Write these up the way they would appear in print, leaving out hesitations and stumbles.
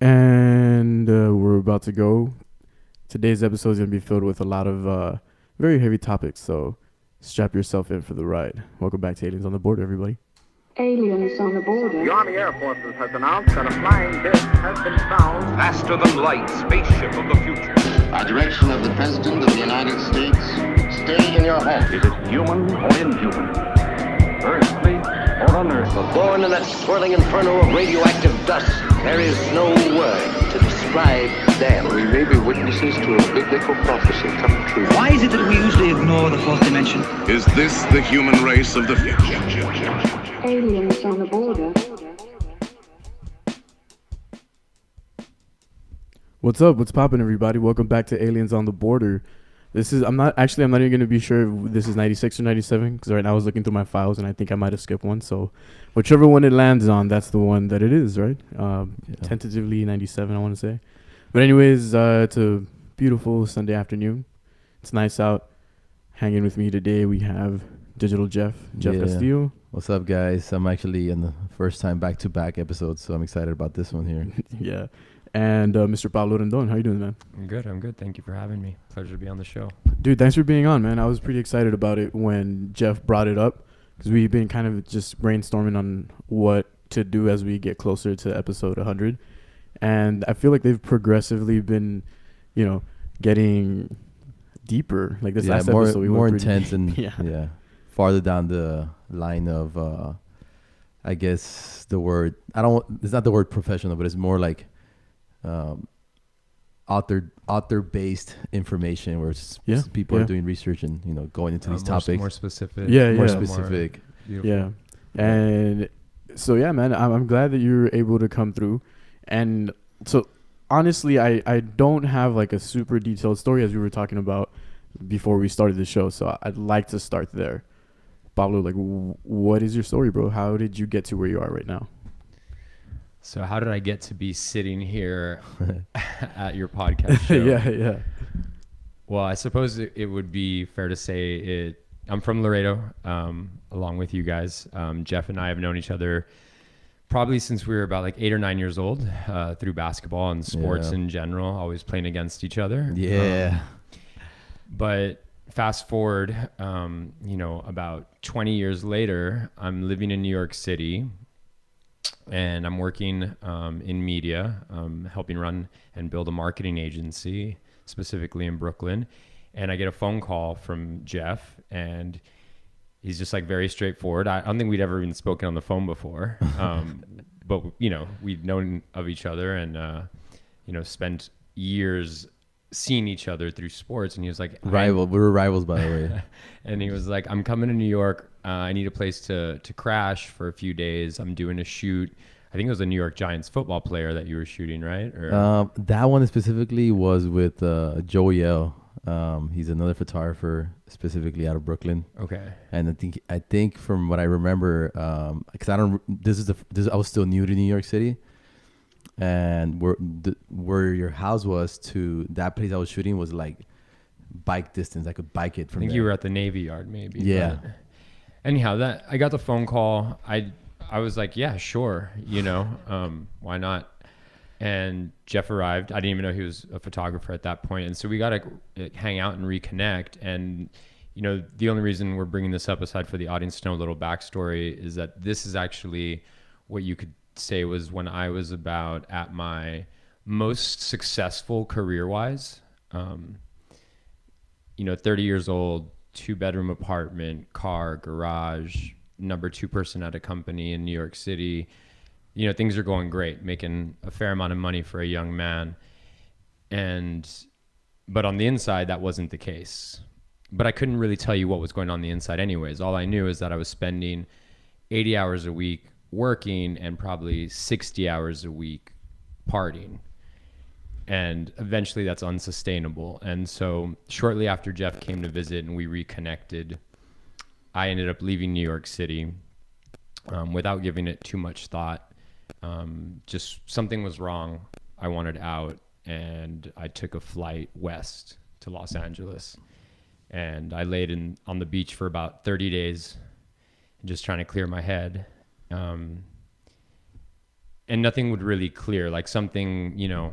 And we're about to go. Today's episode is going to be filled with a lot of very heavy topics, so strap yourself in for the ride. Welcome back to Aliens on the Border, everybody. Aliens on the border. The Army Air Forces has announced that a flying disc has been found. Faster than light, spaceship of the future. By direction of the President of the United States, stay in your home. Is it human or inhuman? Earthly or unearthly? Born in that swirling inferno of radioactive dust, there is no word to describe them. We may be witnesses to a biblical prophecy come true. Why is it that we usually ignore the fourth dimension? Is this the human race of the future? Aliens on the border. What's up? What's poppin', everybody? Welcome back to Aliens on the Border. I'm not even going to be sure if this is 96 or 97, because right now I was looking through my files and I think I might have skipped one. So whichever one it lands on, that's the one that it is, right? Tentatively 97, I want to say. But anyways, it's a beautiful Sunday afternoon. It's nice out. Hanging with me today, we have Digital Jeff Castillo. What's up, guys? I'm actually in the first time back-to-back episode, so I'm excited about this one here. Yeah. And Mr. Pablo Rendon. How you doing, man? I'm good. Thank you for having me. Pleasure to be on the show. Dude, thanks for being on, man. I was pretty excited about it when Jeff brought it up, because we've been kind of just brainstorming on what to do as we get closer to episode 100. And I feel like they've progressively been, getting deeper. Like this last episode, we more went intense and farther down the line of, I guess the word. It's not the word professional, but it's more like author-based information, where people are doing research and going into these topics. More specific. More specific. And so man, I'm glad that you're able to come through. And so honestly, I don't have like a super detailed story, as we were talking about before we started the show. So I'd like to start there. Pablo, like, what is your story, bro? How did you get to where you are right now? So how did I get to be sitting here at your podcast show? Yeah. Well, I suppose it would be fair to say I'm from Laredo, along with you guys. Jeff and I have known each other probably since we were about like 8 or 9 years old, through basketball and sports in general, always playing against each other. Yeah. But fast forward, about 20 years later, I'm living in New York City. And I'm working in media, helping run and build a marketing agency, specifically in Brooklyn. And I get a phone call from Jeff, and he's just like very straightforward. I don't think we'd ever even spoken on the phone before, but we'd known of each other and spent years seeing each other through sports. And he was like, we were rivals, by the way. And he was like, I'm coming to New York. I need a place to crash for a few days. I'm doing a shoot. I think it was a New York Giants football player that you were shooting, right? Or that one specifically was with Joey L. He's another photographer, specifically out of Brooklyn. Okay. And I think from what I remember, because I was still new to New York City, and where your house was to that place I was shooting was like bike distance. I could bike it from. I think there. You were at the Navy Yard, maybe. Yeah. Anyhow, I got the phone call. I was like, yeah, sure, why not? And Jeff arrived. I didn't even know he was a photographer at that point. And so we got to hang out and reconnect. And, the only reason we're bringing this up, aside for the audience to know a little backstory, is that this is actually what you could say was when I was about at my most successful career-wise. 30 years old, 2-bedroom apartment, car, garage, number 2 person at a company in New York City. Things are going great, making a fair amount of money for a young man. But on the inside, that wasn't the case. But I couldn't really tell you what was going on the inside anyways. All I knew is that I was spending 80 hours a week working and probably 60 hours a week partying. And eventually that's unsustainable. And so shortly after Jeff came to visit and we reconnected, I ended up leaving New York City without giving it too much thought. Just something was wrong. I wanted out, and I took a flight west to Los Angeles. And I laid on the beach for about 30 days, just trying to clear my head. and nothing would really clear. Like something, you know,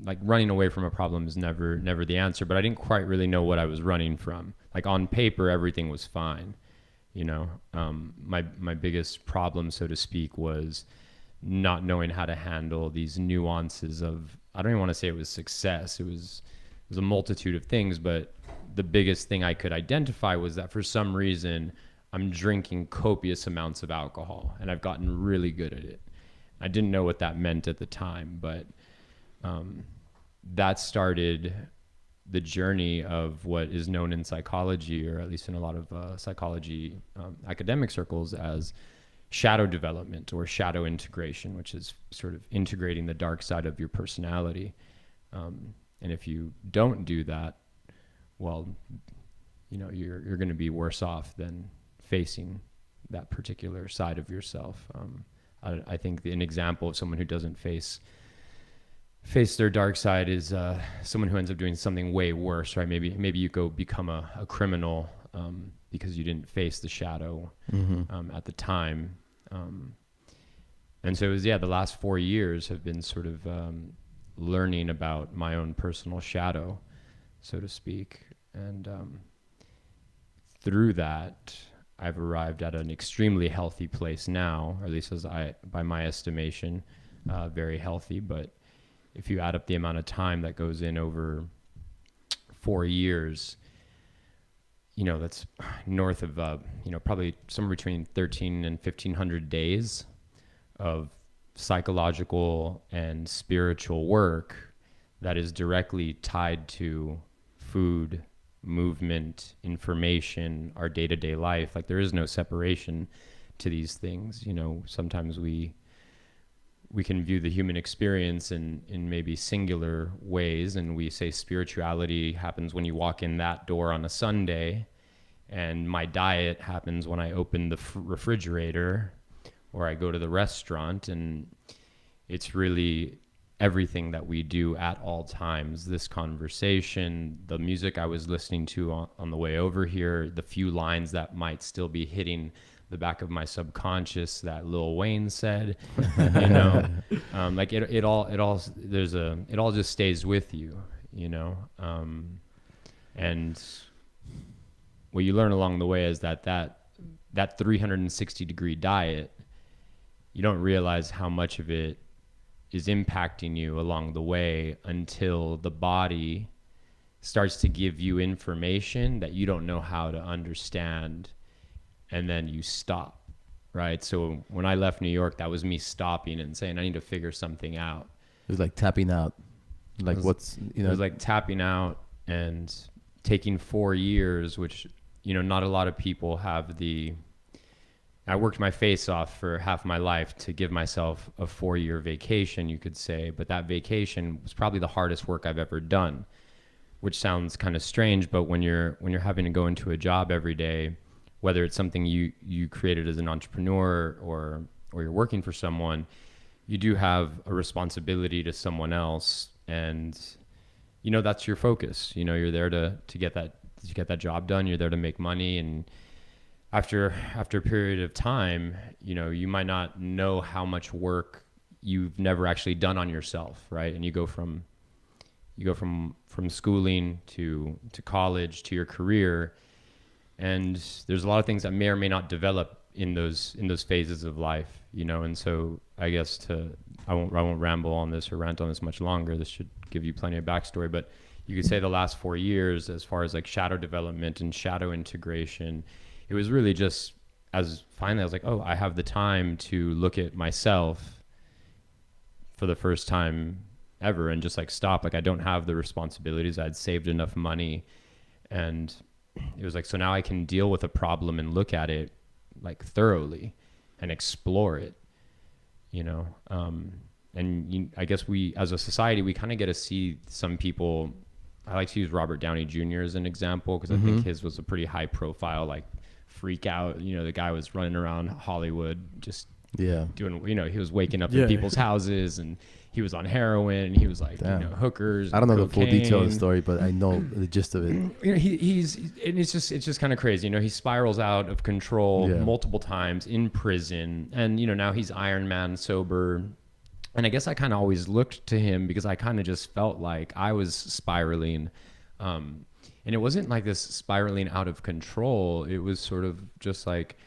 like running away from a problem is never the answer, but I didn't quite really know what I was running from. Like on paper, everything was fine. You know, my biggest problem, so to speak, was not knowing how to handle these nuances of, I don't even want to say it was success. It was a multitude of things, but the biggest thing I could identify was that for some reason I'm drinking copious amounts of alcohol, and I've gotten really good at it. I didn't know what that meant at the time, but that started the journey of what is known in psychology, or at least in a lot of psychology academic circles, as shadow development or shadow integration, which is sort of integrating the dark side of your personality. And if you don't do that, well, you know, you're going to be worse off than facing that particular side of yourself. I think an example of someone who doesn't face their dark side is someone who ends up doing something way worse, right? Maybe you go become a criminal because you didn't face the shadow at the time. And so it was, the last 4 years have been sort of learning about my own personal shadow, so to speak. And through that, I've arrived at an extremely healthy place now, or at least by my estimation, very healthy. But if you add up the amount of time that goes in over 4 years, you know, that's north of, you know, probably somewhere between 13 and 1,500 days of psychological and spiritual work that is directly tied to food, movement, information, our day-to-day life. Like, there is no separation to these things. You know, sometimes we can view the human experience in maybe singular ways, and we say spirituality happens when you walk in that door on a Sunday, and my diet happens when I open the refrigerator or I go to the restaurant. And it's really everything that we do at all times. This conversation, the music I was listening to on the way over here, the few lines that might still be hitting the back of my subconscious that Lil Wayne said, you know, like it all just stays with you, you know. And what you learn along the way is that 360-degree diet, you don't realize how much of it is impacting you along the way until the body starts to give you information that you don't know how to understand, and then you stop, right? So when I left New York, that was me stopping and saying, I need to figure something out. It was like tapping out. Like, what's, you know? It was like tapping out and taking 4 years, which, you know, not a lot of people have I worked my face off for half my life to give myself a 4-year vacation, you could say. But that vacation was probably the hardest work I've ever done, which sounds kind of strange. But when you're having to go into a job every day, whether it's something you created as an entrepreneur or you're working for someone, you do have a responsibility to someone else. And, you know, that's your focus. You know, you're there to get that job done. You're there to make money. And after a period of time, you know, you might not know how much work you've never actually done on yourself, right? And you go from schooling to college to your career, and there's a lot of things that may or may not develop in those phases of life, you know. And so I guess I won't ramble on this or rant on this much longer. This should give you plenty of backstory, but you could say the last 4 years, as far as like shadow development and shadow integration, it was really just as finally I was like, oh, I have the time to look at myself for the first time ever and just like stop. Like, I don't have the responsibilities. I'd saved enough money, and it was like, so now I can deal with a problem and look at it like thoroughly and explore it, you know. I guess we, as a society, we kind of get to see some people. I like to use Robert Downey Jr. as an example, because I think his was a pretty high profile, like, freak out. You know, the guy was running around Hollywood just doing, you know, he was waking up in people's houses, and he was on heroin, and he was like, you know, hookers. I don't know the full detail of the story, but I know the gist of it. You know, it's just kind of crazy. You know, he spirals out of control multiple times in prison, and, you know, now he's Iron Man sober, And I guess I kind of always looked to him because I kind of just felt like I was spiraling. And it wasn't like this spiraling out of control. It was sort of just like,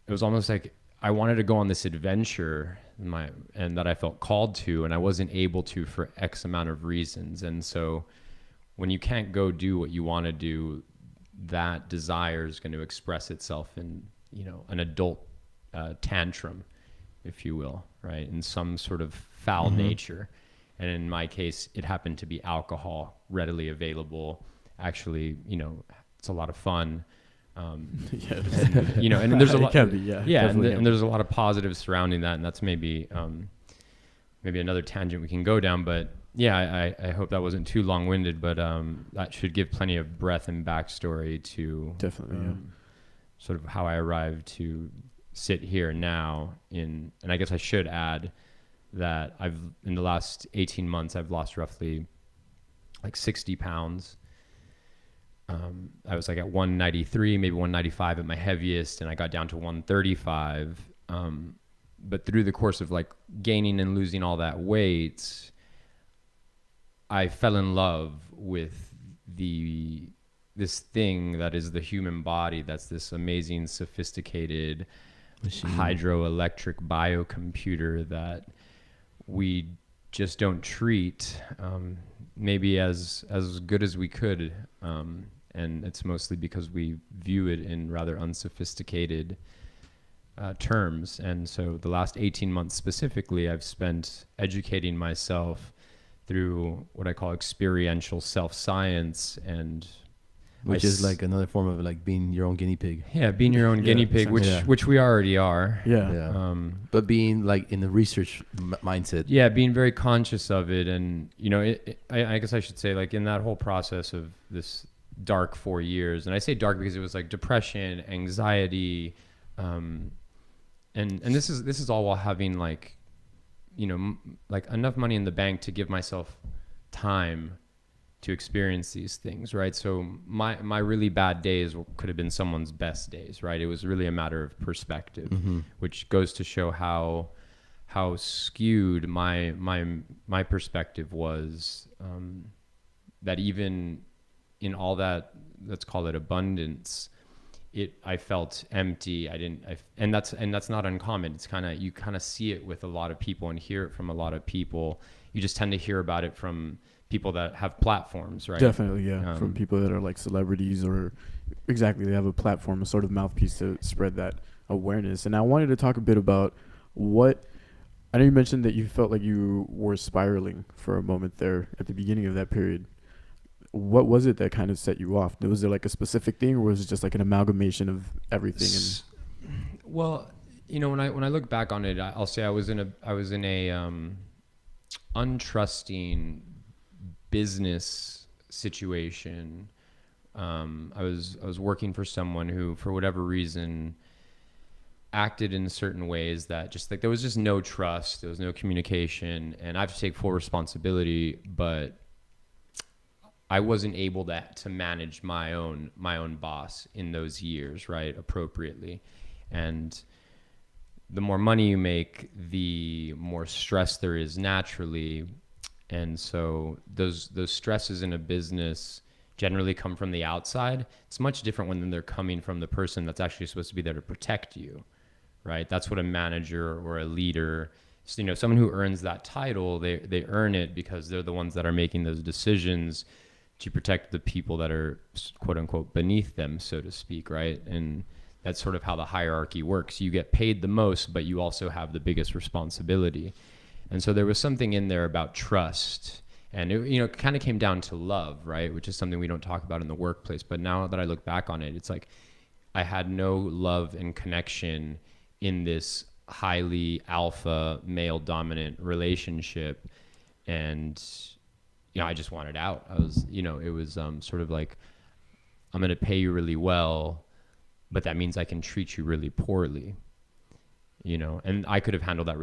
it was almost like I wanted to go on this adventure and that I felt called to, and I wasn't able to for X amount of reasons. And so when you can't go do what you want to do, that desire is going to express itself in, you know, an adult tantrum, if you will, right? In some sort of foul nature. And in my case, it happened to be alcohol, readily available. Actually, you know, it's a lot of fun. And, you know, and there's a lot, and there's a lot of positives surrounding that. And that's maybe another tangent we can go down, but yeah, I hope that wasn't too long-winded, but that should give plenty of breadth and backstory to sort of how I arrived to sit here now and I guess I should add that in the last 18 months, I've lost roughly like 60 pounds. I was like at 193, maybe 195 at my heaviest, and I got down to 135. But through the course of like gaining and losing all that weight, I fell in love with this thing that is the human body. That's this amazing, sophisticated hydroelectric biocomputer that we just don't treat maybe as good as we could. And it's mostly because we view it in rather unsophisticated terms. And so the last 18 months specifically, I've spent educating myself through what I call experiential self-science, and which is like another form of like being your own guinea pig. Yeah, being your own guinea pig, which we already are. Yeah. But being like in the research mindset. Yeah, being very conscious of it, and you know, I guess I should say, like in that whole process of this dark 4 years, and I say dark because it was like depression, anxiety, and this is all while having like, you know, like enough money in the bank to give myself time to experience these things, right? So my really bad days could have been someone's best days, right? It was really a matter of perspective, which goes to show how skewed my perspective was. That even in all that, let's call it abundance, I felt empty. And that's not uncommon. It's you kind of see it with a lot of people and hear it from a lot of people. You just tend to hear about it from people that have platforms, right? Definitely, yeah. From people that are like celebrities, or exactly, they have a platform, a sort of mouthpiece to spread that awareness. And I wanted to talk a bit about I know you mentioned that you felt like you were spiraling for a moment there at the beginning of that period. What was it that kind of set you off? Was there like a specific thing, or was it just like an amalgamation of everything? Well, you know, when I look back on it, I'll say I was in a untrusting business situation. I was working for someone who, for whatever reason, acted in certain ways that just like there was just no trust, there was no communication, and I have to take full responsibility, but I wasn't able to manage my own boss in those years, right, appropriately. And the more money you make, the more stress there is naturally. And so those stresses in a business generally come from the outside. It's much different when they're coming from the person that's actually supposed to be there to protect you, right? That's what a manager or a leader, you know, someone who earns that title, they earn it because they're the ones that are making those decisions to protect the people that are quote unquote beneath them, so to speak, right? And that's sort of how the hierarchy works. You get paid the most, but you also have the biggest responsibility. And so there was something in there about trust, and it, you know, kind of came down to love, right? Which is something we don't talk about in the workplace. But now that I look back on it, it's like I had no love and connection in this highly alpha male dominant relationship. And, you know, I just wanted out. I was, you know, it was sort of like, I'm going to pay you really well, but that means I can treat you really poorly, you know. And I could have handled that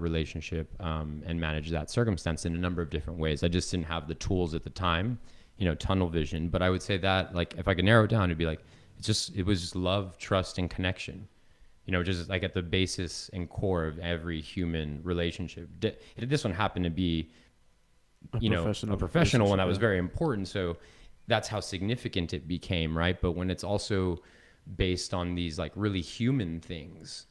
relationship and managed that circumstance in a number of different ways. I just didn't have the tools at the time, you know, tunnel vision. But I would say that, like, if I could narrow it down, it'd be like, it was just love, trust, and connection, just like at the basis and core of every human relationship. This one happened to be, a professional one that was very important. So that's how significant it became, right? But when it's also based on these like really human things,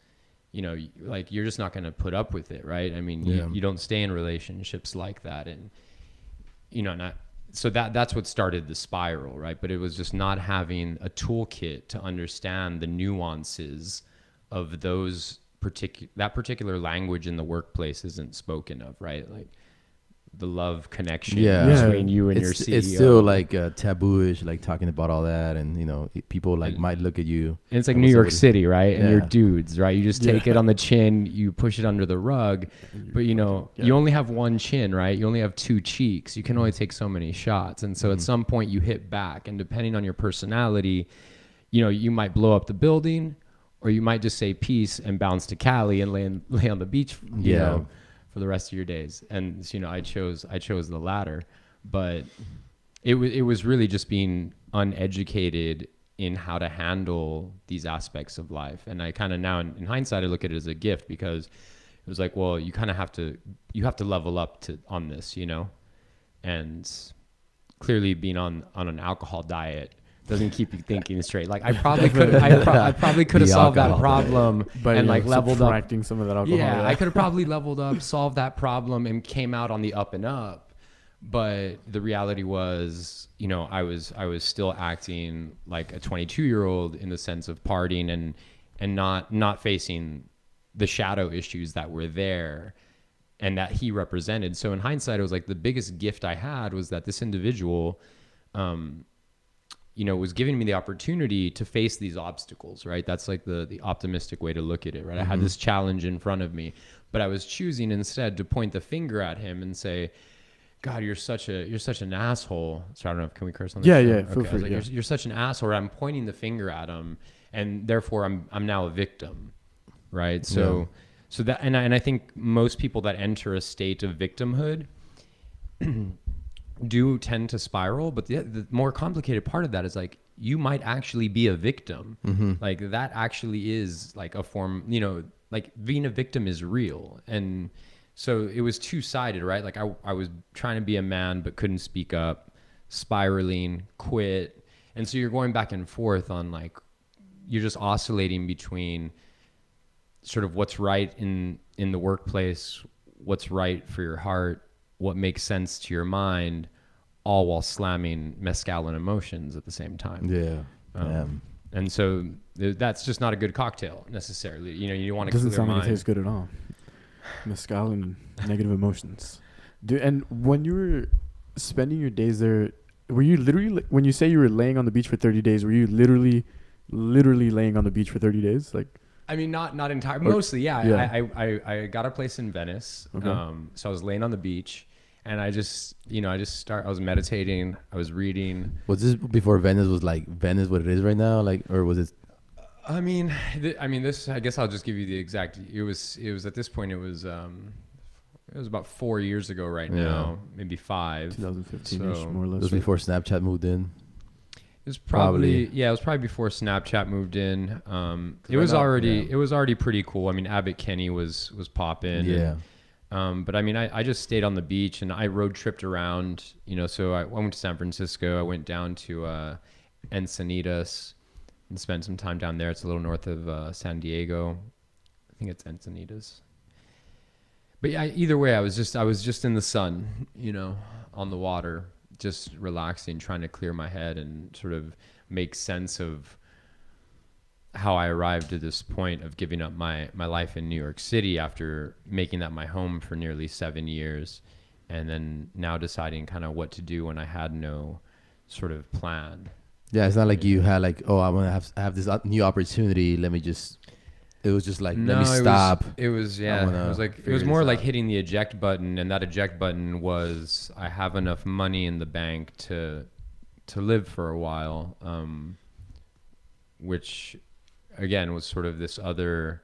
like you're just not going to put up with it, right? I mean, you don't stay in relationships like that. And, so that's what started the spiral, right? But it was just not having a toolkit to understand the nuances of that particular language in the workplace isn't spoken of, right? Like the love connection between you and your CEO. It's still like taboo-ish, like talking about all that, and people might look at you. And it's like New York City, right? And you're dudes, right? You just take it on the chin, you push it under the rug, but you only have one chin, right? You only have two cheeks. You can only take so many shots, and so at some point you hit back, and depending on your personality, you might blow up the building, or you might just say peace and bounce to Cali and lay on the beach, for the rest of your days. And I chose the latter, but it was really just being uneducated in how to handle these aspects of life. And I kind of now in hindsight I look at it as a gift, because it was like, well, you kind of have to level up on this, and clearly being on an alcohol diet doesn't keep you thinking straight. Like I probably could have solved that problem and like leveled up some of that alcohol. Yeah, I could have probably leveled up, solved that problem, and came out on the up and up. But the reality was, I was still acting like a 22-year-old in the sense of partying and not facing the shadow issues that were there and that he represented. So in hindsight, it was like the biggest gift I had was that this individual, was giving me the opportunity to face these obstacles, right? That's like the optimistic way to look at it, right? I had this challenge in front of me, but I was choosing instead to point the finger at him and say, God, you're such an asshole. So I don't know, can we curse on this? Yeah. Feel free, like, you're such an asshole. I'm pointing the finger at him, and therefore I'm now a victim, right? So that, and I think most people that enter a state of victimhood do tend to spiral, but the more complicated part of that is like you might actually be a victim. Like that actually is like a form, like being a victim is real. And so it was two-sided, right? Like I was trying to be a man but couldn't speak up, spiraling, quit. And so you're going back and forth on like, you're just oscillating between sort of what's right in the workplace, what's right for your heart, what makes sense to your mind, all while slamming mezcal and emotions at the same time. And so that's just not a good cocktail necessarily. You want to clear doesn't sound mind. like it tastes good at all. Mezcal and negative emotions. Dude, and when you were spending your days there, were you literally, when you say you were laying on the beach for 30 days, were you literally laying on the beach for 30 days? Like, I mean, not entirely. Mostly, yeah. I got a place in Venice. Okay. So I was laying on the beach, and I was meditating. I was reading. Was this before Venice was like Venice what it is right now? Like, or was it? I mean, this. I guess I'll just give you the exact. It was at this point. It was about 4 years ago. Right now, maybe 5. 2015-ish, more or less. It was before Snapchat moved in. It was probably before Snapchat moved in. It was already pretty cool. I mean, Abbott Kinney was popping. Yeah. But I mean, I just stayed on the beach and I road tripped around. So I went to San Francisco. I went down to Encinitas and spent some time down there. It's a little north of San Diego. I think it's Encinitas. But yeah, either way, I was just in the sun, on the water, just relaxing, trying to clear my head and sort of make sense of how I arrived at this point of giving up my life in New York City after making that my home for nearly 7 years, and then now deciding kind of what to do when I had no sort of plan. Yeah, it's not like you had like, oh, I want to have this new opportunity. It was just like, let me stop. It was more like hitting the eject button, and that eject button was I have enough money in the bank to live for a while, which again was sort of this other.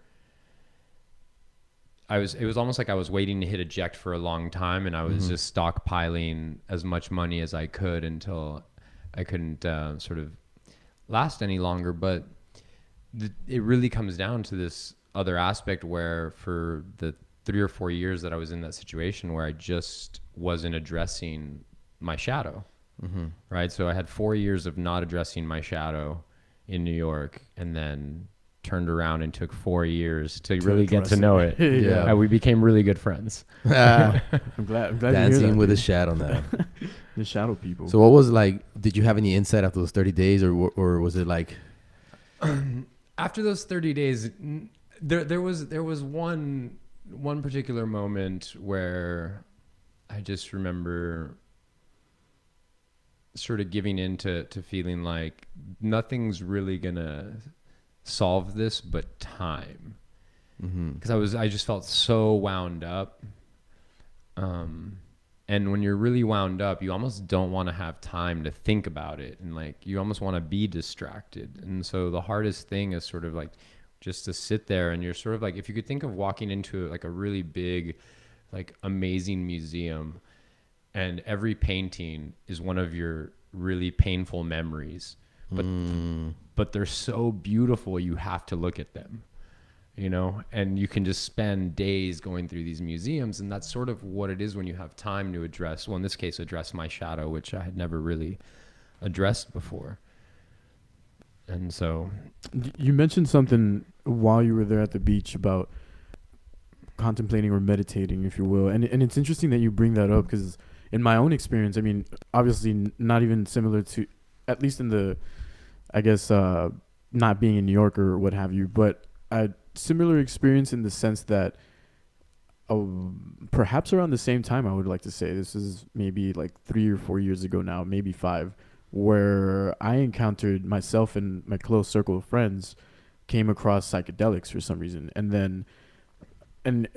It was almost like I was waiting to hit eject for a long time, and I was just stockpiling as much money as I could until I couldn't sort of last any longer. But it really comes down to this other aspect where for the 3 or 4 years that I was in that situation where I just wasn't addressing my shadow, right? So I had 4 years of not addressing my shadow in New York, and then turned around and took 4 years to really get to know it. Yeah. And we became really good friends. I'm glad to hear Dancing that, with dude. the shadow now. The shadow people. So what was like, did you have any insight after those 30 days or was it like? After those 30 days, there was one particular moment where I just remember sort of giving in to feeling like nothing's really gonna solve this but time, because I just felt so wound up, and when you're really wound up, you almost don't want to have time to think about it, and like you almost want to be distracted. And so the hardest thing is sort of like just to sit there, and you're sort of like, if you could think of walking into like a really big, like amazing museum, and every painting is one of your really painful memories, but they're so beautiful you have to look at them, you know, and you can just spend days going through these museums. And that's sort of what it is when you have time to address, well, in this case, address my shadow, which I had never really addressed before. And so you mentioned something while you were there at the beach about contemplating or meditating, if you will. And it's interesting that you bring that up, because in my own experience, I mean, obviously not even similar to, at least in the, I guess, not being in New York or what have you, but a similar experience in the sense that perhaps around the same time, I would like to say, this is maybe like 3 or 4 years ago now, maybe 5, where I encountered myself and my close circle of friends came across psychedelics for some reason. And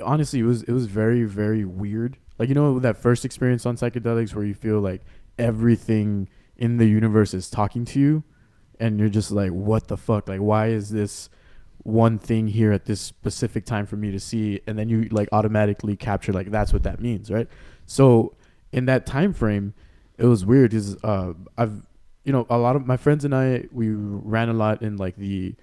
honestly, it was very, very weird. Like, you know, that first experience on psychedelics where you feel like everything in the universe is talking to you, and you're just like, what the fuck? Like, why is this one thing here at this specific time for me to see? And then you like automatically capture like, that's what that means, right? So in that time frame, it was weird because I've, you know, a lot of my friends and I, we ran a lot in like the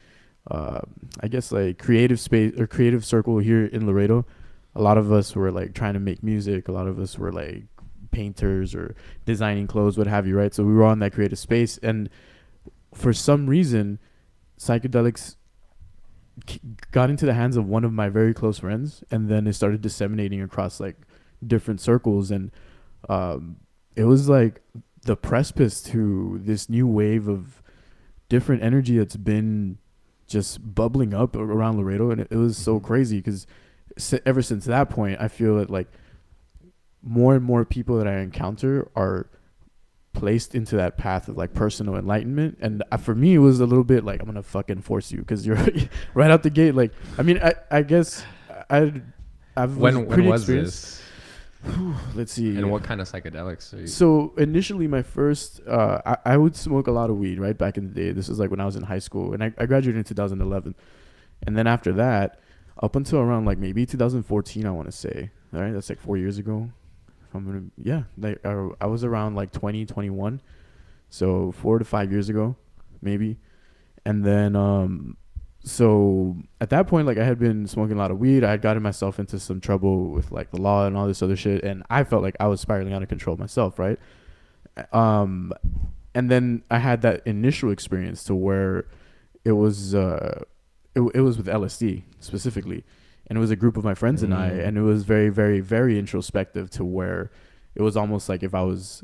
I guess like creative space or creative circle here in Laredo. A lot of us were like trying to make music. A lot of us were like painters or designing clothes, what have you, right? So we were on that creative space, and for some reason, psychedelics got into the hands of one of my very close friends, and then it started disseminating across like different circles, and it was like the precipice to this new wave of different energy that's been just bubbling up around Laredo. And it was so crazy because ever since that point, I feel that like more and more people that I encounter are placed into that path of like personal enlightenment. And for me, it was a little bit like, I'm gonna fucking force you, because you're right out the gate. Like, I mean, I guess I've when was this? Let's see. And what kind of psychedelics are you? So initially, my first, I would smoke a lot of weed, right, back in the day. This was like when I was in high school, and I graduated in 2011. And then after that, up until around like maybe 2014, I want to say, all right, that's like 4 years ago. Like I was around like 20, 21. So 4 to 5 years ago, maybe. And then, so at that point, like I had been smoking a lot of weed. I had gotten myself into some trouble with like the law and all this other shit, and I felt like I was spiraling out of control myself, right? And then I had that initial experience to where it was it was with LSD specifically, and it was a group of my friends and I, and it was very, very, very introspective, to where it was almost like if I was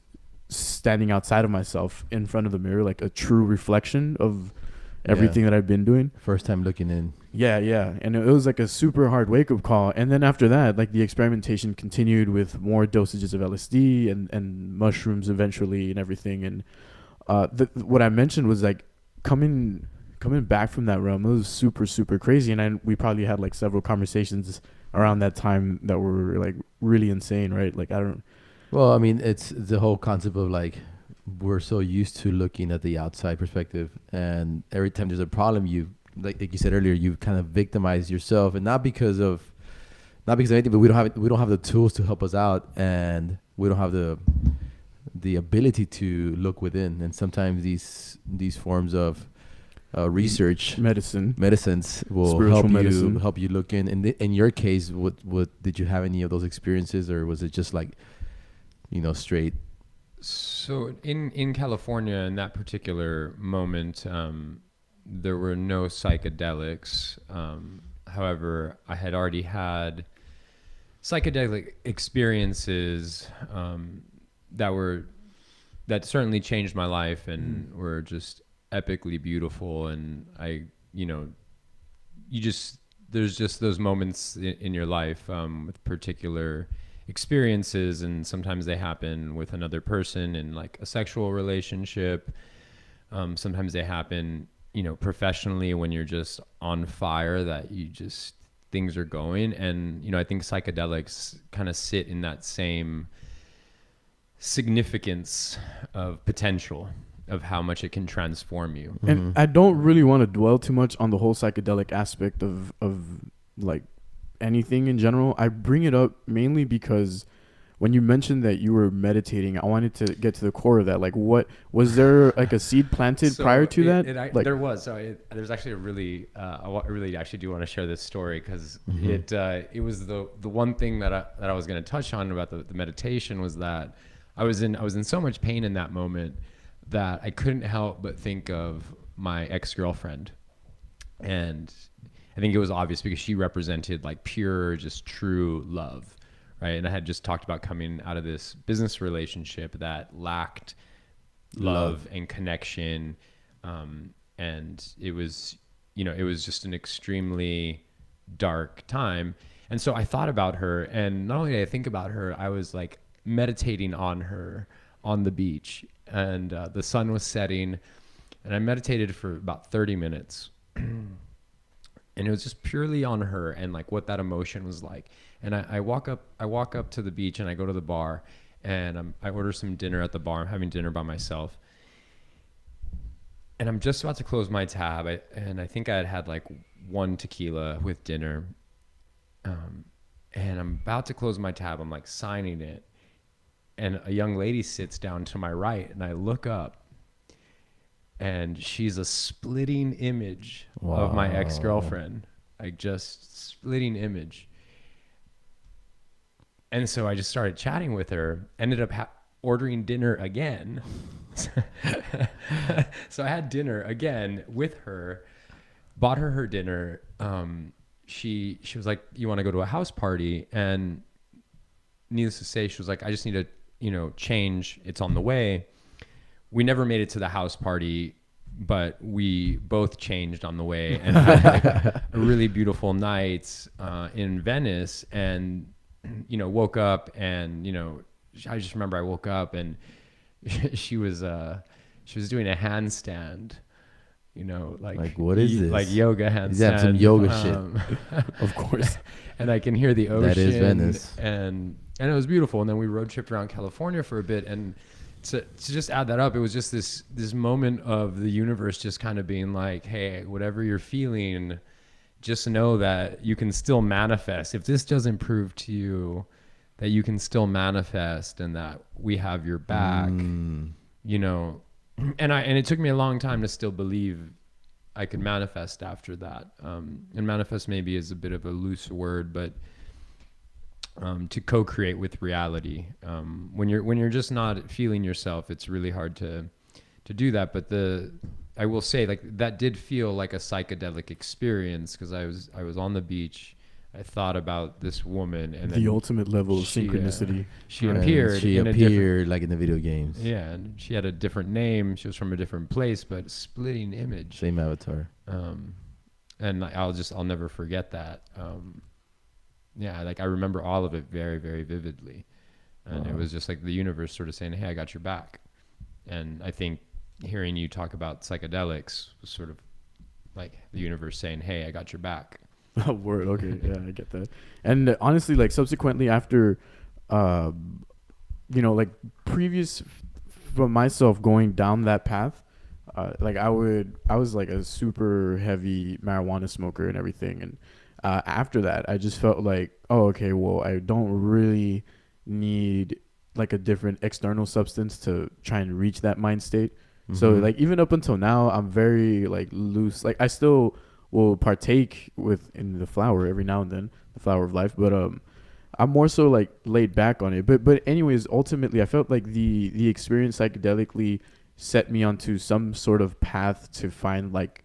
standing outside of myself in front of the mirror, like a true reflection of everything that I've been doing. First time looking in. Yeah. And it was like a super hard wake-up call. And then after that, like the experimentation continued with more dosages of LSD and mushrooms eventually and everything. And what I mentioned was like coming back from that realm, it was super, super crazy. And we probably had like several conversations around that time that were like really insane, right? Like Well, I mean, it's the whole concept of like, we're so used to looking at the outside perspective, and every time there's a problem, you like you said earlier, you kind of victimize yourself, and not because of anything, but we don't have the tools to help us out, and we don't have the ability to look within. And sometimes these forms of research medicines will spiritual help you look in your case, what did you have any of those experiences, or was it just like, straight? So in California, in that particular moment, there were no psychedelics. However, I had already had psychedelic experiences that certainly changed my life and were just epically beautiful. And there's just those moments in your life with particular experiences, and sometimes they happen with another person in like a sexual relationship. Sometimes they happen, professionally, when you're just on fire, that things are going. And, I think psychedelics kind of sit in that same significance of potential of how much it can transform you. And I don't really want to dwell too much on the whole psychedelic aspect of like anything in general. I bring it up mainly because when you mentioned that you were meditating, I wanted to get to the core of that. Like, what was there like a seed planted prior to that? There was. So there's actually a really, I really actually do want to share this story, because it was the one thing that I was going to touch on about the meditation was that I was in so much pain in that moment that I couldn't help but think of my ex-girlfriend. And I think it was obvious because she represented like pure, just true love, right? And I had just talked about coming out of this business relationship that lacked love and connection. And it was, it was just an extremely dark time. And so I thought about her, and not only did I think about her, I was like meditating on her on the beach, and the sun was setting, and I meditated for about 30 minutes. And it was just purely on her and like what that emotion was like. And I walk up to the beach, and I go to the bar, and I order some dinner at the bar. I'm having dinner by myself, and I'm just about to close my tab. And I think I had like one tequila with dinner. And I'm about to close my tab. I'm like signing it. And a young lady sits down to my right, and I look up, and she's a splitting image of my ex-girlfriend, like just splitting image. And so I just started chatting with her, ended up ordering dinner again. So I had dinner again with her, bought her dinner. She was like, "You want to go to a house party?" And needless to say, she was like, "I just need to, change. It's on the way." We never made it to the house party, but we both changed on the way and had like a really beautiful night in Venice. And, woke up, and, I just remember I woke up, and she was doing a handstand, like what is this? Like yoga handstand. You have some yoga shit. Of course. And I can hear the ocean. That is Venice. And it was beautiful. And then we road tripped around California for a bit. And to just add that up, it was just this moment of the universe just kind of being like, hey, whatever you're feeling, just know that you can still manifest. If this doesn't prove to you that you can still manifest and that we have your back, and it took me a long time to still believe I could manifest after that. And manifest maybe is a bit of a loose word, but to co-create with reality. When you're just not feeling yourself, it's really hard to do that. But I will say, like, that did feel like a psychedelic experience, because I was on the beach. I thought about this woman, and the ultimate level of synchronicity. She appeared. She appeared like in the video games. Yeah, and she had a different name. She was from a different place, but splitting image. Same avatar. And I'll never forget that. Yeah, like I remember all of it very, very vividly, and it was just like the universe sort of saying, "Hey, I got your back." And I think hearing you talk about psychedelics was sort of like the universe saying, "Hey, I got your back." Word. Okay. Yeah, I get that. And honestly, like subsequently after, like previous from myself going down that path, like I was like a super heavy marijuana smoker and everything. And after that, I just felt like, oh, okay, well, I don't really need like a different external substance to try and reach that mind state. So like even up until now, I'm very like loose. Like I still will partake in the flower every now and then, the flower of life. But I'm more so like laid back on it. But anyways, ultimately, I felt like the experience psychedelically set me onto some sort of path to find like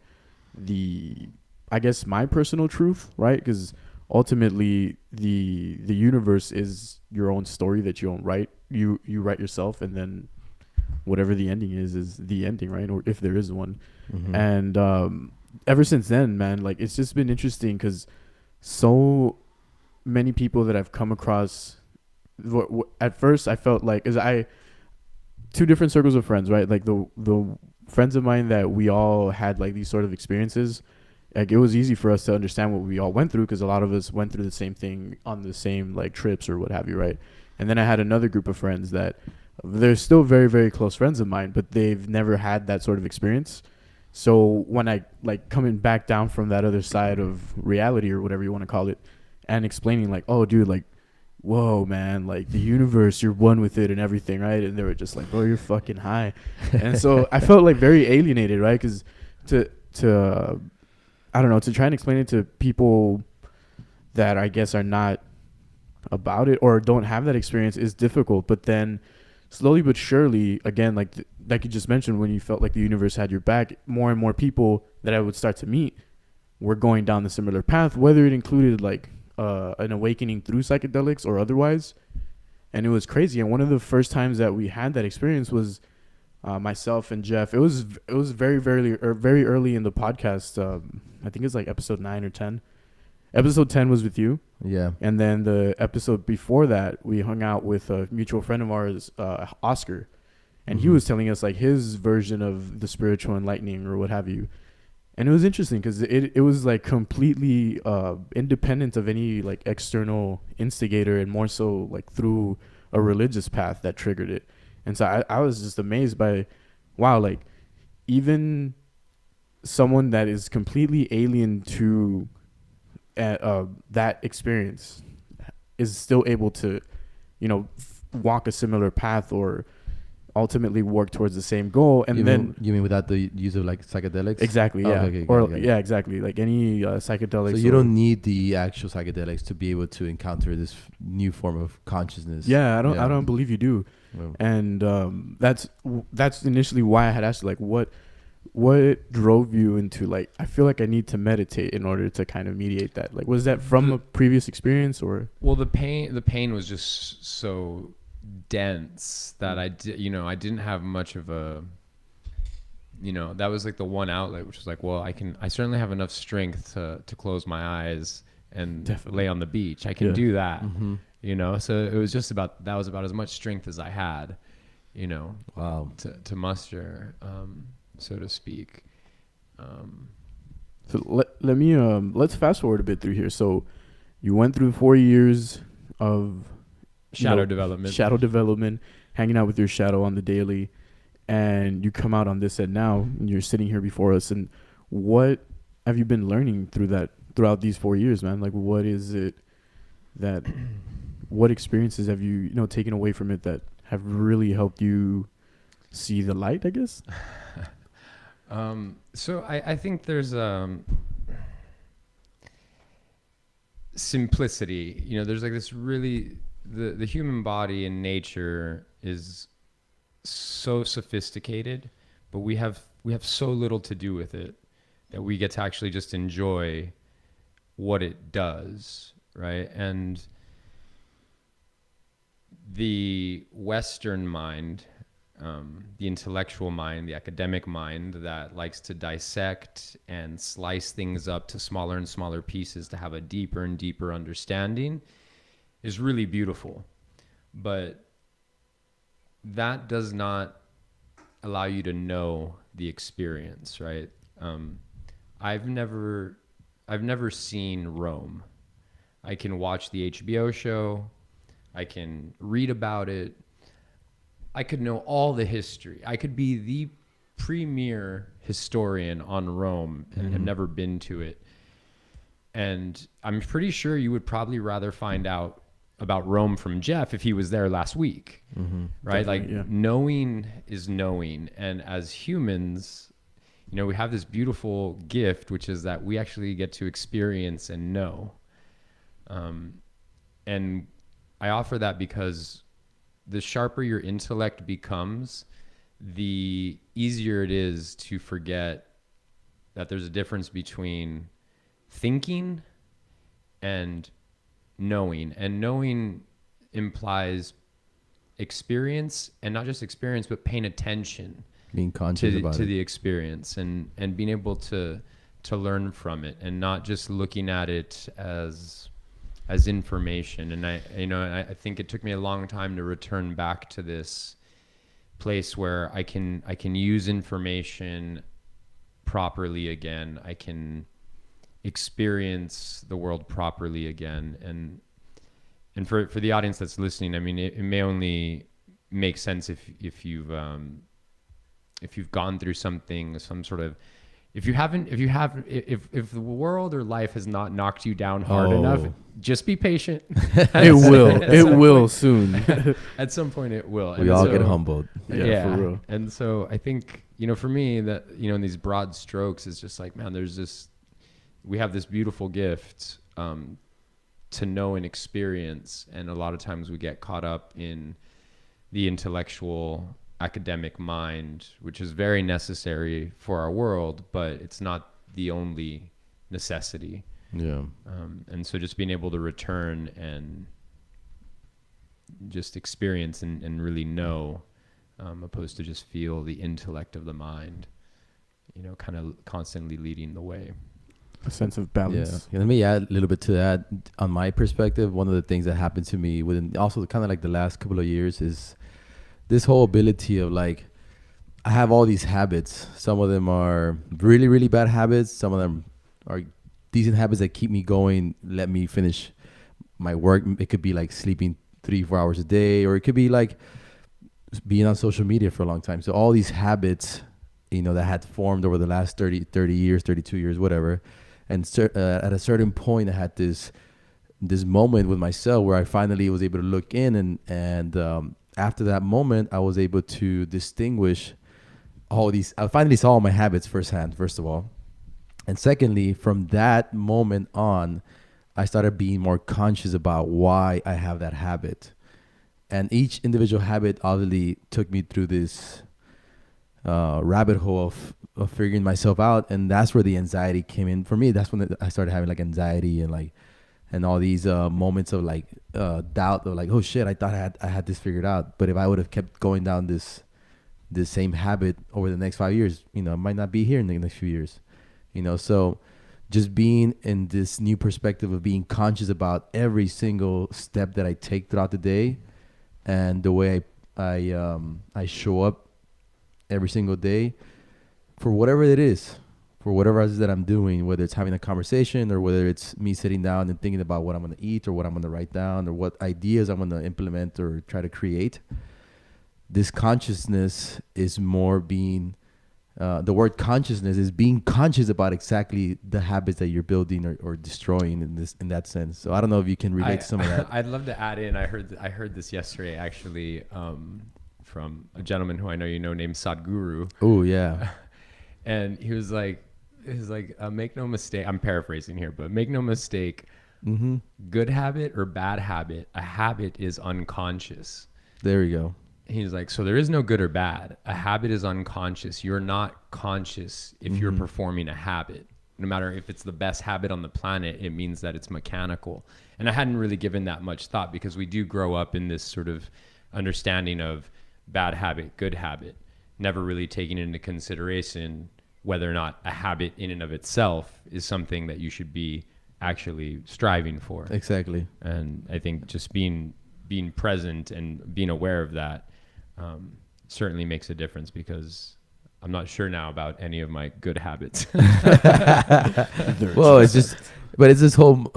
I guess my personal truth, right? Because ultimately the universe is your own story that you don't write. You write yourself, and then whatever the ending is the ending, right? Or if there is one. And ever since then, man, like it's just been interesting because so many people that I've come across, at first I felt like, two different circles of friends, right? Like the friends of mine that we all had like these sort of experiences, like it was easy for us to understand what we all went through because a lot of us went through the same thing on the same like trips or what have you, right? And then I had another group of friends that they're still very, very close friends of mine, but they've never had that sort of experience. So when I like coming back down from that other side of reality or whatever you want to call it and explaining like, oh dude, like, whoa man, like the universe, you're one with it and everything, right? And they were just like, bro, you're fucking high. And so I felt like very alienated, right? Because to I don't know, to try and explain it to people that I guess are not about it or don't have that experience is difficult. But then slowly but surely, again, like you just mentioned, when you felt like the universe had your back, more and more people that I would start to meet were going down the similar path, whether it included like an awakening through psychedelics or otherwise. And it was crazy. And one of the first times that we had that experience was myself and Jeff. It was very, very early in the podcast. I think it's like episode 9 or 10. Episode 10 was with you. Yeah. And then the episode before that, we hung out with a mutual friend of ours, Oscar. And he was telling us like his version of the spiritual enlightening or what have you. And it was interesting because it was like completely independent of any like external instigator and more so like through a religious path that triggered it. And so I was just amazed by, wow, like even someone that is completely alien to that experience is still able to, walk a similar path or ultimately work towards the same goal. And you mean without the use of like psychedelics? Exactly. Yeah. Okay, yeah, exactly. Like any psychedelics. So you don't need the actual psychedelics to be able to encounter this new form of consciousness. Yeah, I don't believe you do. No. And that's initially why I had asked you, like, what drove you into like, I feel like I need to meditate in order to kind of mediate that. Like, was that from a previous experience or? Well, the pain was just so dense that I didn't have much of a, that was like the one outlet, which was like, well, I certainly have enough strength to close my eyes and lay on the beach. I can do that, so it was just about as much strength as I had, wow, to muster, so to speak. So let me let's fast forward a bit through here. So you went through 4 years of shadow development, hanging out with your shadow on the daily, and you come out on this end now, and you're sitting here before us. And what have you been learning throughout these 4 years, man? Like, what is it what experiences have you, taken away from it that have really helped you see the light, I guess? So I think there's simplicity. There's like this really, the human body in nature is so sophisticated, but we have so little to do with it that we get to actually just enjoy what it does, right? And the Western mind, the intellectual mind, the academic mind that likes to dissect and slice things up to smaller and smaller pieces to have a deeper and deeper understanding is really beautiful. But that does not allow you to know the experience, right? I've never seen Rome. I can watch the HBO show. I can read about it. I could know all the history. I could be the premier historian on Rome and have never been to it. And I'm pretty sure you would probably rather find out about Rome from Jeff if he was there last week, right? Definitely, Like knowing is knowing. And as humans, you know, we have this beautiful gift, which is that we actually get to experience and know. And I offer that because the sharper your intellect becomes, the easier it is to forget that there's a difference between thinking and knowing. And knowing implies experience, and not just experience, but paying attention, being conscious about to the experience, and being able to learn from it, and not just looking at it as information. And I think it took me a long time to return back to this place where I can use information properly again. I can experience the world properly again. And for the audience that's listening, I mean, it may only make sense if you've gone through something, some sort of, if the world or life has not knocked you down hard enough, just be patient. It will soon. At some point it will. We all get humbled. Yeah, for real. And so I think, you know, for me, that, you know, in these broad strokes, is just like, man, we have this beautiful gift to know and experience. And a lot of times we get caught up in the intellectual academic mind, which is very necessary for our world, but it's not the only necessity. Yeah. And so just being able to return and just experience and really know, opposed to just feel the intellect of the mind, you know, kind of constantly leading the way. A sense of balance. Yeah. Let me add a little bit to that. On my perspective, one of the things that happened to me within also kind of like the last couple of years is this whole ability of like, I have all these habits. Some of them are really, really bad habits. Some of them are decent habits that keep me going, let me finish my work. It could be like sleeping 3-4 hours a day, or it could be like being on social media for a long time. So all these habits, you know, that had formed over the last 30 years, 32 years, whatever. And at a certain point, I had this moment with myself where I finally was able to look in, and after that moment, I was able to distinguish all these. I finally saw all my habits firsthand, first of all. And secondly, from that moment on, I started being more conscious about why I have that habit. And each individual habit obviously took me through this rabbit hole of figuring myself out. And that's where the anxiety came in for me. That's when I started having like anxiety and all these moments of like doubt of like, oh shit, I thought I had this figured out. But if I would have kept going down this same habit over the next 5 years, you know, I might not be here in the next few years, you know. So just being in this new perspective of being conscious about every single step that I take throughout the day, and the way I show up every single day for whatever it is. For whatever it is that I'm doing, whether it's having a conversation or whether it's me sitting down and thinking about what I'm going to eat or what I'm going to write down or what ideas I'm going to implement or try to create, this consciousness is more being, the word consciousness is being conscious about exactly the habits that you're building or destroying in that sense. So I don't know if you can relate to some of that. I'd love to add in, I heard this yesterday actually from a gentleman who I know you know named Sadhguru. Oh, yeah. And he was like, make no mistake. I'm paraphrasing here, but make no mistake. Mm-hmm. Good habit or bad habit, a habit is unconscious. There you go. He's like, so there is no good or bad. A habit is unconscious. You're not conscious if you're performing a habit. No matter if it's the best habit on the planet, it means that it's mechanical. And I hadn't really given that much thought because we do grow up in this sort of understanding of bad habit, good habit, never really taking into consideration whether or not a habit in and of itself is something that you should be actually striving for. Exactly. And I think just being present and being aware of that certainly makes a difference, because I'm not sure now about any of my good habits. Well, it's this whole,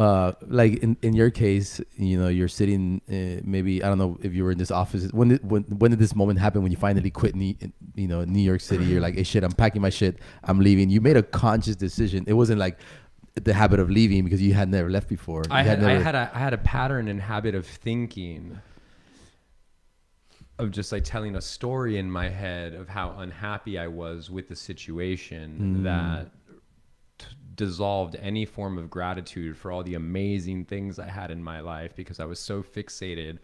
like in your case, you know, you're sitting, maybe, I don't know if you were in this office. When did this moment happen when you finally quit, New York City? You're like, hey, shit, I'm packing my shit. I'm leaving. You made a conscious decision. It wasn't like the habit of leaving because you had never left before. I had a pattern and habit of thinking, of just like telling a story in my head of how unhappy I was with the situation that dissolved any form of gratitude for all the amazing things I had in my life, because I was so fixated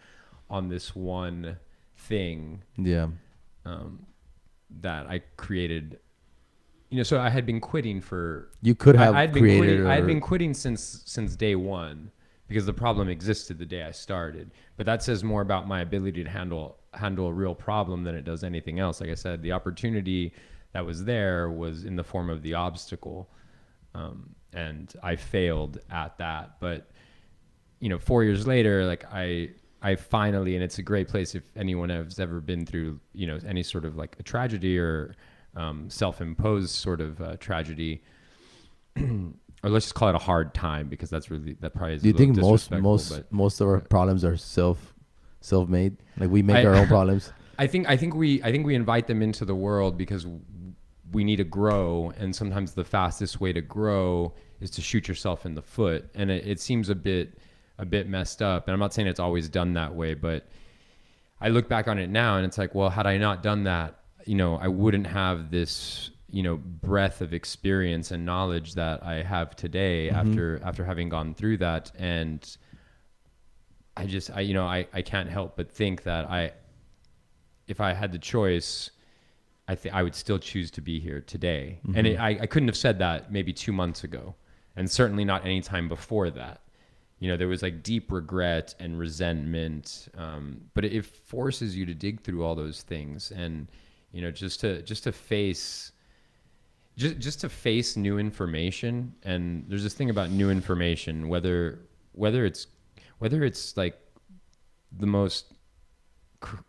on this one thing. Yeah. That I created. So I had been quitting for. You could have I had been quitting since day one, because the problem existed the day I started. But that says more about my ability to handle a real problem than it does anything else. Like I said, the opportunity that was there was in the form of the obstacle, and I failed at that. But 4 years later, like I finally, and it's a great place if anyone has ever been through any sort of like a tragedy or self-imposed sort of tragedy, or let's just call it a hard time, because that probably is. Do you think most of our problems are self-made? Like we make our own problems. I think we invite them into the world because we need to grow, and sometimes the fastest way to grow is to shoot yourself in the foot, and it seems a bit messed up. And I'm not saying it's always done that way, but I look back on it now and it's like, well, had I not done that, I wouldn't have this breadth of experience and knowledge that I have today after having gone through that. And I can't help but think that if I had the choice, I would still choose to be here today. And I couldn't have said that maybe 2 months ago, and certainly not any time before that. There was like deep regret and resentment, but it forces you to dig through all those things, and just to face new information. And there's this thing about new information, whether it's like the most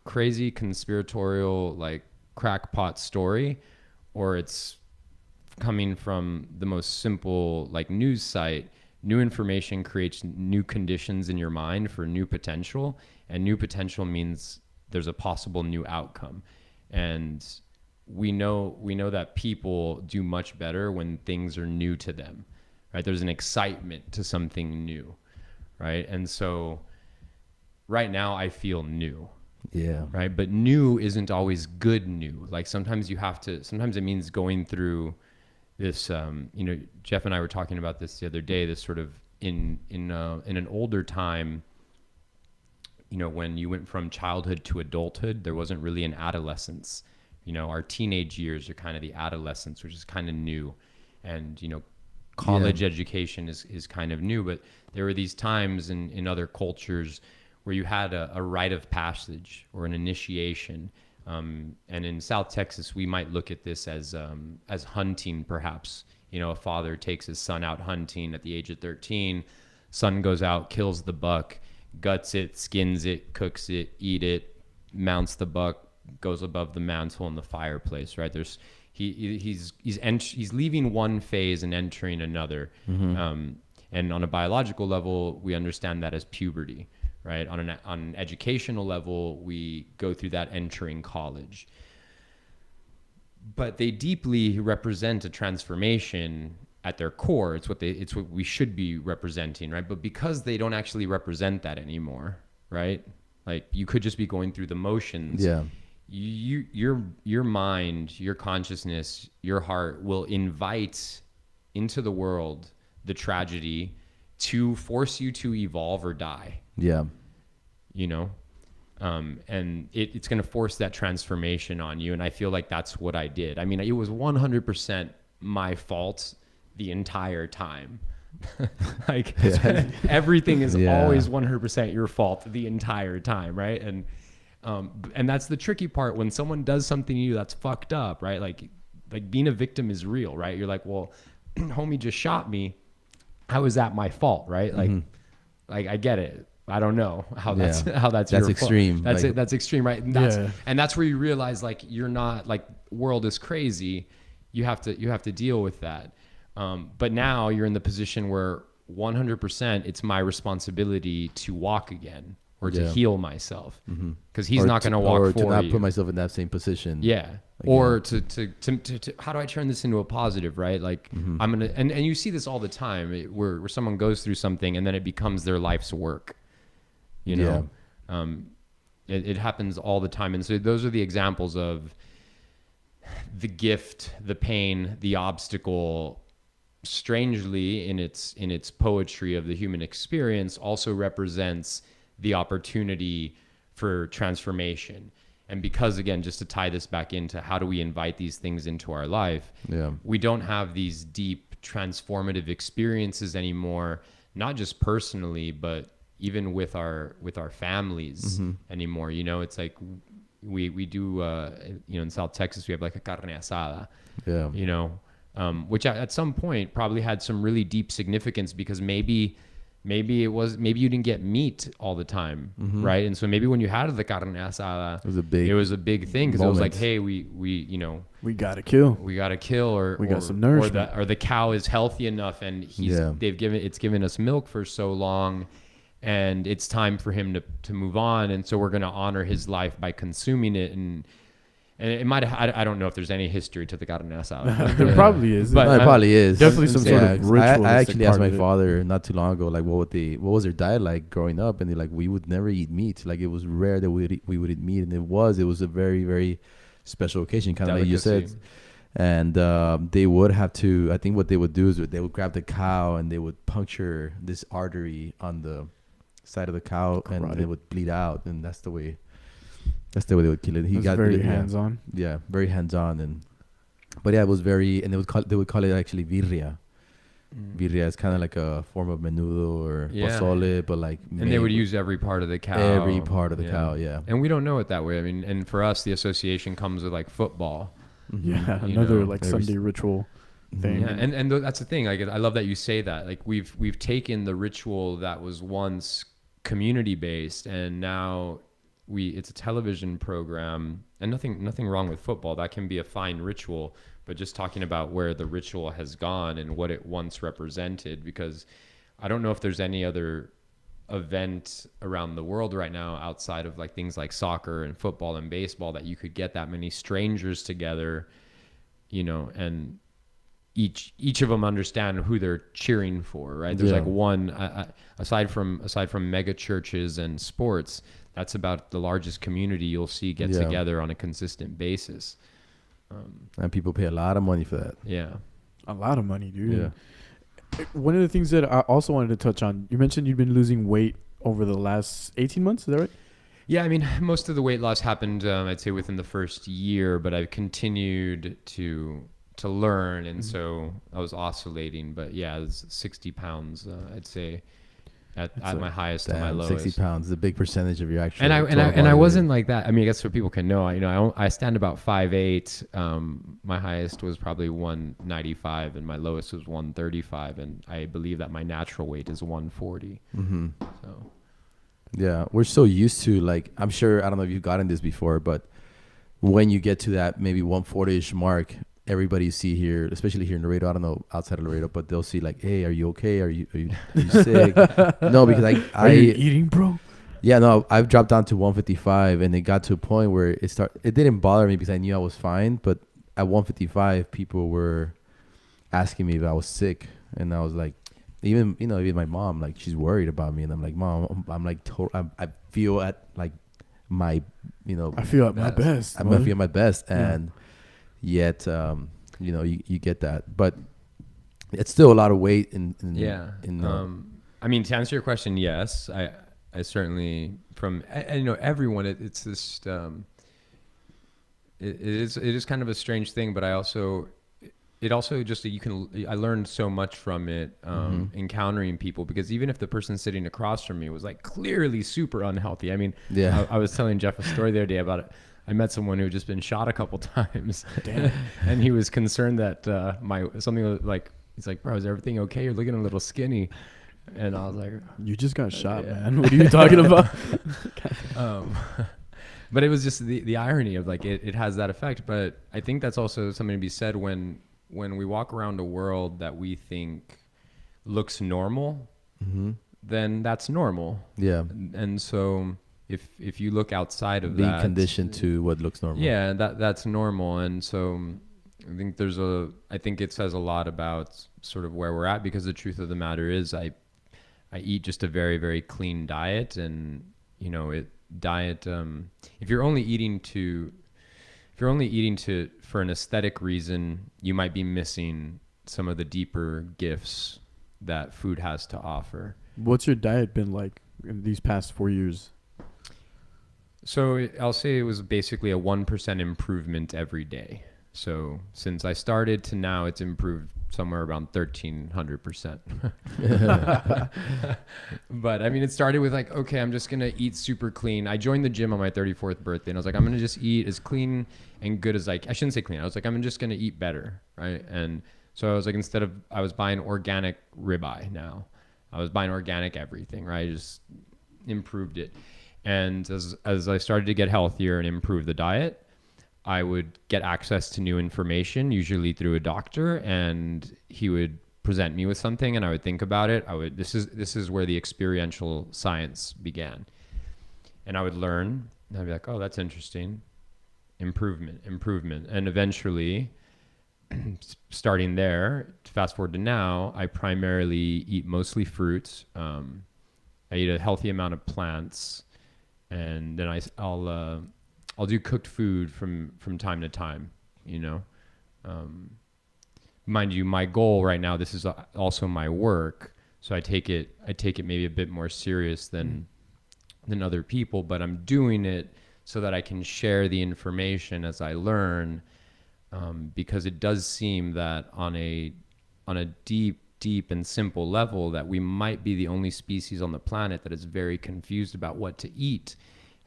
crazy conspiratorial like crackpot story, or it's coming from the most simple like news site. New information creates new conditions in your mind for new potential, and new potential means there's a possible new outcome. And we know that people do much better when things are new to them, right? There's an excitement to something new, right? And so right now I feel new. Yeah. Right. But new isn't always good new. Like sometimes it means going through this, Jeff and I were talking about this the other day, this sort of in an older time, when you went from childhood to adulthood, there wasn't really an adolescence. Our teenage years are kind of the adolescence, which is kind of new. And, college education is kind of new, but there were these times in other cultures where you had a rite of passage or an initiation. And in South Texas, we might look at this as hunting, perhaps. A father takes his son out hunting at the age of 13. Son goes out, kills the buck, guts it, skins it, cooks it, eat it, mounts the buck, goes above the mantle in the fireplace. Right? He's leaving one phase and entering another. And on a biological level, we understand that as puberty. Right? On an educational level, we go through that entering college. But they deeply represent a transformation at their core. It's what we should be representing, right? But because they don't actually represent that anymore, right? Like you could just be going through the motions. Yeah. Your mind, your consciousness, your heart will invite into the world the tragedy to force you to evolve or die. Yeah. And it's going to force that transformation on you. And I feel like that's what I did. I mean, it was 100% my fault the entire time. Everything is always 100% your fault the entire time. Right. And that's the tricky part when someone does something to you that's fucked up, right? Like being a victim is real, right? You're like, well, homie just shot me. How is that my fault? Right. Like I get it. I don't know how that's your extreme. Fault. That's extreme, right? And that's where you realize like you're not like world is crazy. You have to deal with that. But now you're in the position where 100% it's my responsibility to walk again, or to heal myself, because he's or not going to walk or for to not you. put myself in that same position. Yeah. Or to how do I turn this into a positive, right? Like I'm gonna, and you see this all the time, where someone goes through something and then it becomes their life's work. You know, it happens all the time, and so those are the examples of the gift, the pain, the obstacle. Strangely, in its poetry of the human experience, also represents the opportunity for transformation. And because, again, just to tie this back into how do we invite these things into our life, we don't have these deep transformative experiences anymore, not just personally, but even with our families anymore. You know, it's like we do, you know, in South Texas, we have like a carne asada, you know, which at some point probably had some really deep significance, because maybe you didn't get meat all the time, right? And so maybe when you had the carne asada, it was a big thing, because it was like, hey, we you know, we gotta kill, or we got some nourishment, or the cow is healthy enough, and it's given us milk for so long, and it's time for him to move on, and so we're going to honor his life by consuming it. And it might have, I don't know if there's any history to the carne asada. There probably is. But it probably is. Definitely some sort of ritual. I actually asked my father not too long ago, like, what was their diet like growing up? And they're like, we would never eat meat. Like, it was rare that we would eat meat. And it was a very, very special occasion, kind of like you said. And they would have to, I think what they would do is they would grab the cow and they would puncture this artery on the side of the cow, and it would bleed out. And that's the way they would kill it. He got very hands-on. Yeah, very hands-on. But it was very, and they would call it actually birria. Birria is kind of like a form of menudo or pozole, but like. And they would use every part of the cow. Every part of the cow, And we don't know it that way. I mean, and for us, the association comes with like football. Yeah, another like Sunday ritual thing. Yeah, and that's the thing. Like, I love that you say that. Like, we've taken the ritual that was once community-based, and now it's a television program, and nothing wrong with football. That can be a fine ritual, but just talking about where the ritual has gone and what it once represented, because I don't know if there's any other event around the world right now outside of like things like soccer and football and baseball that you could get that many strangers together, you know, and each of them understand who they're cheering for, right? There's like one, aside from mega churches and sports, that's about the largest community you'll see get together on a consistent basis. And people pay a lot of money for that. Yeah. A lot of money, dude. Yeah. One of the things that I also wanted to touch on, you mentioned you've been losing weight over the last 18 months. Is that right? Yeah, I mean, most of the weight loss happened, I'd say, within the first year, but I've continued to learn, and so I was oscillating. But yeah, it was 60 pounds, I'd say, at my highest to my lowest. 60 pounds is a big percentage of your actual. And I wasn't like that. I mean, I guess so people can know. I stand about 5'8". My highest was probably 195, and my lowest was 135, and I believe that my natural weight is 140. So. Yeah, we're so used to, like, I'm sure, I don't know if you've gotten this before, but when you get to that maybe 140-ish mark, everybody you see here, especially here in Laredo, I don't know outside of Laredo, but they'll see like, hey, are you okay? Are you sick? No, because are you eating, bro? Yeah, no, I've dropped down to 155, and it got to a point where it didn't bother me because I knew I was fine, but at 155, people were asking me if I was sick, and I was like, even my mom, like, she's worried about me, and I'm like, Mom, I'm like, I feel at like my, I feel at my best. I'm gonna feel my best, and yet, you get that, but it's still a lot of weight in I mean, to answer your question, yes, I certainly, from everyone, it's this it is kind of a strange thing, but I learned so much from it, encountering people, because even if the person sitting across from me was like clearly super unhealthy, I mean, I was telling Jeff a story the other day about it. I met someone who had just been shot a couple times. Damn. And he was concerned that he's like, bro, is everything okay? You're looking a little skinny. And I was like, you just got shot, man. What are you talking about? But it was just the irony of like, it has that effect. But I think that's also something to be said when we walk around a world that we think looks normal, then that's normal. Yeah. And so if you look outside of being that, conditioned to what looks normal. yeah, that's normal. And so I think I think it says a lot about sort of where we're at, because the truth of the matter is I eat just a very, very clean diet. And, you know, if you're only eating for an aesthetic reason, you might be missing some of the deeper gifts that food has to offer. What's your diet been like in these past 4 years? So I'll say it was basically a 1% improvement every day. So since I started to now, it's improved somewhere around 1,300%. But I mean, it started with like, okay, I'm just going to eat super clean. I joined the gym on my 34th birthday, and I was like, I'm going to just eat as clean and good as I shouldn't say clean. I was like, I'm just going to eat better. Right. And so I was like, I was buying organic ribeye now. I was buying organic everything, right? I just improved it. And as I started to get healthier and improve the diet, I would get access to new information, usually through a doctor, and he would present me with something, and I would think about it. This is where the experiential science began. And I would learn, and I'd be like, oh, that's interesting. Improvement. And eventually, starting there, fast forward to now, I primarily eat mostly fruits. I eat a healthy amount of plants, and then I'll do cooked food from time to time, you know. Mind you, my goal right now, this is also my work, so I take it maybe a bit more serious than other people, but I'm doing it so that I can share the information as I learn, because it does seem that on a deep and simple level that we might be the only species on the planet that is very confused about what to eat.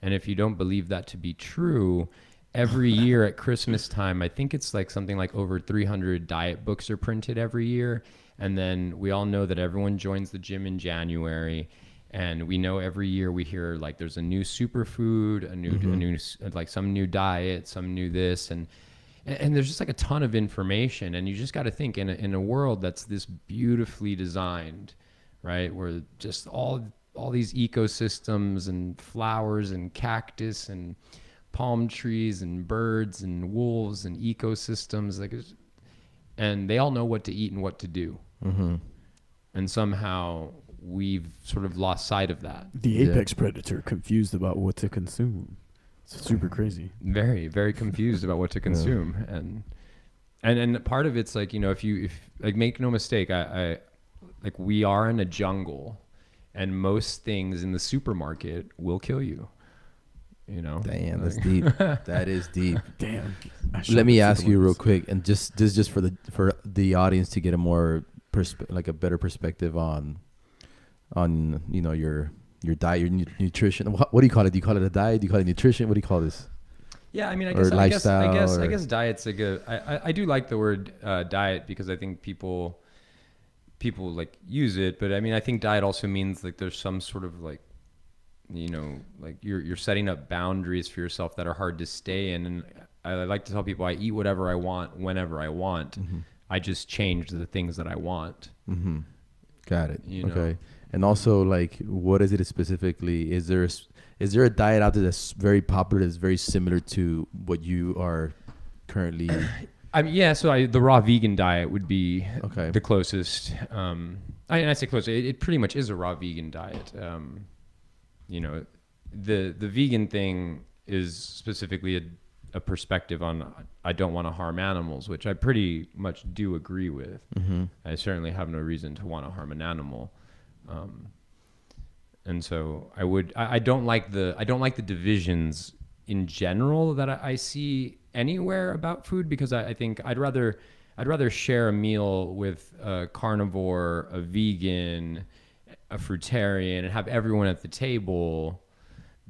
And if you don't believe that to be true, every year at Christmas time, I think it's like something like over 300 diet books are printed every year. And then we all know that everyone joins the gym in January. And we know every year we hear like there's a new superfood, a new like some new diet, some new this. And there's just like a ton of information. And you just got to think in a world that's this beautifully designed, right? Where just all these ecosystems and flowers and cactus and palm trees and birds and wolves and ecosystems, and they all know what to eat and what to do. Mm-hmm. And somehow we've sort of lost sight of that. The apex predator confused about what to consume. It's super crazy. Very, very confused about what to consume. And part of it's like, you know, if like, make no mistake, I like, we are in a jungle. And most things in the supermarket will kill you. You know? Damn, that's deep. That is deep. Damn. Let me ask you real quick, and just for the audience to get a more a better perspective on you know, your diet, your nutrition. What do you call it? Do you call it a diet? Do you call it nutrition? What do you call this? Yeah, I mean, I guess diet's a good. I do like the word diet, because I think people like use it, but I mean, I think diet also means like there's some sort of like, you know, like you're setting up boundaries for yourself that are hard to stay in. And I like to tell people I eat whatever I want whenever I want. Mm-hmm. I just change the things that I want. Mm-hmm. Got it. You know? Okay. And also, like, what is it specifically? Is there a diet out there that's very popular, that's very similar to what you are currently? I mean, yeah. So the raw vegan diet would be the closest. I say close. It pretty much is a raw vegan diet. You know, the vegan thing is specifically a perspective on I don't want to harm animals, which I pretty much do agree with. Mm-hmm. I certainly have no reason to want to harm an animal. And so I don't like the divisions in general that I see anywhere about food, because I think I'd rather share a meal with a carnivore, a vegan, a fruitarian, and have everyone at the table,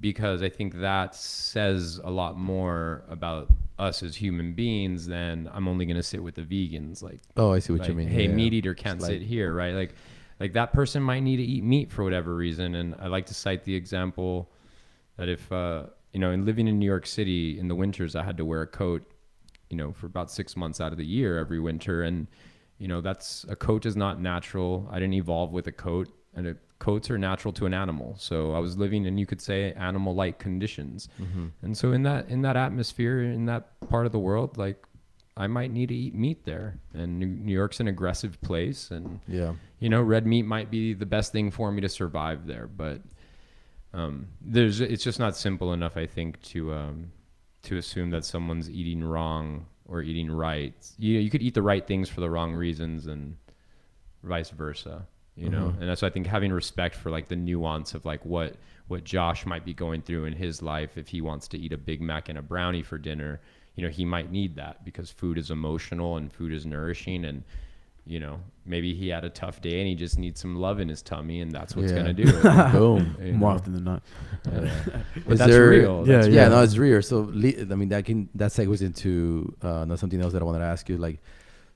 because I think that says a lot more about us as human beings than I'm only going to sit with the vegans. Like, oh, I see what you mean. Hey, meat eater can't sit here, right? Like that person might need to eat meat for whatever reason. And I like to cite the example that if, you know, in living in New York City in the winters, I had to wear a coat, you know, for about 6 months out of the year every winter. And, you know, a coat is not natural. I didn't evolve with a coat, and coats are natural to an animal. So I was living in, you could say, animal-like conditions. And so in that atmosphere, in that part of the world, like I might need to eat meat there. And New York's an aggressive place, and you know, red meat might be the best thing for me to survive there. But it's just not simple enough, I think, to assume that someone's eating wrong or eating right. You could eat the right things for the wrong reasons, and vice versa. You know, and that's why I think having respect for like the nuance of like what Josh might be going through in his life. If he wants to eat a Big Mac and a brownie for dinner, you know, he might need that because food is emotional and food is nourishing. And, you know, maybe he had a tough day and he just needs some love in his tummy, and that's what's going to do it. Boom. More often than not. But that's real. No, it's real. So, I mean, that segues into something else that I wanted to ask you. Like,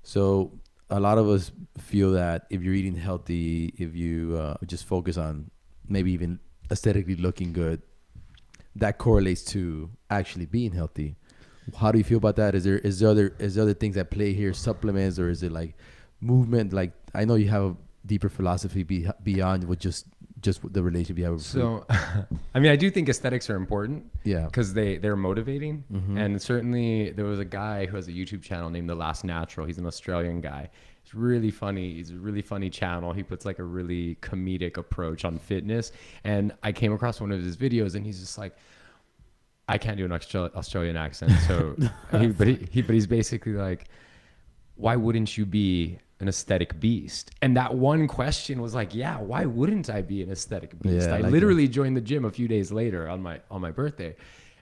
so a lot of us feel that if you're eating healthy, if you just focus on maybe even aesthetically looking good, that correlates to actually being healthy. How do you feel about that? Is there other things at play here, supplements, or is it like movement? Like, I know you have a deeper philosophy beyond what just the relationship you have with food. I mean, I do think aesthetics are important. Yeah. Because they're motivating. And certainly there was a guy who has a YouTube channel named The Last Natural. He's an Australian guy. It's really funny. He's a really funny channel. He puts like a really comedic approach on fitness. And I came across one of his videos, and he's just like, I can't do an Australian accent. So, but he's basically like, why wouldn't you be an aesthetic beast? And that one question was like, yeah, why wouldn't I be an aesthetic beast? I literally joined the gym a few days later on my birthday,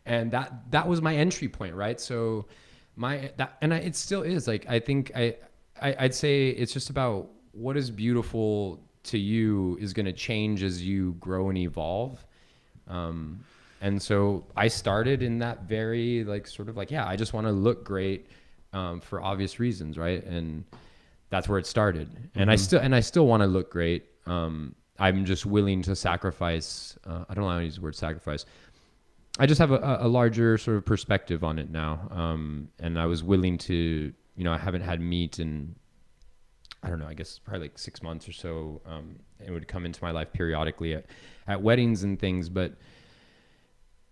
and that was my entry point, right? So it still is. Like, I think I'd say it's just about what is beautiful to you is going to change as you grow and evolve. And so I started in that very like sort of like, I just want to look great for obvious reasons, right? And that's where it started. And I still want to look great. I'm just willing to sacrifice. I don't know how to use the word sacrifice. I just have a larger sort of perspective on it now. And I was willing to, you know, I haven't had meat in, I don't know, I guess probably like 6 months or so. It would come into my life periodically at weddings and things, but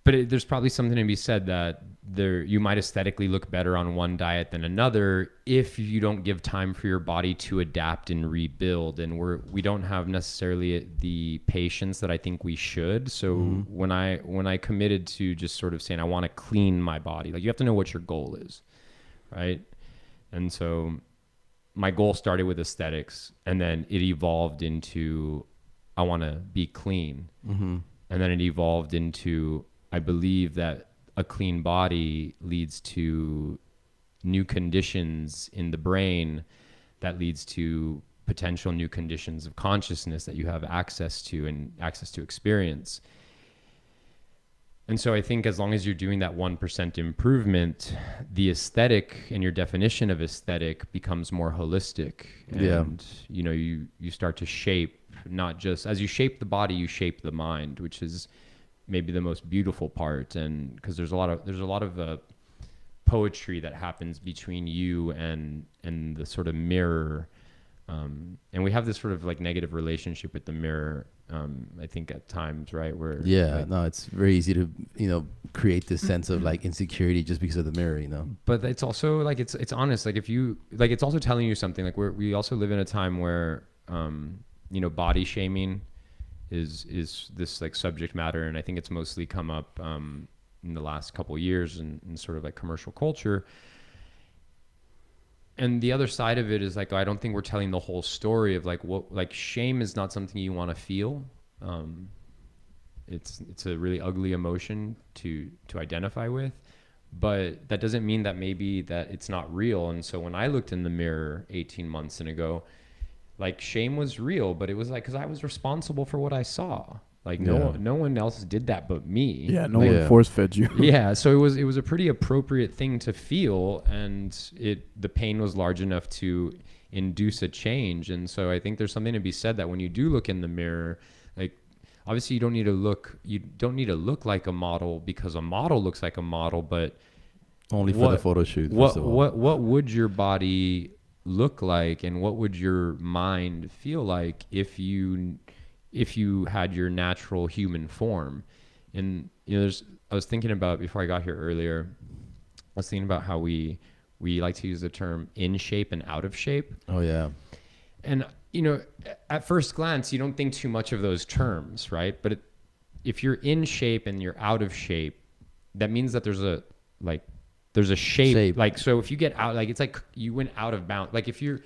there's probably something to be said that you might aesthetically look better on one diet than another if you don't give time for your body to adapt and rebuild. And we don't have necessarily the patience that I think we should. So when I committed to just sort of saying I want to clean my body, like you have to know what your goal is, right? And so my goal started with aesthetics, and then it evolved into I want to be clean, and then it evolved into I believe that a clean body leads to new conditions in the brain that leads to potential new conditions of consciousness that you have access to and access to experience. And so I think as long as you're doing that 1% improvement, the aesthetic and your definition of aesthetic becomes more holistic. And, you know, you start to shape, not just as you shape the body, you shape the mind, which is maybe the most beautiful part. And because there's a lot of poetry that happens between you and the sort of mirror, and we have this sort of like negative relationship with the mirror, I think at times, right, where it's very easy to, you know, create this sense of like insecurity just because of the mirror, you know. But it's also like it's honest, like if you like, it's also telling you something. Like we also live in a time where you know, body shaming is this like subject matter, and I think it's mostly come up in the last couple of years in sort of like commercial culture. And the other side of it is like, I don't think we're telling the whole story of like what, like shame is not something you want to feel. It's a really ugly emotion to identify with, but that doesn't mean that maybe that it's not real. And so when I looked in the mirror 18 months ago, like shame was real, but it was like, cause I was responsible for what I saw. Like no one else did that but me. Yeah, no one force fed you. Yeah, so it was a pretty appropriate thing to feel, and the pain was large enough to induce a change. And so I think there's something to be said that when you do look in the mirror, like obviously you don't need to look like a model because a model looks like a model, but only for the photo shoot. What would your body look like, and what would your mind feel like if you if you had your natural human form. And I was thinking about, before I got here earlier, I was thinking about how we like to use the term in shape and out of shape. Oh yeah. And at first glance, you don't think too much of those terms, right? But if you're in shape and you're out of shape, that means that there's a shape. Like, so if you get out, like, it's like you went out of bounds. Like if you're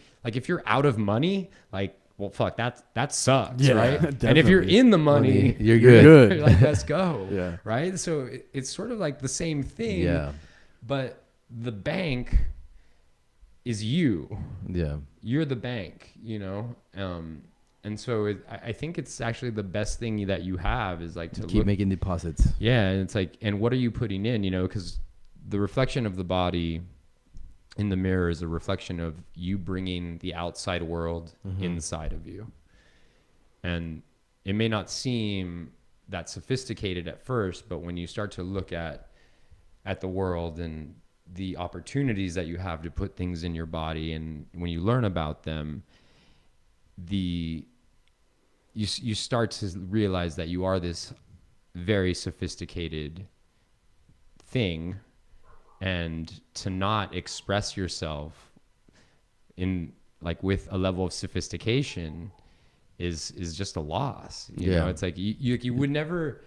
out of money, like, well, fuck, that sucks, right? Definitely. And if you're in the money, you're good. You're like, let's go. Yeah. Right. So it's sort of like the same thing. Yeah. But the bank is you. Yeah. You're the bank, and so I think it's actually the best thing that you have is like to keep making deposits. Yeah. And it's like, and what are you putting in, because the reflection of the body in the mirror is a reflection of you bringing the outside world inside of you. And it may not seem that sophisticated at first, but when you start to look at the world and the opportunities that you have to put things in your body, and when you learn about them, you start to realize that you are this very sophisticated thing, and to not express yourself in like with a level of sophistication is just a loss. You know, it's like you would never,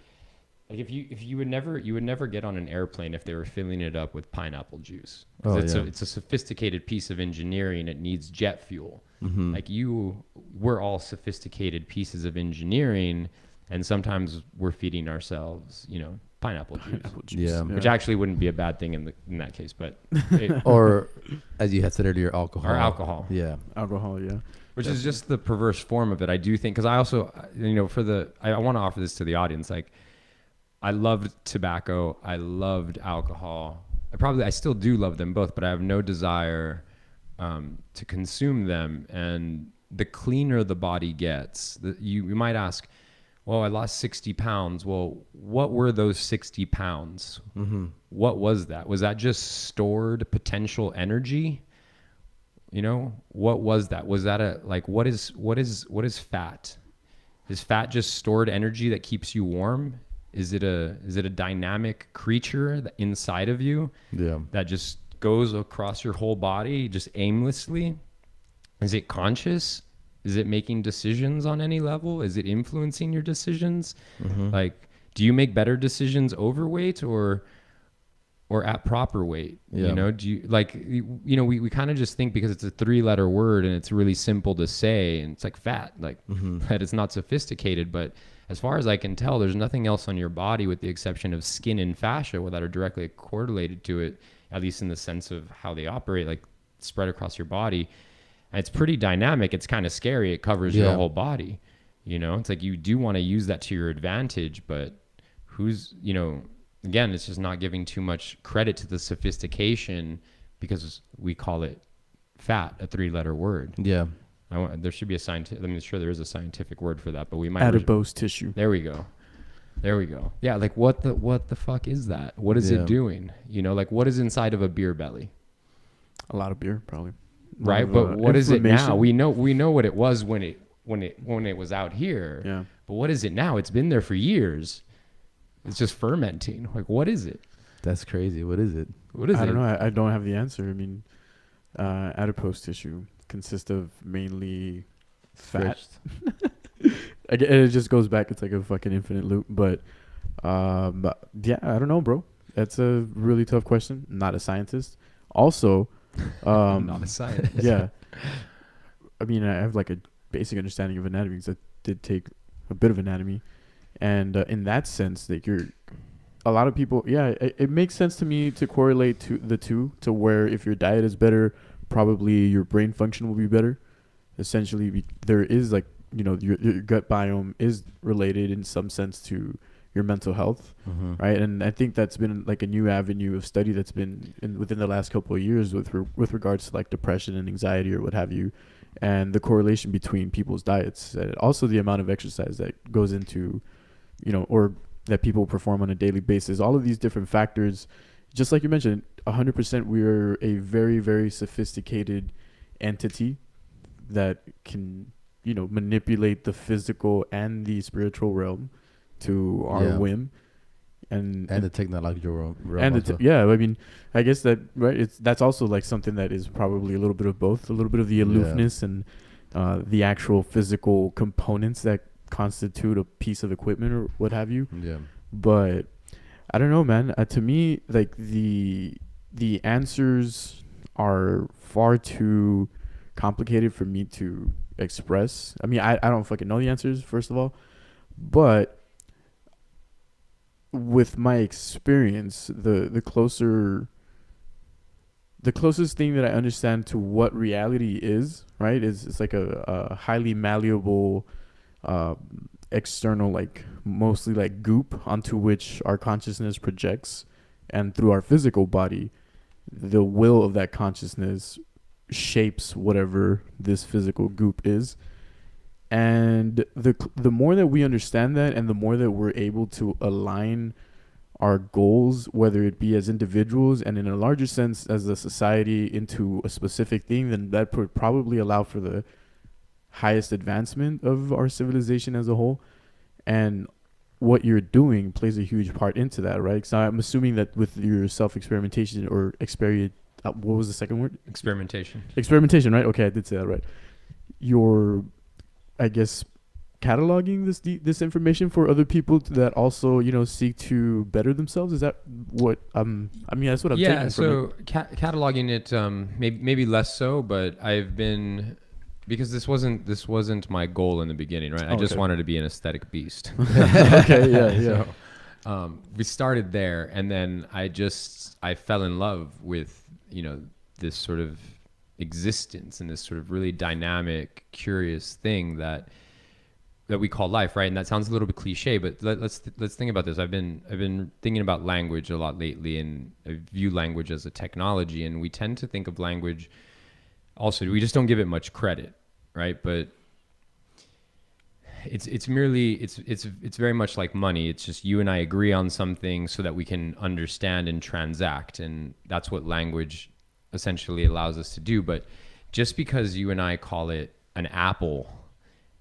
like you would never get on an airplane if they were filling it up with pineapple juice. It's a sophisticated piece of engineering. It needs jet fuel. Like we're all sophisticated pieces of engineering, and sometimes we're feeding ourselves, pineapple juice. Which actually wouldn't be a bad thing in that case, but or as you had said earlier, alcohol. Alcohol. Yeah. Alcohol. Yeah. Which is just the perverse form of it. I do think, because I also, I want to offer this to the audience. Like, I loved tobacco. I loved alcohol. I still do love them both, but I have no desire to consume them. And the cleaner the body gets, you might ask, well, I lost 60 pounds. Well, what were those 60 pounds? What was that? Was that just stored potential energy? What was that? Was that what is fat? Is fat just stored energy that keeps you warm? Is it a dynamic creature inside of you that just goes across your whole body just aimlessly? Is it conscious? Is it making decisions on any level? Is it influencing your decisions? Like, do you make better decisions overweight or at proper weight? Do you we kind of just think because it's a 3-letter word and it's really simple to say, and it's like fat, like that it's not sophisticated. But as far as I can tell, there's nothing else on your body with the exception of skin and fascia that are directly correlated to it, at least in the sense of how they operate, like spread across your body. And it's pretty dynamic. It's kind of scary. It covers your whole body. It's like you do want to use that to your advantage, but again, it's just not giving too much credit to the sophistication because we call it fat, a 3-letter word. Yeah. There should be a scientific, I'm sure there is a scientific word for that, but we might. Adipose tissue. There we go. Yeah. Like what the fuck is that? What is it doing? Like what is inside of a beer belly? A lot of beer, probably. Right. But what is it now? We know what it was when it was out here. Yeah. But what is it now? It's been there for years. It's just fermenting. Like, what is it? That's crazy. What is it? I don't know. I don't have the answer. I mean, adipose tissue consists of mainly fat. It just goes back. It's like a fucking infinite loop. But yeah, I don't know, bro. That's a really tough question. Not a scientist. Also, not a scientist. Yeah. I mean, I have like a basic understanding of anatomy because I did take a bit of anatomy. And in that sense, that a lot of people, it makes sense to me to correlate to the two, to where if your diet is better, probably your brain function will be better. Essentially, there is like, your gut biome is related in some sense to your mental health, right? And I think that's been like a new avenue of study that's been within the last couple of years with regards to like depression and anxiety or what have you, and the correlation between people's diets, and also the amount of exercise that goes into, or that people perform on a daily basis. All of these different factors, just like you mentioned, 100% we are a very, very sophisticated entity that can manipulate the physical and the spiritual realm to our whim, and the technological realm and also. I mean, I guess that's also like something that is probably a little bit of both, a little bit of the aloofness and the actual physical components that constitute a piece of equipment or what have you. Yeah. But I don't know, man. To me, like the answers are far too complicated for me to express. I mean, I don't fucking know the answers, first of all, but with my experience, the closest thing that I understand to what reality is, right, is it's like a highly malleable external, like mostly like goop onto which our consciousness projects, and through our physical body, the will of that consciousness shapes whatever this physical goop is. And the more that we understand that, and the more that we're able to align our goals, whether it be as individuals and in a larger sense as a society, into a specific thing, then that would probably allow for the highest advancement of our civilization as a whole. And what you're doing plays a huge part into that, right? So I'm assuming that with your self-experimentation or what was the second word? Experimentation, right? Okay, I did say that right. You're, I guess, cataloging this information for other people that also seek to better themselves. Is that what I mean, that's what I'm taking from it. So cataloging it, maybe less so, but I've been, because this wasn't my goal in the beginning, right? I just wanted to be an aesthetic beast. Okay, yeah. So, we started there, and then I fell in love with this sort of existence and this sort of really dynamic, curious thing that we call life, right? And that sounds a little bit cliche, but let's think about this. I've been thinking about language a lot lately, and I view language as a technology, and we tend to think of language also, we just don't give it much credit, right? But it's very much like money. It's just you and I agree on something so that we can understand and transact, and that's what language essentially allows us to do. But just because you and I call it an apple,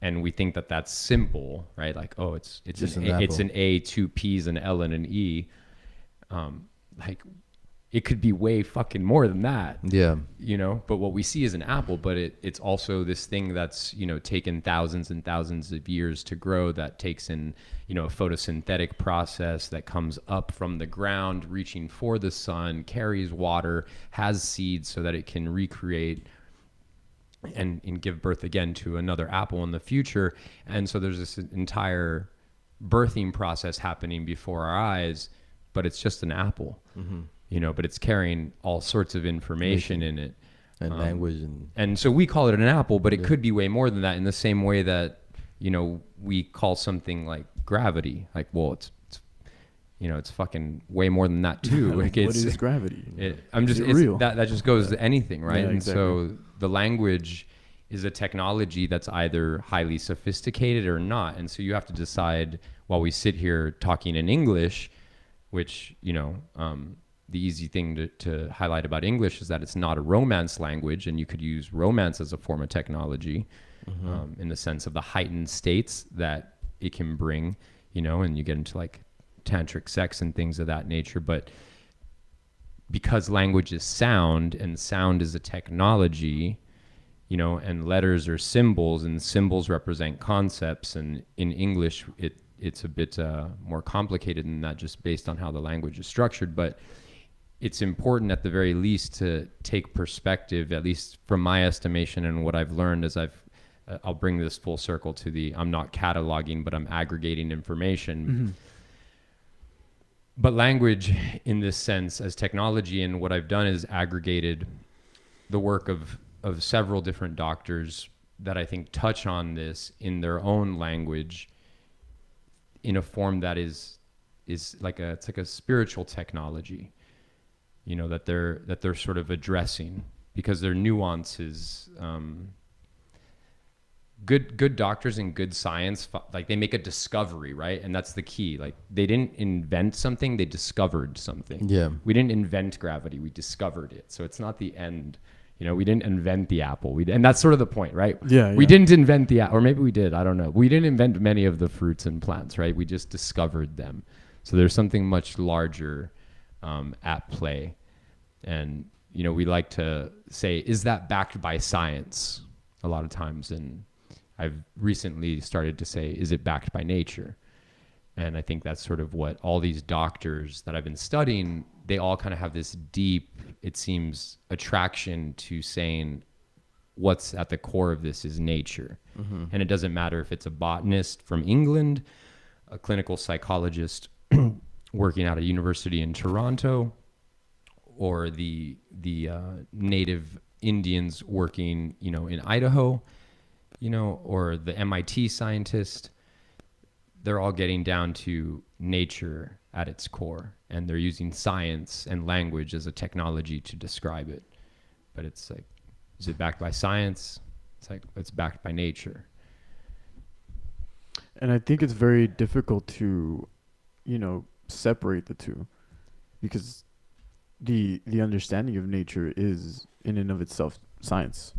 and we think that that's simple, right? Like, oh, it's an A, two P's, an L, and an E. Like, it could be way fucking more than that. Yeah. But what we see is an apple, but it's also this thing that's, taken thousands and thousands of years to grow, that takes in, a photosynthetic process that comes up from the ground, reaching for the sun, carries water, has seeds so that it can recreate and give birth again to another apple in the future. And so there's this entire birthing process happening before our eyes, but it's just an apple. Mm-hmm. But it's carrying all sorts of information in it. And language. And so we call it an apple, but it could be way more than that, in the same way that, we call something like gravity. Like, well, it's fucking way more than that too. Like, what is gravity? Real? That just goes to anything, right? Yeah, and exactly. so the language is a technology that's either highly sophisticated or not. And so you have to decide, while we sit here talking in English, which, the easy thing to highlight about English is that it's not a romance language, and you could use romance as a form of technology, in the sense of the heightened states that it can bring, and you get into like tantric sex and things of that nature. But because language is sound, and sound is a technology, and letters are symbols, and symbols represent concepts, and in English it's a bit more complicated than that, just based on how the language is structured. But it's important, at the very least, to take perspective, at least from my estimation, and what I've learned as I'll bring this full circle to I'm not cataloging, but I'm aggregating information. Mm-hmm. But language, in this sense, as technology, and what I've done is aggregated the work of several different doctors that I think touch on this in their own language, in a form that is like a spiritual technology. That they're sort of addressing, because their nuances, good doctors and good science, like, they make a discovery, right? And that's the key. Like, they didn't invent something, they discovered something. Yeah. We didn't invent gravity, we discovered it. So it's not the end, You know, we didn't invent the apple. And that's sort of the point, right? Yeah. We didn't invent the apple, or maybe we did. I don't know. We didn't invent many of the fruits and plants, right? We just discovered them. So there's something much larger at play. And, you know, we like to say, is that backed by science a lot of times? And I've recently started to say, is it backed by nature? And I think that's sort of what all these doctors that I've been studying, they all kind of have this deep, it seems, attraction to saying what's at the core of this is nature. Mm-hmm. And it doesn't matter if it's a botanist from England, a clinical psychologist working at a university in Toronto, or the native Indians working, you know, in Idaho, you know, or the MIT scientist. They're all getting down to nature at its core, and they're using science and language as a technology to describe it. But it's like, is it backed by science? It's like, it's backed by nature. And I think it's very difficult to, you know, separate the two, because the understanding of nature is in and of itself science.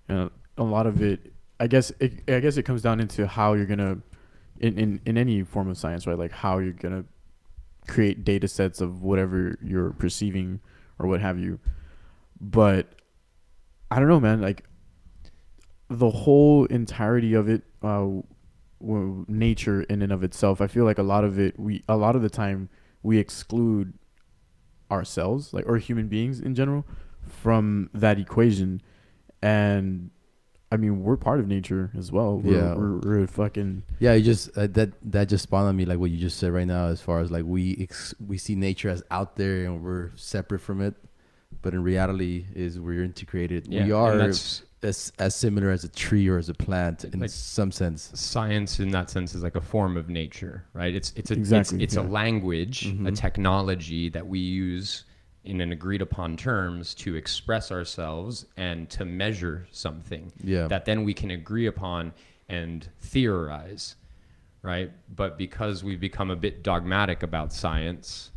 And a lot of it, I guess it comes down into how you're gonna, in any form of science, right? Like how you're gonna create data sets of whatever you're perceiving or what have you. But I don't know, man, like the whole entirety of it, nature in and of itself, I feel like a lot of the time we exclude ourselves, like, or human beings in general, from that equation. And I mean, we're part of nature as well. We're fucking... Yeah, you just that just spawned on me, like what you just said right now, as far as like we see nature as out there and we're separate from it, but in reality is we're integrated. Yeah, we are as similar as a tree or as a plant in like some sense. Science in that sense is like a form of nature, right? It's a language, mm-hmm. a technology that we use in an agreed upon terms to express ourselves and to measure something that then we can agree upon and theorize, right? But because we've become a bit dogmatic about science,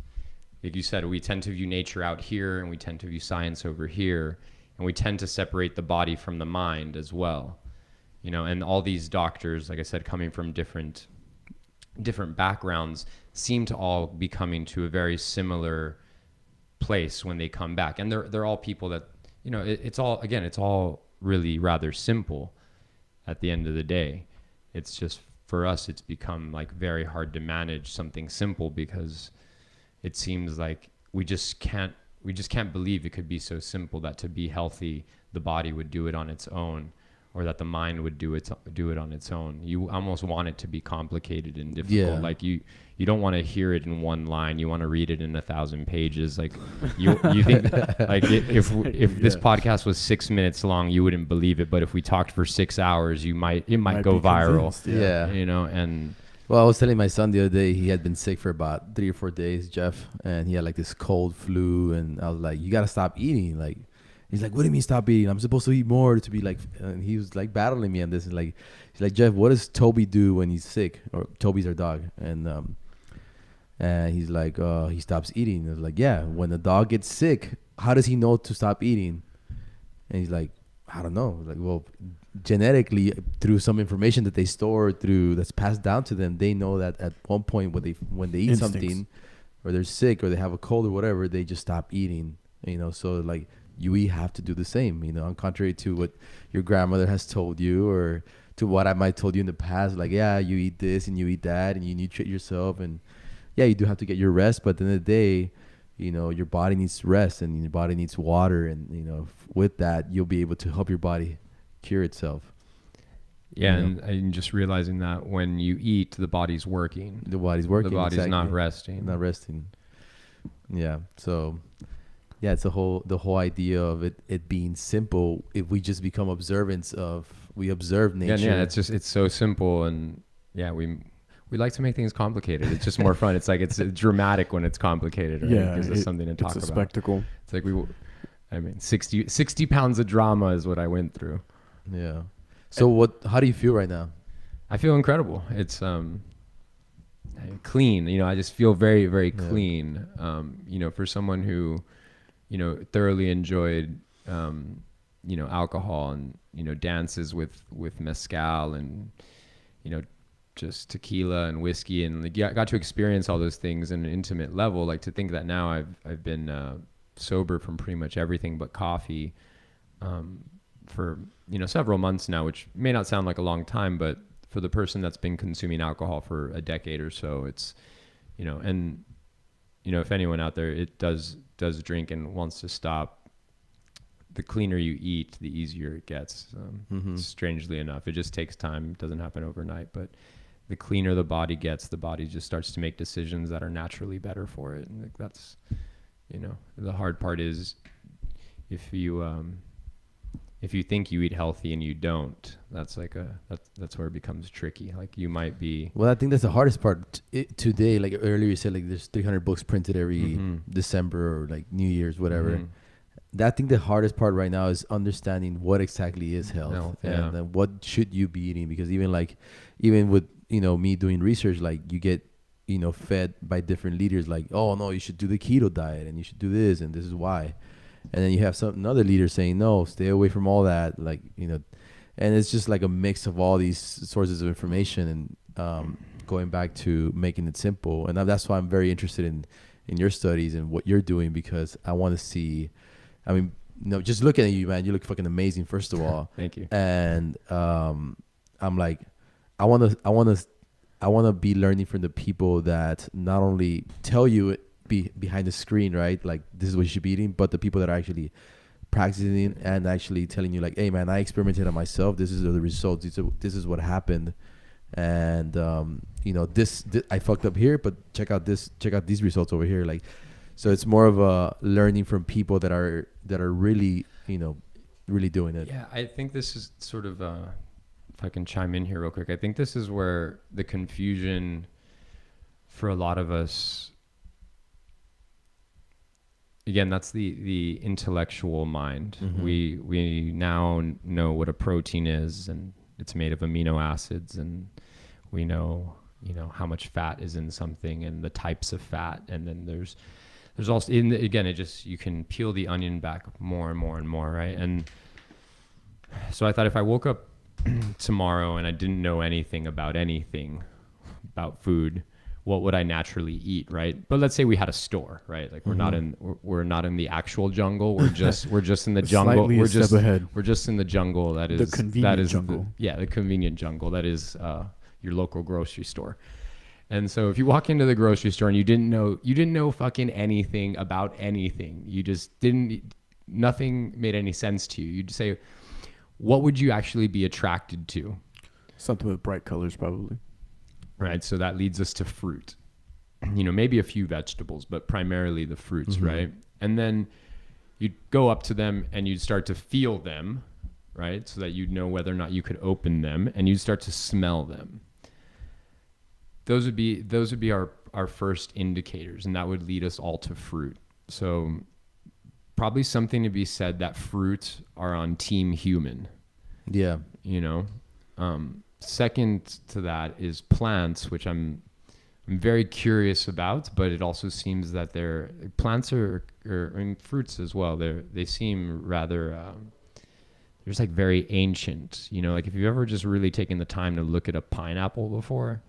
like you said, we tend to view nature out here and we tend to view science over here, and we tend to separate the body from the mind as well, you know. And all these doctors, like I said, coming from different backgrounds, seem to all be coming to a very similar place when they come back. And they're all people that, you know, it's all really rather simple at the end of the day. It's just, for us, it's become like very hard to manage something simple, because it seems like we just can't believe it could be so simple that to be healthy, the body would do it on its own, or that the mind would do it on its own. You almost want it to be complicated and difficult. Yeah. Like you don't want to hear it in one line. You want to read it in 1,000 pages. Like you think like if this podcast was 6 minutes long, you wouldn't believe it. But if we talked for 6 hours, it might go viral. Yeah. You know, and well, I was telling my son the other day, he had been sick for about 3 or 4 days, Jeff, and he had like this cold flu, and I was like, you got to stop eating. Like, he's like, what do you mean stop eating? I'm supposed to eat more to be like, and he was like battling me on this. And like, he's like, Jeff, what does Toby do when he's sick? Or Toby's our dog. And he's like, he stops eating. I was like, yeah, when the dog gets sick, how does he know to stop eating? And he's like, I don't know. Like, well, genetically, through some information that they store that's passed down to them, they know that at one point when they eat something, or they're sick or they have a cold or whatever, they just stop eating. You know, so like we have to do the same. You know, on contrary to what your grandmother has told you, or to what I might told you in the past. Like, yeah, you eat this and you eat that and you nutrite yourself, and yeah, you do have to get your rest. But at the end of the day, you know, your body needs rest and your body needs water, and you know, with that, you'll be able to help your body cure itself. Yeah, and just realizing that when you eat, the body's working. The body's working. The body's not resting. Not resting. Yeah. So, yeah, it's the whole idea of it being simple. If we just become observants of, we observe nature. Yeah, it's so simple, and yeah, we like to make things complicated. It's just more fun. It's like it's dramatic when it's complicated. Right? Yeah, it gives us something to talk about. It's a spectacle. It's like 60 pounds of drama is what I went through. Yeah. So how do you feel right now? I feel incredible. It's clean. You know, I just feel very, very clean. You know, for someone who, you know, thoroughly enjoyed alcohol and, dances with mezcal and, just tequila and whiskey, and like, got to experience all those things in an intimate level. Like, to think that now I've been sober from pretty much everything but coffee for several months now, which may not sound like a long time, but for the person that's been consuming alcohol for a decade or so, it's and if anyone out there does drink and wants to stop, the cleaner you eat, the easier it gets. Strangely enough, it just takes time. It doesn't happen overnight, but the cleaner the body gets, the body just starts to make decisions that are naturally better for it. And like, that's, the hard part is if you think you eat healthy and you don't, that's where it becomes tricky. Like, you might be. Well, I think that's the hardest part today. Like earlier you said, like there's 300 books printed every December or like New Year's, whatever. I think the hardest part right now is understanding what exactly is health and then what should you be eating, because even with me doing research, like you get fed by different leaders, like, oh no, you should do the keto diet and you should do this and this is why, and then you have another leader saying no, stay away from all that, like and it's just like a mix of all these sources of information, and going back to making it simple. And that's why I'm very interested in your studies and what you're doing, because I want to see. I mean, just looking at you, man, you look fucking amazing, first of all. Thank you. And I'm like, I want to be learning from the people that not only tell you it behind the screen, right? Like, this is what you should be eating, but the people that are actually practicing and actually telling you, like, hey, man, I experimented on myself. This is the results. This is what happened. And, this I fucked up here, but check out these results over here. Like, so it's more of a learning from people that are really, really doing it. Yeah, I think this is sort of, if I can chime in here real quick, I think this is where the confusion for a lot of us, again, that's the intellectual mind. We now know what a protein is, and it's made of amino acids, and we know, how much fat is in something and the types of fat. And then there's also, you can peel the onion back more and more and more, right? And so I thought, if I woke up tomorrow and I didn't know anything about food, what would I naturally eat, right? But let's say we had a store, right? Like, we're not in the actual jungle. We're just in the jungle. We're just in the jungle that is the convenient jungle. The convenient jungle that is your local grocery store. And so if you walk into the grocery store and you didn't know fucking anything about anything, nothing made any sense to you, you'd say, what would you actually be attracted to? Something with bright colors, probably. Right. So that leads us to fruit, maybe a few vegetables, but primarily the fruits, right? And then you'd go up to them and you'd start to feel them, right? So that you'd know whether or not you could open them, and you'd start to smell them. Those would be our first indicators, and that would lead us all to fruit. So probably something to be said that fruits are on team human. Yeah. Second to that is plants, which I'm very curious about, but it also seems that plants are and fruits as well. They seem rather, they're just like very ancient, like if you've ever just really taken the time to look at a pineapple before,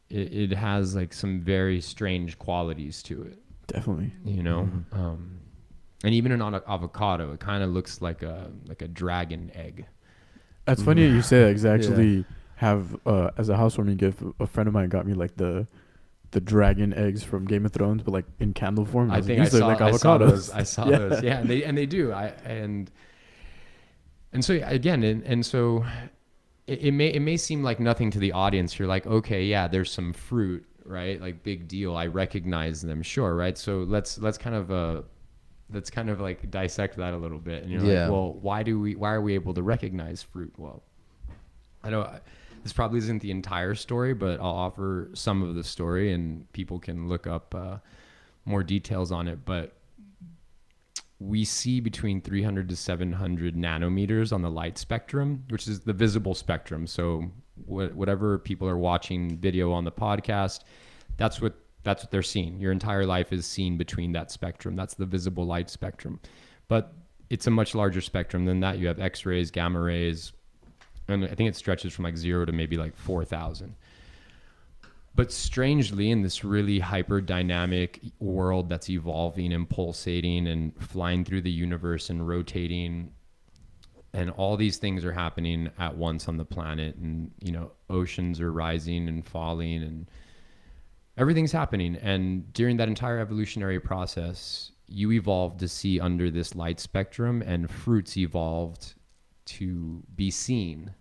it has like some very strange qualities to it. Definitely. And even an avocado, it kind of looks like a dragon egg. That's funny that you say that, because I actually have, as a housewarming gift, a friend of mine got me like the dragon eggs from Game of Thrones, but like in candle form. I think I saw those. I saw those. Yeah, and they do. And so again, and so it may seem like nothing to the audience. You're like, okay, yeah, there's some fruit, right? Like, big deal. I recognize them, sure, right? So let's kind of like dissect that a little bit. And you're like, well, why are we able to recognize fruit? Well, I know this probably isn't the entire story, but I'll offer some of the story, and people can look up more details on it. But we see between 300 to 700 nanometers on the light spectrum, which is the visible spectrum. So whatever people are watching video on the podcast, that's what they're seeing. Your entire life is seen between that spectrum. That's the visible light spectrum. But it's a much larger spectrum than that. You have X-rays, gamma rays, and I think it stretches from like 0 to maybe like 4,000. But strangely, in this really hyper dynamic world that's evolving and pulsating and flying through the universe and rotating, and all these things are happening at once on the planet, and you know, oceans are rising and falling, and everything's happening. And during that entire evolutionary process, you evolved to see under this light spectrum, and fruits evolved to be seen.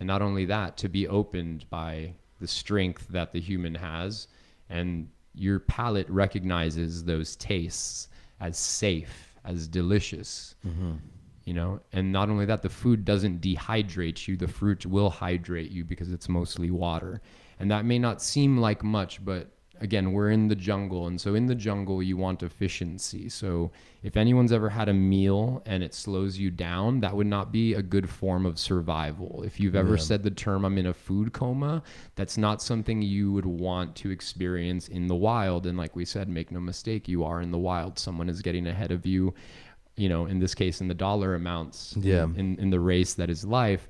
And not only that, to be opened by the strength that the human has, and your palate recognizes those tastes as safe, as delicious. You know, and not only that, the food doesn't dehydrate you. The fruit will hydrate you because it's mostly water. And that may not seem like much, but again, we're in the jungle. And so in the jungle, you want efficiency. So if anyone's ever had a meal and it slows you down, that would not be a good form of survival. If you've ever said the term, I'm in a food coma, that's not something you would want to experience in the wild. And like we said, make no mistake, you are in the wild. Someone is getting ahead of you, you know, in this case, in the dollar amounts, in the race that is life.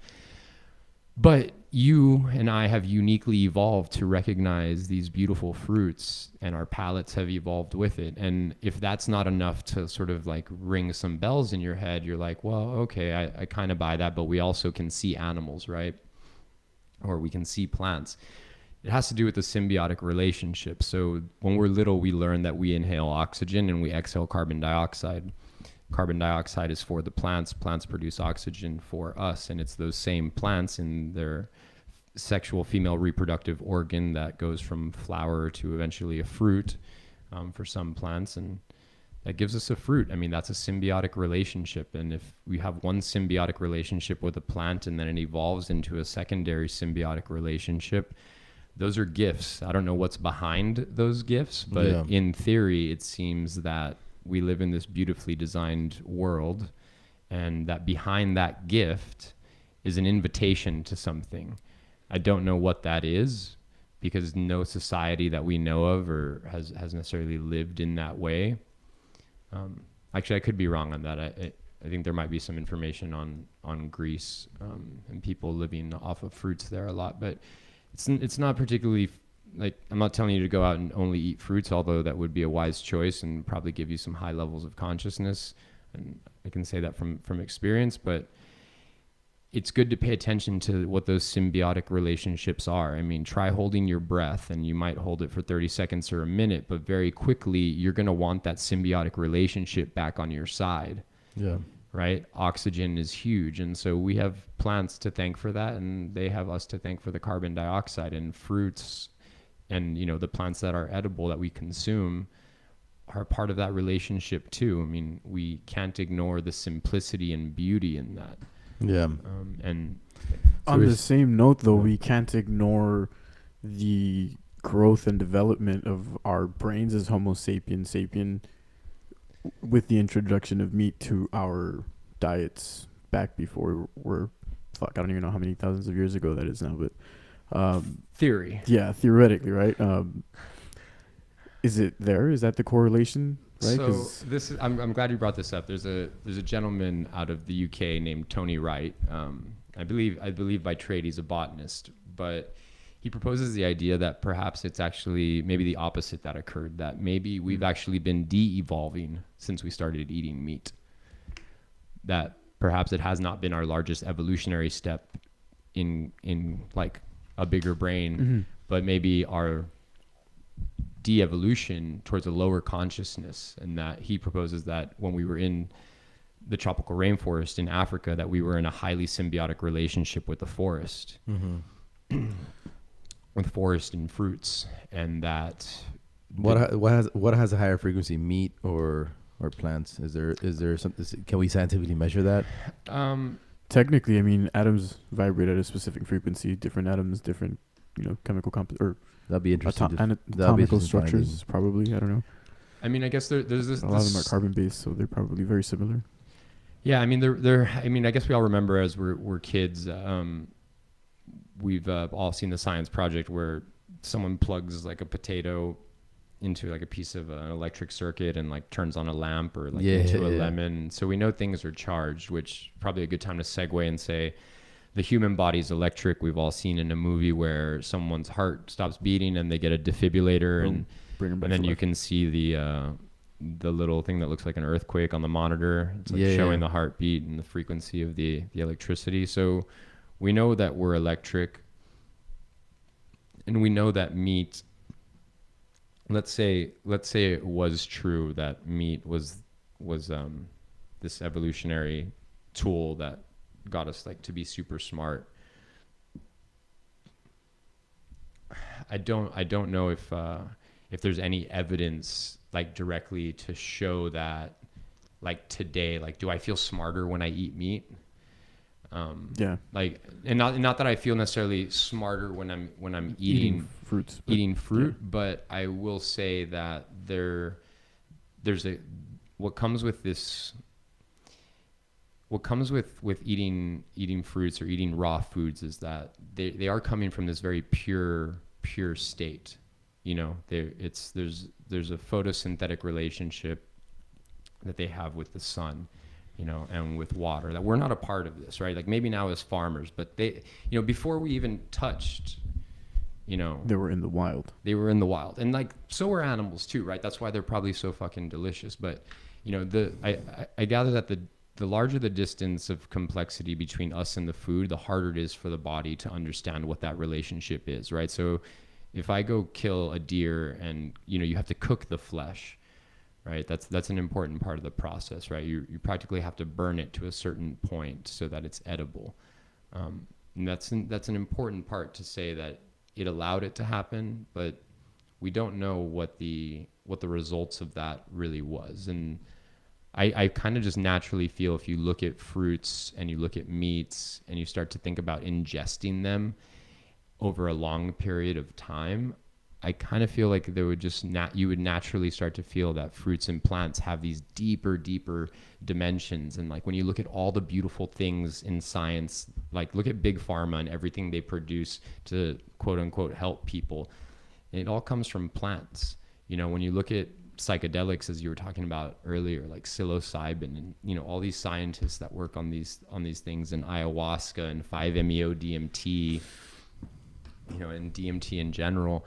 But you and I have uniquely evolved to recognize these beautiful fruits, and our palates have evolved with it. And if that's not enough to sort of like ring some bells in your head, you're like, well, okay, I kind of buy that, but we also can see animals, right? Or we can see plants. It has to do with the symbiotic relationship. So when we're little, we learn that we inhale oxygen and we exhale carbon dioxide. Carbon dioxide is for the plants. Plants produce oxygen for us, and it's those same plants in their sexual female reproductive organ that goes from flower to eventually a fruit for some plants, and that gives us a fruit. I mean, that's a symbiotic relationship, and if we have one symbiotic relationship with a plant and then it evolves into a secondary symbiotic relationship, those are gifts. I don't know what's behind those gifts, but in theory, it seems that we live in this beautifully designed world, and that behind that gift is an invitation to something. I don't know what that is, because no society that we know of or has necessarily lived in that way. Actually, I could be wrong on that. I think there might be some information on Greece and people living off of fruits there a lot, but it's not particularly. Like, I'm not telling you to go out and only eat fruits, although that would be a wise choice and probably give you some high levels of consciousness. And I can say that from experience, but it's good to pay attention to what those symbiotic relationships are. I mean, try holding your breath, and you might hold it for 30 seconds or a minute, but very quickly you're going to want that symbiotic relationship back on your side. Yeah. Right? Oxygen is huge. And so we have plants to thank for that, and they have us to thank for the carbon dioxide. And fruits and, you know, the plants that are edible that we consume are part of that relationship too. I mean, we can't ignore the simplicity and beauty in that. Yeah. And on the same note, though, we can't ignore the growth and development of our brains as Homo sapiens sapien with the introduction of meat to our diets back before we're I don't even know how many thousands of years ago that is now, but theory. Yeah, theoretically, right? Is it there? Is that the correlation? Right? So this is, I'm glad you brought this up. There's a gentleman out of the UK named Tony Wright. I believe by trade he's a botanist, but he proposes the idea that perhaps it's actually maybe the opposite that occurred, that maybe we've actually been de-evolving since we started eating meat. That perhaps it has not been our largest evolutionary step in like a bigger brain, but maybe our de-evolution towards a lower consciousness. And that he proposes that when we were in the tropical rainforest in Africa, that we were in a highly symbiotic relationship with the forest, with forest and fruits, and that what has a higher frequency, meat or plants? Is there something? Can we scientifically measure that? Technically, I mean, atoms vibrate at a specific frequency. Different atoms, different, chemical or that'd be interesting. Anatomical structures, probably. I don't know. I mean, I guess there's this. A lot of them are carbon based, so they're probably very similar. Yeah, I mean, they're. I mean, I guess we all remember as we're kids. We've all seen the science project where someone plugs like a potato into like a piece of an electric circuit and like turns on a lamp, or like into a lemon. So we know things are charged, which probably a good time to segue and say the human body is electric. We've all seen in a movie where someone's heart stops beating and they get a defibrillator, and then you can see the little thing that looks like an earthquake on the monitor. It's like showing the heartbeat and the frequency of the electricity. So we know that we're electric, and we know that meat, let's say it was true that meat was this evolutionary tool that got us like to be super smart. I don't know if there's any evidence like directly to show that, like today, like do I feel smarter when I eat meat? Like, and not that I feel necessarily smarter when I'm eating fruit, but I will say that there's what comes with eating fruits or eating raw foods is that they are coming from this very pure state. You know, there's a photosynthetic relationship that they have with the sun, you know, and with water, that we're not a part of this, right? Like maybe now as farmers, but they, you know, before we even touched, you know, they were in the wild. And like, so are animals too, right? That's why they're probably so fucking delicious. But, you know, I gather that the larger the distance of complexity between us and the food, the harder it is for the body to understand what that relationship is, right? So if I go kill a deer and, you know, you have to cook the flesh, right? That's an important part of the process, right? You practically have to burn it to a certain point so that it's edible. And that's an important part to say that it allowed it to happen, but we don't know what the results of that really was. And I kind of just naturally feel if you look at fruits and you look at meats and you start to think about ingesting them over a long period of time, I kind of feel like there would just you would naturally start to feel that fruits and plants have these deeper dimensions. And like when you look at all the beautiful things in science, like look at big pharma and everything they produce to quote unquote help people, and it all comes from plants. You know, when you look at psychedelics, as you were talking about earlier, like psilocybin, and you know all these scientists that work on these things, and ayahuasca and 5-MeO DMT, you know, and DMT in general,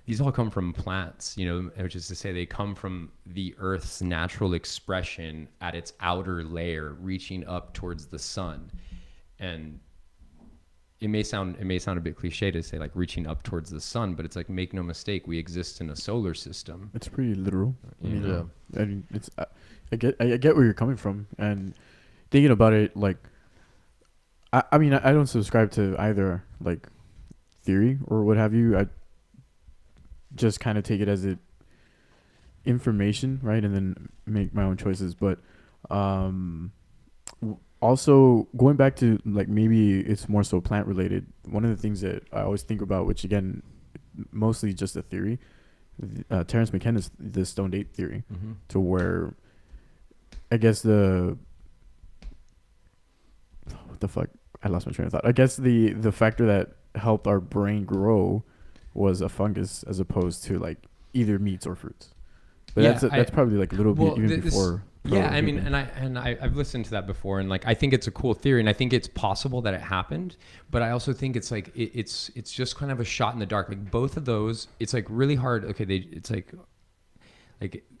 these all come from plants, you know, which is to say they come from the earth's natural expression at its outer layer, reaching up towards the sun. And it may sound a bit cliche to say like reaching up towards the sun, but it's like, make no mistake, we exist in a solar system. It's pretty literal. I mean, it's I get where you're coming from, and thinking about it, like I mean I don't subscribe to either like theory or what have you. I just kind of take it as information, right, and then make my own choices. But also going back to like maybe it's more so plant related. One of the things that I always think about, which again mostly just a theory, Terrence McKenna's the stoned ape theory, to where I guess what the fuck, I lost my train of thought. I guess the factor that helped our brain grow was a fungus as opposed to like either meats or fruits. But that's probably like a little bit even before. Yeah, I mean, and I've listened to that before, and like I think it's a cool theory, and I think it's possible that it happened, but I also think it's like it's just kind of a shot in the dark. Like both of those, it's like really hard. Okay, it's like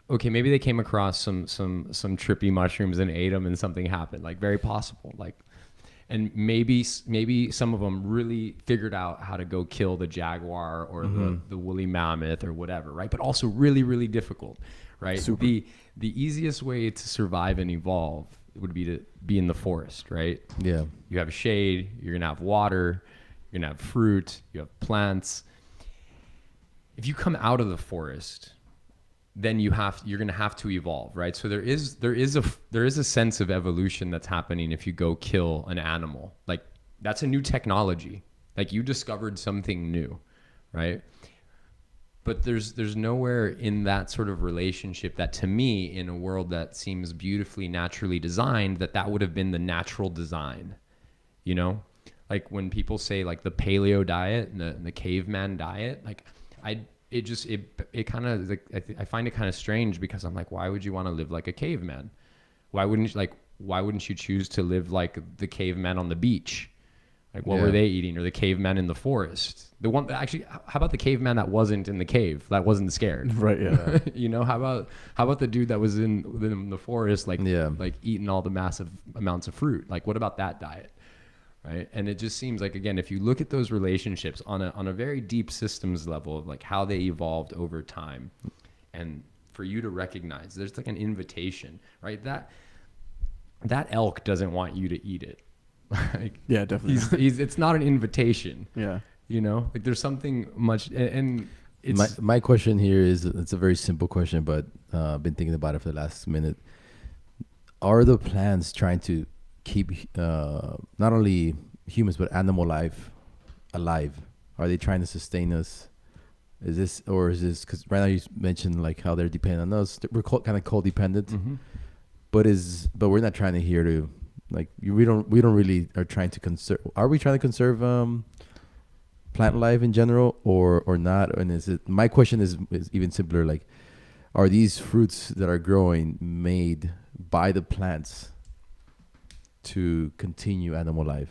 okay, maybe they came across some trippy mushrooms and ate them, and something happened. Like very possible. Like. And maybe some of them really figured out how to go kill the jaguar or the woolly mammoth or whatever, right? But also really, really difficult, right? Super. The easiest way to survive and evolve would be to be in the forest, right? Yeah. You have shade, you're gonna have water, you're gonna have fruit, you have plants. If you come out of the forest, then you're going to have to evolve, right? So there is a sense of evolution that's happening if you go kill an animal. Like that's a new technology. Like you discovered something new, right? But there's nowhere in that sort of relationship that, to me, in a world that seems beautifully naturally designed, that would have been the natural design, you know? Like when people say like the paleo diet and the caveman diet, like it kind of like I find it kind of strange because I'm like, why would you want to live like a caveman? Why wouldn't you choose to live like the caveman on the beach? Like, what were they eating? Or the caveman in the forest? The one that actually, how about the caveman that wasn't in the cave, that wasn't scared? Right. Yeah. You know, how about the dude that was in the forest, like eating all the massive amounts of fruit? Like, what about that diet? Right. And it just seems like, again, if you look at those relationships on a very deep systems level of like how they evolved over time, and for you to recognize there's like an invitation, right? That elk doesn't want you to eat it. Like, yeah, definitely. It's not an invitation. Yeah. You know, like there's something much, and it's my question here is, it's a very simple question, but I've been thinking about it for the last minute. Are the plants trying to keep not only humans but animal life alive? Are they trying to sustain us? Is this because right now you mentioned like how they're dependent on us? We're kind of codependent, but we're not trying to here to like we don't really are trying to conserve. Are we trying to conserve plant life in general or not? And is it? My question is even simpler. Like, are these fruits that are growing made by the plants to continue animal life?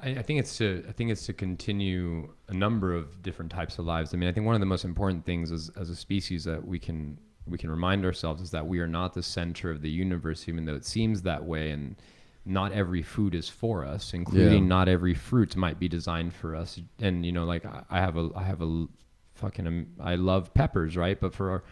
I think it's to continue a number of different types of lives. I mean, I think one of the most important things as a species that we can remind ourselves is that we are not the center of the universe, even though it seems that way. And not every food is for us, including not every fruit might be designed for us. And you know, like I love peppers, right? But for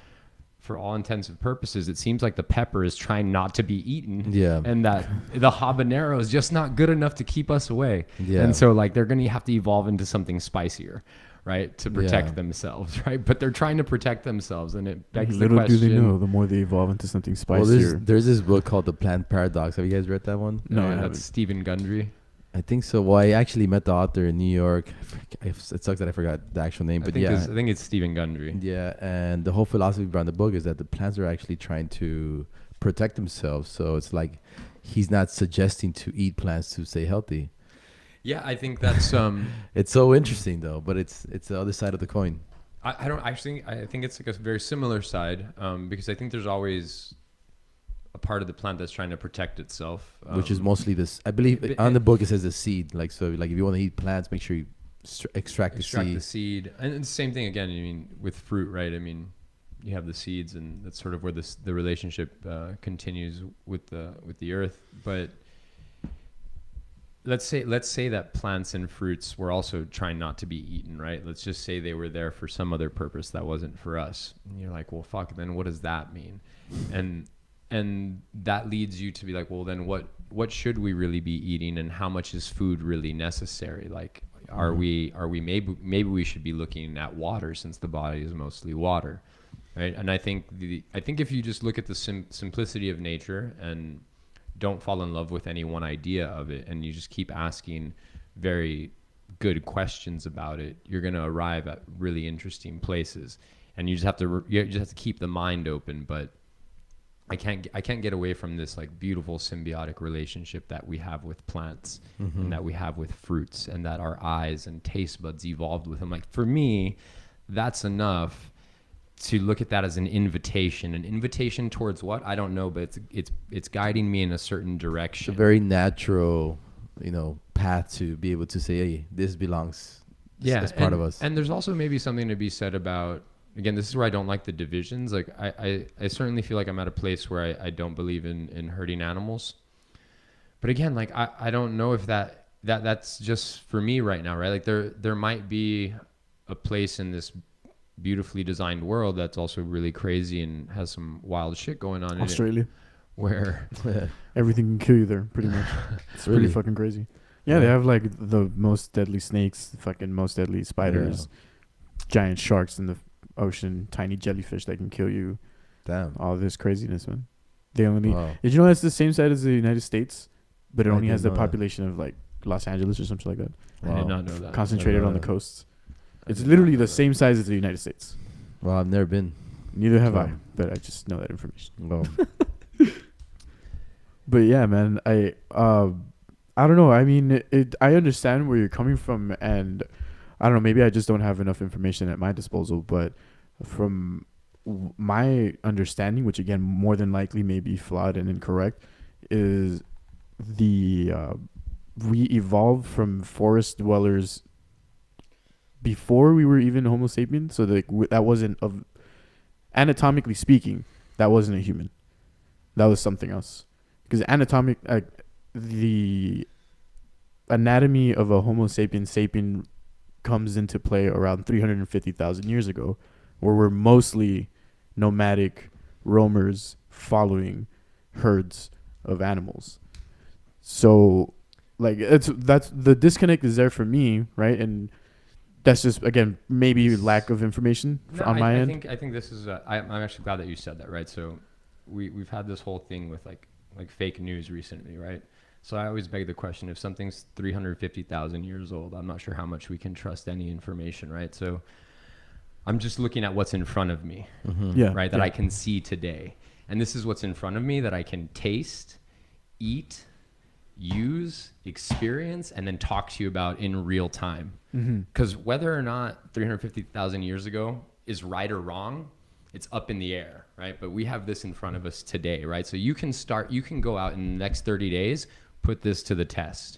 all intents and purposes, it seems like the pepper is trying not to be eaten. Yeah. And that the habanero is just not good enough to keep us away. Yeah. And so like they're going to have to evolve into something spicier, right? To protect themselves, right? But they're trying to protect themselves, and it begs the question. Little do they know, the more they evolve into something spicier. Well, there's this book called The Plant Paradox. Have you guys read that one? No, that's Stephen Gundry. I think so. Well, I actually met the author in New York. It sucks that I forgot the actual name, but I think it's Stephen Gundry. Yeah, and the whole philosophy behind the book is that the plants are actually trying to protect themselves. So it's like he's not suggesting to eat plants to stay healthy. Yeah, I think that's it's so interesting though, but it's the other side of the coin. I don't actually. I think it's like a very similar side because I think there's always a part of the plant that's trying to protect itself, which is mostly this. I believe on the book it says the seed. Like, so, like if you want to eat plants, make sure you extract the seed. And it's the same thing again. I mean, with fruit, right? I mean, you have the seeds, and that's sort of where the relationship continues with the earth. But let's say that plants and fruits were also trying not to be eaten, right? Let's just say they were there for some other purpose that wasn't for us. And you're like, well, fuck. Then what does that mean? And that leads you to be like, well, then what should we really be eating, and how much is food really necessary? Like, are we maybe we should be looking at water, since the body is mostly water, right? And I think if you just look at the simplicity of nature and don't fall in love with any one idea of it, and you just keep asking very good questions about it, you're going to arrive at really interesting places. And you just have to keep the mind open. But I can't get away from this like beautiful symbiotic relationship that we have with plants and that we have with fruits, and that our eyes and taste buds evolved with them. Like, for me, that's enough to look at that as an invitation towards what? I don't know, but it's guiding me in a certain direction. It's a very natural, path to be able to say, hey, this belongs. It's part of us. And there's also maybe something to be said about, again, this is where I don't like the divisions. Like, I certainly feel like I'm at a place where I don't believe in hurting animals. But again, like, I don't know if that's just for me right now, right? Like, there might be a place in this beautifully designed world that's also really crazy and has some wild shit going on Australia, in it, where everything can kill you there, pretty much. It's really fucking crazy. Yeah, they have like the most deadly snakes, the fucking most deadly spiders, giant sharks in the ocean, tiny jellyfish that can kill you. Damn. All this craziness, man. They only did you know it's the same size as the United States, but it only has the population of like Los Angeles or something like that. Wow. I did not know that. Concentrated on the coasts. It's literally the same size as the United States. Well, I've never been. Neither have I, but I just know that information. Well. But yeah, man, I don't know. I mean, I understand where you're coming from, and I don't know, maybe I just don't have enough information at my disposal, but from my understanding, which again more than likely may be flawed and incorrect, is the we evolved from forest dwellers before we were even Homo sapiens. So that wasn't of anatomically speaking, that wasn't a human. That was something else. Because the anatomy of a Homo sapien comes into play around 350,000 years ago, where we're mostly nomadic roamers following herds of animals. So, like, that's the disconnect is there for me, right? And that's just, again, maybe lack of information on my end. I think this is. I'm actually glad that you said that, right? So, we've had this whole thing with like fake news recently, right? So I always beg the question: if something's 350,000 years old, I'm not sure how much we can trust any information, right? So I'm just looking at what's in front of me, right? That I can see today, and this is what's in front of me that I can taste, eat, use, experience, and then talk to you about in real time. Because whether or not 350,000 years ago is right or wrong, it's up in the air, right? But we have this in front of us today, right? So you can go out in the next 30 days, put this to the test.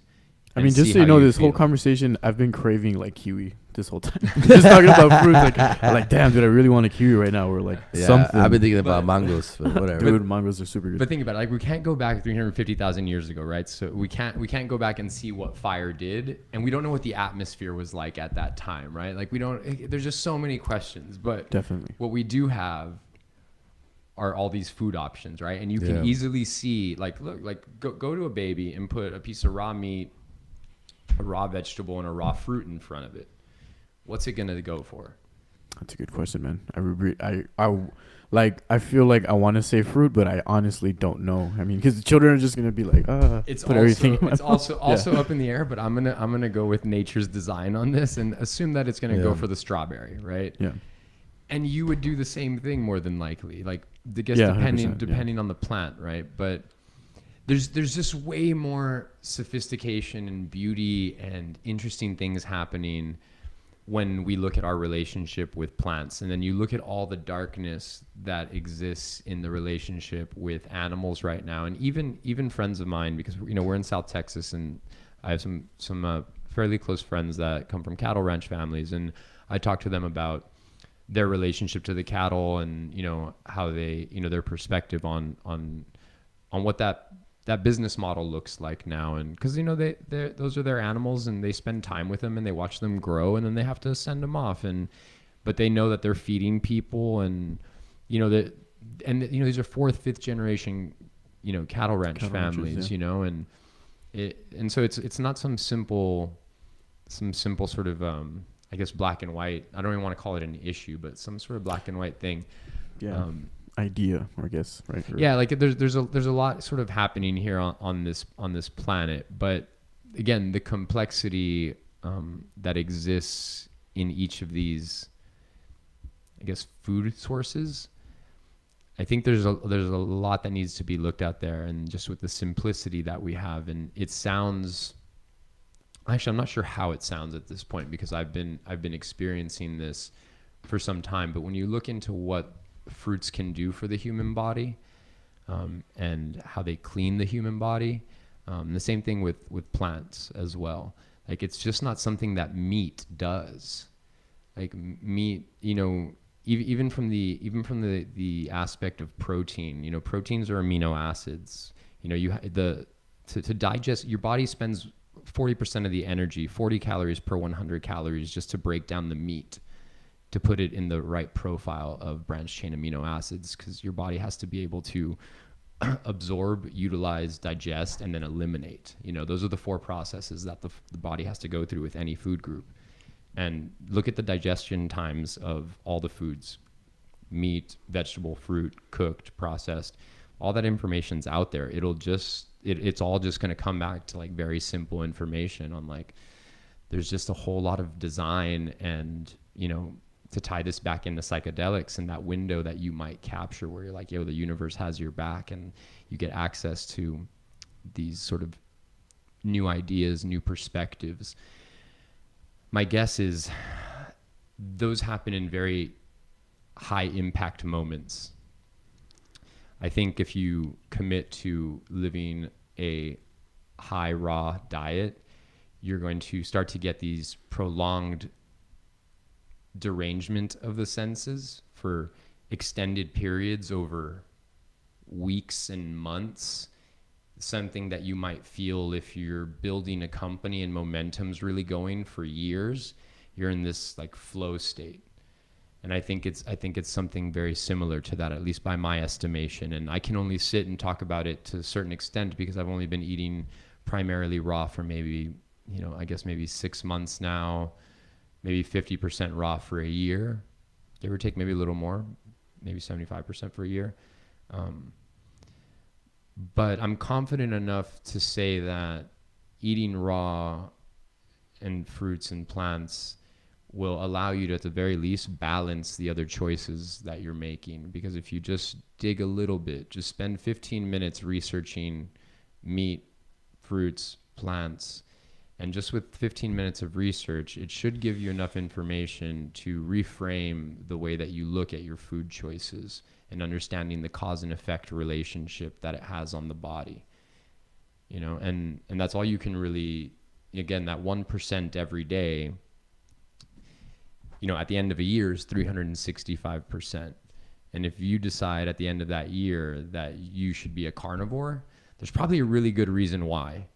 I mean, just so you know, this whole conversation, I've been craving like kiwi this whole time. Just talking about fruits, like, damn, dude, I really want a kiwi right now, or like something. I've been thinking about mangoes, but whatever. Dude, mangoes are super good. But think about it, like, we can't go back 350,000 years ago, right? So we can't go back and see what fire did, and we don't know what the atmosphere was like at that time, right? Like, there's just so many questions, but definitely what we do have are all these food options, right? And you can easily see, like, look, like go to a baby and put a piece of raw meat, a raw vegetable, and a raw fruit in front of it. What's it gonna go for? That's a good question, man. I feel like I want to say fruit, but I honestly don't know. I mean, because the children are just gonna be like, it's also up in the air. But I'm gonna go with nature's design on this and assume that it's gonna go for the strawberry, right? Yeah. And you would do the same thing more than likely, like depending on the plant, right? But there's just way more sophistication and beauty and interesting things happening when we look at our relationship with plants. And then you look at all the darkness that exists in the relationship with animals right now. And even friends of mine, because, you know, we're in South Texas, and I have some fairly close friends that come from cattle ranch families. And I talk to them about their relationship to the cattle, and, you know, how they, you know, their perspective on what that business model looks like now. And because, you know, those are their animals, and they spend time with them, and they watch them grow, and then they have to send them off, but they know that they're feeding people, and, you know, these are 4th, 5th generation, you know, cattle ranch families, you know, and so it's not some simple sort of I guess black and white. I don't even want to call it an issue, but some sort of black and white thing. Yeah. Idea, I guess, right? Yeah, like there's a lot sort of happening here on this planet, but again, the complexity that exists in each of these, I guess, food sources. I think there's a lot that needs to be looked at there, and just with the simplicity that we have, and it sounds. Actually, I'm not sure how it sounds at this point, because I've been experiencing this for some time. But when you look into what fruits can do for the human body, and how they clean the human body, the same thing with plants as well. Like, it's just not something that meat does. Like, meat, you know, even from the aspect of protein, you know, proteins are amino acids. You know, to digest, your body spends 40% of the energy, 40 calories per 100 calories, just to break down the meat, to put it in the right profile of branched chain amino acids, because your body has to be able to absorb, utilize, digest, and then eliminate. You know, those are the 4 processes that the body has to go through with any food group. And look at the digestion times of all the foods: meat, vegetable, fruit, cooked, processed. All that information's out there. It's all just going to come back to, like, very simple information on, like, there's just a whole lot of design, and, you know, to tie this back into psychedelics and that window that you might capture, where you're like, yo, the universe has your back, and you get access to these sort of new ideas, new perspectives. my guess is those happen in very high impact moments. I think if you commit to living a high raw diet, you're going to start to get these prolonged derangement of the senses for extended periods over weeks and months. Something that you might feel if you're building a company and momentum's really going for years, you're in this like flow state. And I think it's something very similar to that, at least by my estimation. And I can only sit and talk about it to a certain extent because I've only been eating primarily raw for maybe, I guess maybe 6 months now, maybe 50% raw for a year, give or take, maybe a little more, maybe 75% for a year. But I'm confident enough to say that eating raw and fruits and plants will allow you to, at the very least, balance the other choices that you're making. Because if you just dig a little bit, just spend 15 minutes researching meat, fruits, plants, and just with 15 minutes of research, it should give you enough information to reframe the way that you look at your food choices and understanding the cause and effect relationship that it has on the body. And that's all you can really, again, that 1% every day, at the end of a year is 365%. And if you decide at the end of that year that you should be a carnivore, there's probably a really good reason why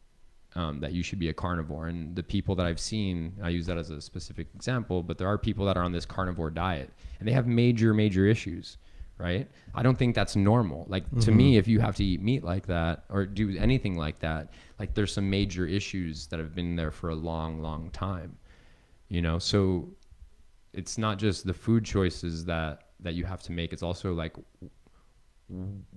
that you should be a carnivore. And the people that I've seen, I use that as a specific example, but there are people that are on this carnivore diet and they have major, major issues, right? I don't think that's normal. Like to me, if you have to eat meat like that or do anything like that, like there's some major issues that have been there for a long, long time, so it's not just the food choices that you have to make. It's also like,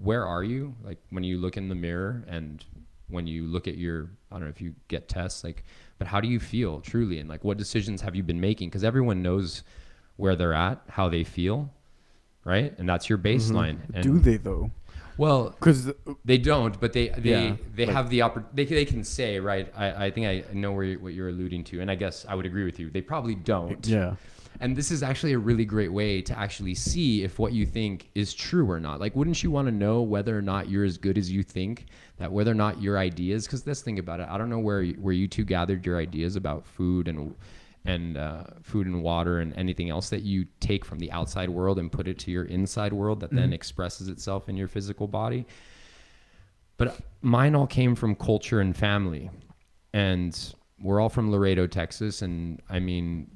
where are you? Like when you look in the mirror and when you look at your, I don't know if you get tests, like, but how do you feel truly? And like, what decisions have you been making? Because everyone knows where they're at, how they feel, right? And that's your baseline. And do they though? Well, because they don't, but they like, have the opportunity. They can say, right? I think I know what you're alluding to, and I guess I would agree with you. They probably don't. Yeah. And this is actually a really great way to actually see if what you think is true or not. Like, wouldn't you want to know whether or not you're as good as you think? That whether or not your ideas, because let's think about it. I don't know where you two gathered your ideas about food and food and water and anything else that you take from the outside world and put it to your inside world that then expresses itself in your physical body. But mine all came from culture and family. And we're all from Laredo, Texas. And I mean,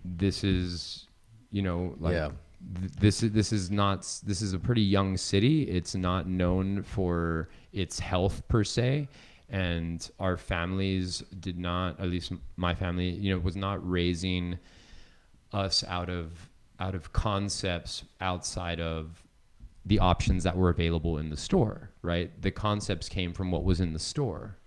this is, this is a pretty young city. It's not known for its health per se. And our families did not, at least my family, was not raising us out of concepts outside of the options that were available in the store, right? The concepts came from what was in the store,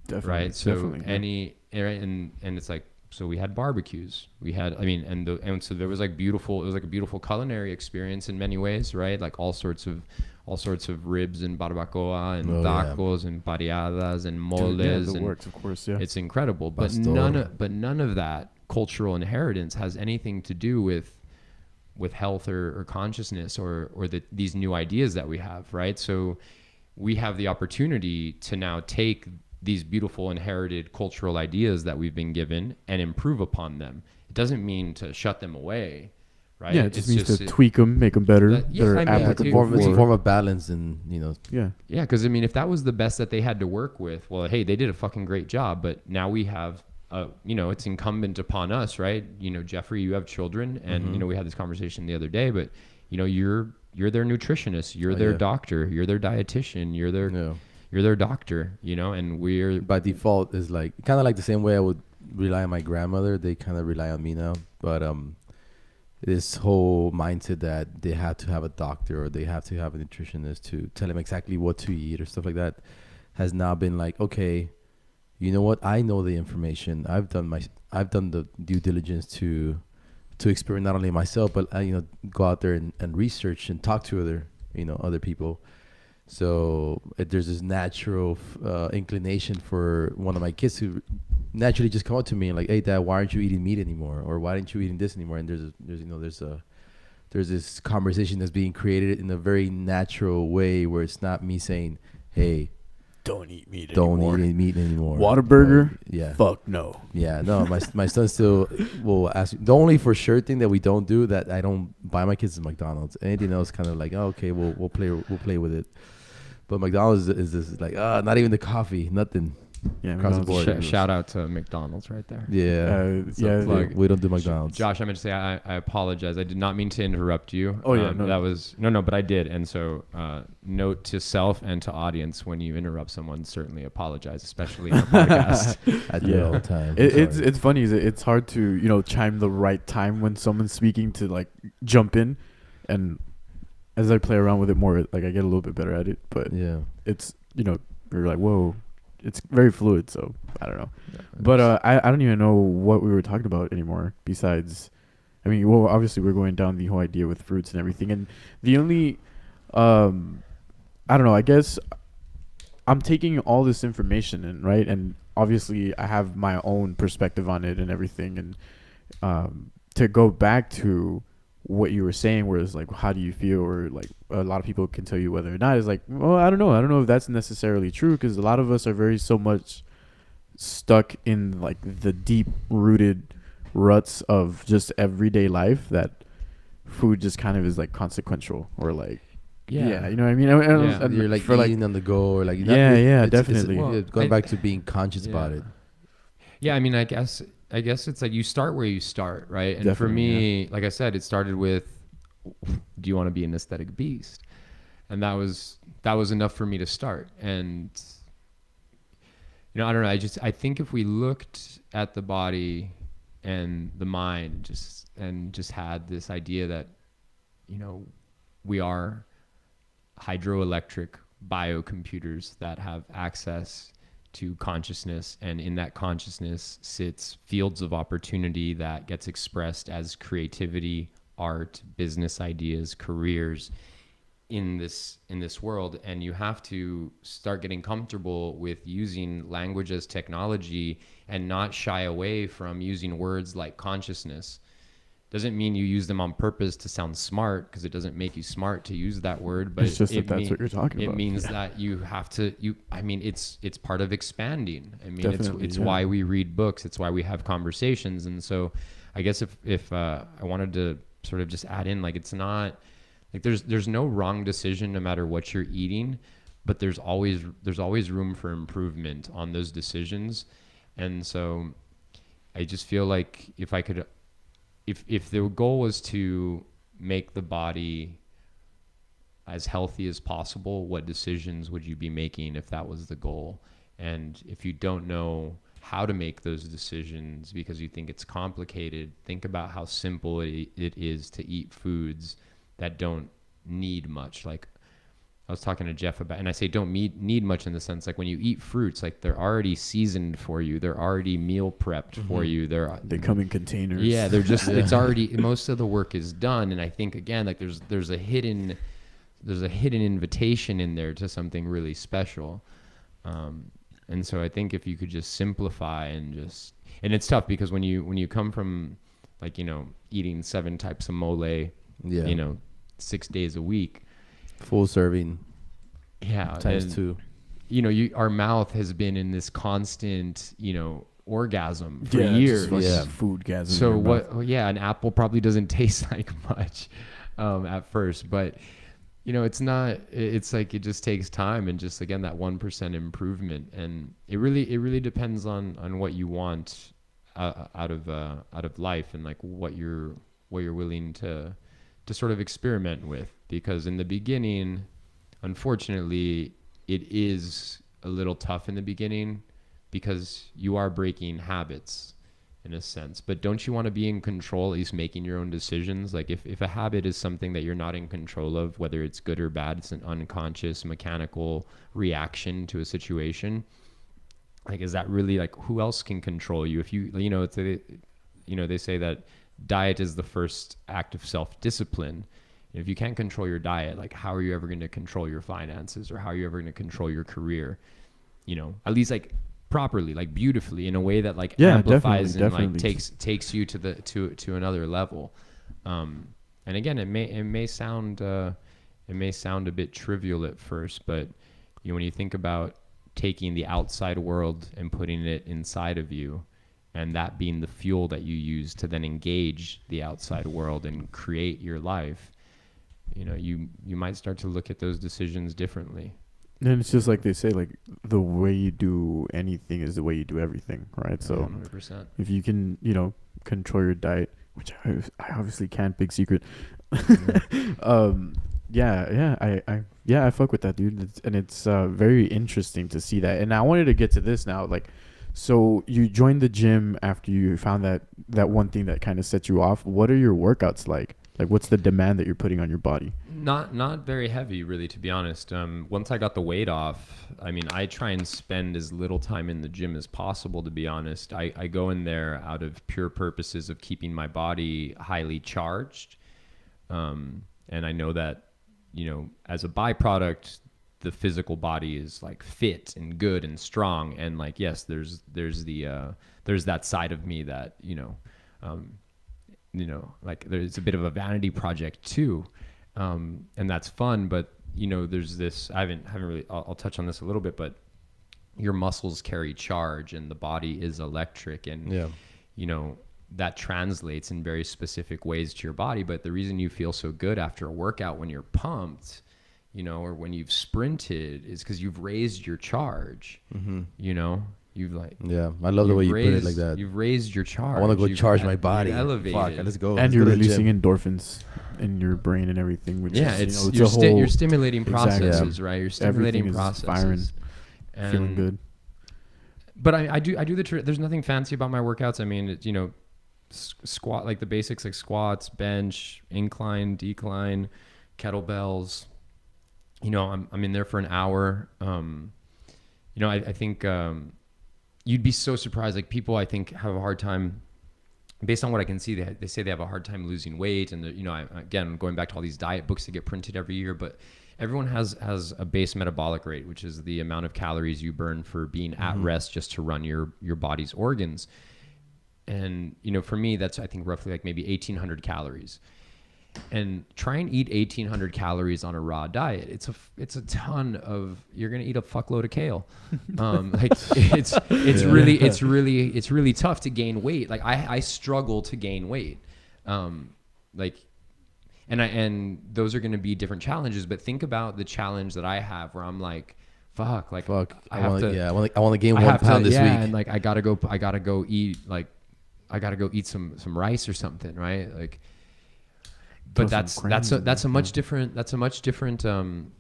definitely, right? So definitely, and it's like, so we had barbecues, and so there was like it was like a beautiful culinary experience in many ways, right? Like all sorts of ribs and barbacoa and tacos and pareadas and moles. The and works, of course, yeah. It's incredible, but none of that cultural inheritance has anything to do with health or consciousness or these new ideas that we have, right? So we have the opportunity to now take these beautiful inherited cultural ideas that we've been given and improve upon them. It doesn't mean to shut them away, right? Yeah, it just means to tweak them, make them better. It's a form of balance, and Yeah, because I mean, if that was the best that they had to work with, well, hey, they did a fucking great job. But now we have, it's incumbent upon us, right? Jeffrey, you have children, and we had this conversation the other day. But you're their nutritionist, you're their doctor, you're their dietitian, you're their doctor, and we're by default is like kind of like the same way I would rely on my grandmother. They kind of rely on me now, but this whole mindset that they have to have a doctor or they have to have a nutritionist to tell them exactly what to eat or stuff like that has now been like, okay, you know what? I know the information. I've done the due diligence to experiment not only myself, but go out there and research and talk to other people. So there's this natural inclination for one of my kids to naturally just come up to me and like, hey, Dad, why aren't you eating meat anymore? Or why aren't you eating this anymore? And there's this conversation that's being created in a very natural way where it's not me saying, hey, Don't eat meat don't anymore. eat meat anymore. Whataburger? Yeah. Fuck no. Yeah, no, my son still will ask. The only for sure thing that we don't do that I don't buy my kids is McDonald's. Anything else, kind of like, oh, okay, we'll play with it. But McDonald's is just like, not even the coffee, nothing. Yeah, Across the board. Shout out to McDonald's right there. Yeah, we don't do McDonald's. Josh, I meant to say I apologize. I did not mean to interrupt you. Oh yeah, but I did. And so, note to self and to audience: when you interrupt someone, certainly apologize, especially in a podcast. I do it all the time. It's funny. It's hard to chime the right time when someone's speaking to like jump in, and as I play around with it more, like I get a little bit better at it. But yeah, it's you're like, whoa. It's very fluid, so I don't know. Yeah, but I don't even know what we were talking about anymore besides, I mean, well, obviously we're going down the whole idea with fruits and everything. And the only, I don't know, I guess I'm taking all this information in, right? And obviously I have my own perspective on it and everything. And to go back to what you were saying, where it's like, how do you feel? Or like a lot of people can tell you whether or not. It's like, well, I don't know if that's necessarily true, because a lot of us are so much stuck in like the deep rooted ruts of just everyday life that food just kind of is like consequential, or like yeah, you know what I mean? And you're like eating on the go, or like definitely. Going back to being conscious about it. Yeah, I mean, I guess it's like you start where you start, right? And for me, like I said, it started with, do you want to be an aesthetic beast? And that was enough for me to start. And I don't know, I think if we looked at the body and the mind just had this idea that we are hydroelectric biocomputers that have access to consciousness, and in that consciousness sits fields of opportunity that gets expressed as creativity, art, business ideas, careers in this world. And you have to start getting comfortable with using language as technology and not shy away from using words like consciousness. Doesn't mean you use them on purpose to sound smart, because it doesn't make you smart to use that word. But it's just that's what you're talking about. It means that you have to. It's part of expanding. I mean, it's why we read books. It's why we have conversations. And so, I guess if I wanted to sort of just add in, like, it's not like there's no wrong decision no matter what you're eating, but there's always room for improvement on those decisions. And so, I just feel like if I could. If the goal was to make the body as healthy as possible, what decisions would you be making if that was the goal? And if you don't know how to make those decisions because you think it's complicated, think about how simple it is to eat foods that don't need much. Like I was talking to Jeff about, and I say don't need much in the sense, like when you eat fruits, like they're already seasoned for you. They're already meal prepped for you. They come in containers. Yeah, they're just, it's already, most of the work is done. And I think, again, like there's a hidden invitation in there to something really special. And so I think if you could just simplify and it's tough because when you come from like, eating 7 types of mole, 6 days a week, full serving. Yeah. Times 2. Our mouth has been in this constant, orgasm for years. Foodgasm. So what? Yeah, an apple probably doesn't taste like much at first, but it's not. It's like it just takes time and just again that 1% improvement, and it really depends on what you want out of life and like what you're willing to sort of experiment with. Because in the beginning, unfortunately, it is a little tough in the beginning because you are breaking habits in a sense. But don't you want to be in control, at least making your own decisions? Like if a habit is something that you're not in control of, whether it's good or bad, it's an unconscious mechanical reaction to a situation. Like, is that really like, who else can control you? If they say that diet is the first act of self-discipline. If you can't control your diet, like how are you ever going to control your finances, or how are you ever going to control your career? At least like properly, like beautifully, in a way that like Yeah, amplifies definitely, and like definitely. takes you to another level. And again, it may sound a bit trivial at first, but you know, when you think about taking the outside world and putting it inside of you, and that being the fuel that you use to then engage the outside world and create your life, you know, you might start to look at those decisions differently. And it's just like they say, like the way you do anything is the way you do everything, right? So 100%. if you can, you know, control your diet, which I obviously can't, big secret. I fuck with that, dude. It's very interesting to see that. And I wanted to get to this now, like, so you joined the gym after you found that one thing that kind of set you off. What are your workouts like? Like, what's the demand that you're putting on your body? Not very heavy, really, to be honest. Once I got the weight off, I mean, I try and spend as little time in the gym as possible, to be honest. I go in there out of pure purposes of keeping my body highly charged. And I know that, you know, as a byproduct, the physical body is like fit and good and strong. And like, yes, there's that side of me that, you know, like there's a bit of a vanity project too. And that's fun, but you know, there's this, I haven't really, I'll touch on this a little bit, but your muscles carry charge and the body is electric, and, you know, that translates in very specific ways to your body. But the reason you feel so good after a workout when you're pumped, you know, or when you've sprinted, is because you've raised your charge. You know, you've like, I love the way you put it like that. You've raised your charge. I want to go charge my body. Elevated. Fuck, let's go. And you're releasing endorphins in your brain and everything. Which is, you know, you're stimulating processes, right? You're stimulating everything processes. Firing, and feeling good. But I do there's nothing fancy about my workouts. I mean, you know, squat, like the basics, like squats, bench, incline, decline, kettlebells. You know, I'm in there for an hour. You know, I think you'd be so surprised. Like people, I think, have a hard time, based on what I can see. They say they have a hard time losing weight, and you know, again, going back to all these diet books that get printed every year, but everyone has a base metabolic rate, which is the amount of calories you burn for being at rest just to run your body's organs. And, you know, for me, that's, I think, roughly like maybe 1,800 calories. And try and eat 1,800 calories on a raw diet. It's a ton of, you're going to eat a fuckload of kale. Like it's really tough to gain weight. Like I struggle to gain weight. Like, and those are going to be different challenges, but think about the challenge that I have where I'm like, fuck, I want to gain 1 pound this week. And like, I gotta go eat some rice or something. Right. Like, but that's a much different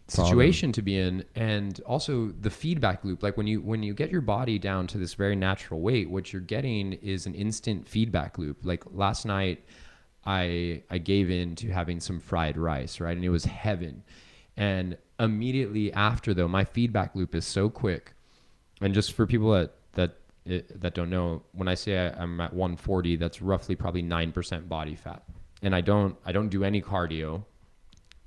situation to be in. And also the feedback loop, like when you get your body down to this very natural weight, what you're getting is an instant feedback loop. Like last night, I gave in to having some fried rice, right? And it was heaven. And immediately after, though, my feedback loop is so quick. And just for people that don't know, when I say I'm at 140, that's roughly probably 9% body fat. And I don't do any cardio.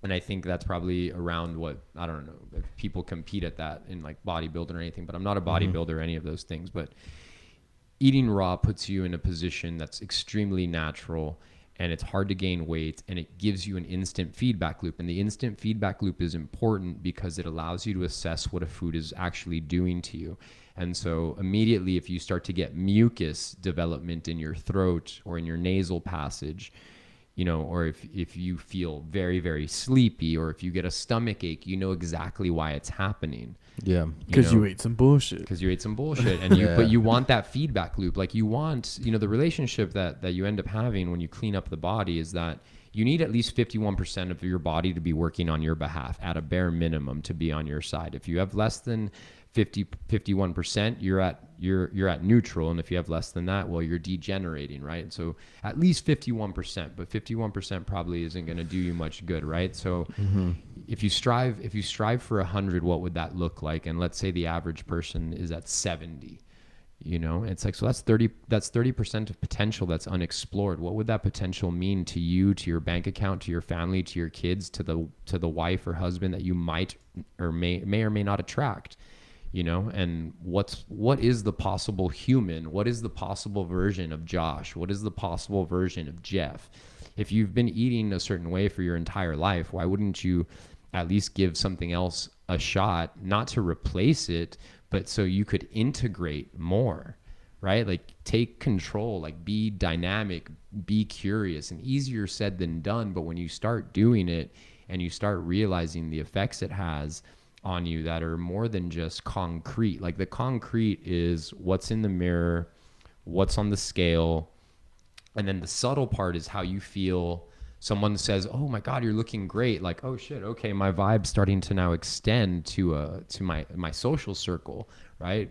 And I think that's probably around what, I don't know if people compete at that in like bodybuilding or anything, but I'm not a bodybuilder or any of those things. But eating raw puts you in a position that's extremely natural, and it's hard to gain weight, and it gives you an instant feedback loop. And the instant feedback loop is important because it allows you to assess what a food is actually doing to you. And so immediately, if you start to get mucus development in your throat or in your nasal passage, you know, or if you feel very, very sleepy, or if you get a stomach ache, you know exactly why it's happening. Yeah. Because you ate some bullshit. And but you want that feedback loop. Like you want, you know, the relationship that you end up having when you clean up the body is that you need at least 51% of your body to be working on your behalf at a bare minimum to be on your side. If you have less than 51%, you're at neutral. And if you have less than that, well, you're degenerating, right? And so at least 51%, but 51% probably isn't going to do you much good, right? So if you strive for 100, what would that look like? And let's say the average person is at 70, you know, it's like, so that's 30% of potential that's unexplored. What would that potential mean to you, to your bank account, to your family, to your kids, to the wife or husband that you might or may or may not attract? you know, and what is the possible human? What is the possible version of Josh? What is the possible version of Jeff? If you've been eating a certain way for your entire life, why wouldn't you at least give something else a shot, not to replace it, but so you could integrate more, right? Like take control, like be dynamic, be curious, and easier said than done. But when you start doing it and you start realizing the effects it has on you that are more than just concrete, like the concrete is what's in the mirror, what's on the scale, and then the subtle part is how you feel. Someone says, "Oh my God, you're looking great." Like, "Oh shit, okay, my vibe's starting to now extend to my social circle, right?"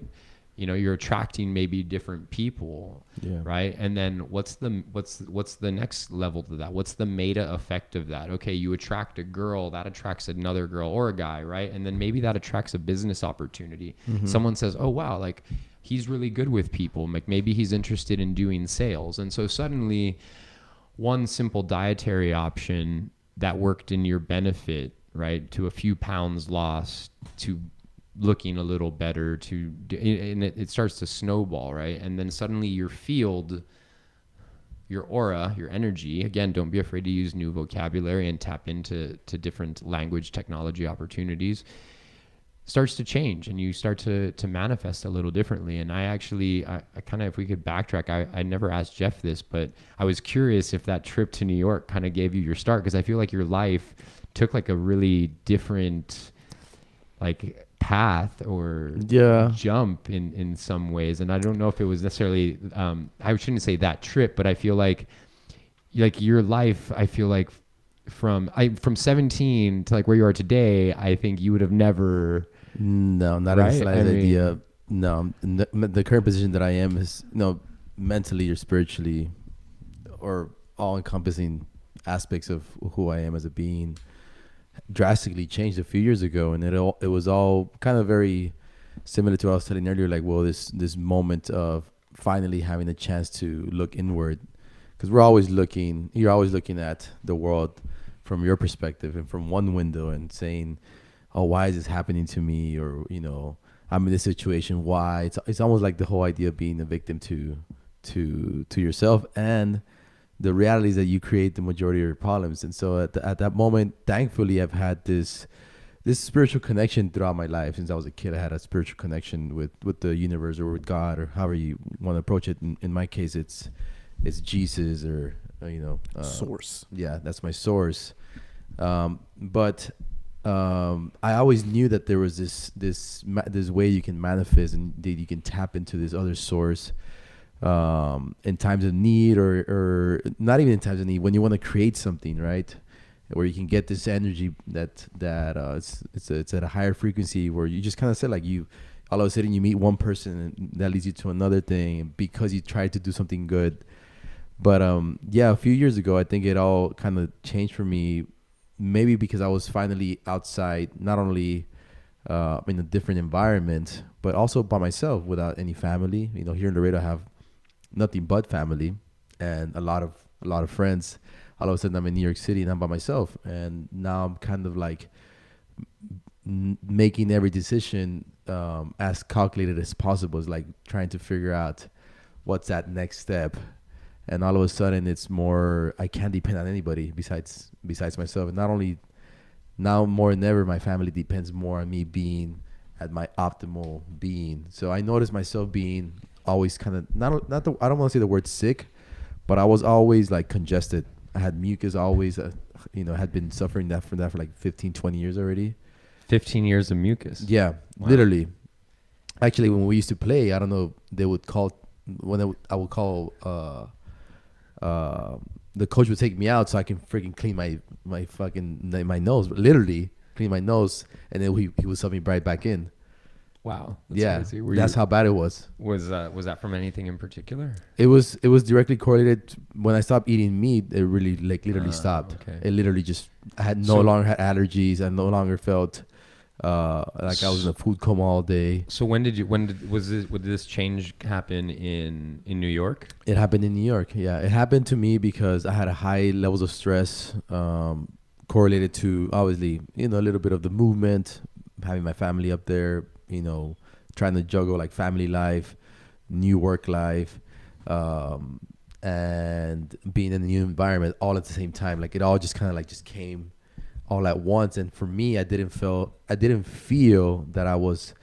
You know, you're attracting maybe different people, right? And then what's the next level to that? What's the meta effect of that? Okay, you attract a girl, that attracts another girl or a guy, right? And then maybe that attracts a business opportunity. Someone says, "Oh wow, like he's really good with people. Like maybe he's interested in doing sales." And so suddenly one simple dietary option that worked in your benefit, right, to a few pounds lost, to looking a little better, and it starts to snowball, right? And then suddenly your field, your aura, your energy, again, don't be afraid to use new vocabulary and tap into different language technology opportunities, starts to change, and you start to manifest a little differently. And I kind of, if we could backtrack, I never asked Jeff this, but I was curious if that trip to New York kind of gave you your start, because I feel like your life took like a really different like path or jump in some ways. And I don't know if it was necessarily I shouldn't say that trip, but I feel like your life, I feel like from 17 to like where you are today, I think you would have never. No, not right? a slight idea. No, the current position that I am is mentally or spiritually or all encompassing aspects of who I am as a being drastically changed a few years ago, and it was all kind of very similar to what I was telling earlier, like, well, this moment of finally having a chance to look inward, because you're always looking at the world from your perspective and from one window and saying, oh, why is this happening to me? Or, I'm in this situation. Why? It's almost like the whole idea of being a victim to yourself, and the reality is that you create the majority of your problems. And so at that moment, thankfully, I've had this spiritual connection throughout my life. Since I was a kid, I had a spiritual connection with the universe or with God, or however you want to approach it. In my case, it's Jesus, or source. Yeah, that's my source. But I always knew that there was this way you can manifest and that you can tap into this other source in times of need, or not even in times of need, when you want to create something, right? Where you can get this energy that it's at a higher frequency, where you just kind of said, like, you all of a sudden you meet one person and that leads you to another thing because you tried to do something good. But a few years ago, I think it all kind of changed for me, maybe because I was finally outside, not only in a different environment, but also by myself without any family. Here in Laredo, I have nothing but family and a lot of friends. All of a sudden I'm in New York City and I'm by myself, and now I'm kind of like making every decision as calculated as possible. It's like trying to figure out what's that next step, and all of a sudden it's more, I can't depend on anybody besides myself. And not only now, more than ever, my family depends more on me being at my optimal being. So I noticed myself being always kind of I don't want to say the word sick, but I was always like congested. I had mucus always, had been suffering from that for like 15, 20 years already. 15 years of mucus. Yeah, wow. Literally. Actually, when we used to play, I don't know, they would call, I would call, the coach would take me out so I can freaking clean my nose, literally clean my nose, and then he would sub me right back in. Wow. That's that's how bad it was. Was that from anything in particular? It was directly correlated. When I stopped eating meat, it really literally stopped. Okay. It literally just, I no longer had allergies. I no longer felt like I was in a food coma all day. So would this change happen in New York? It happened in New York. Yeah, it happened to me because I had a high levels of stress correlated to, obviously, a little bit of the movement, having my family up there, trying to juggle like family life, new work life, and being in a new environment all at the same time. Like it all just kind of like just came all at once. And for me, I didn't feel that I was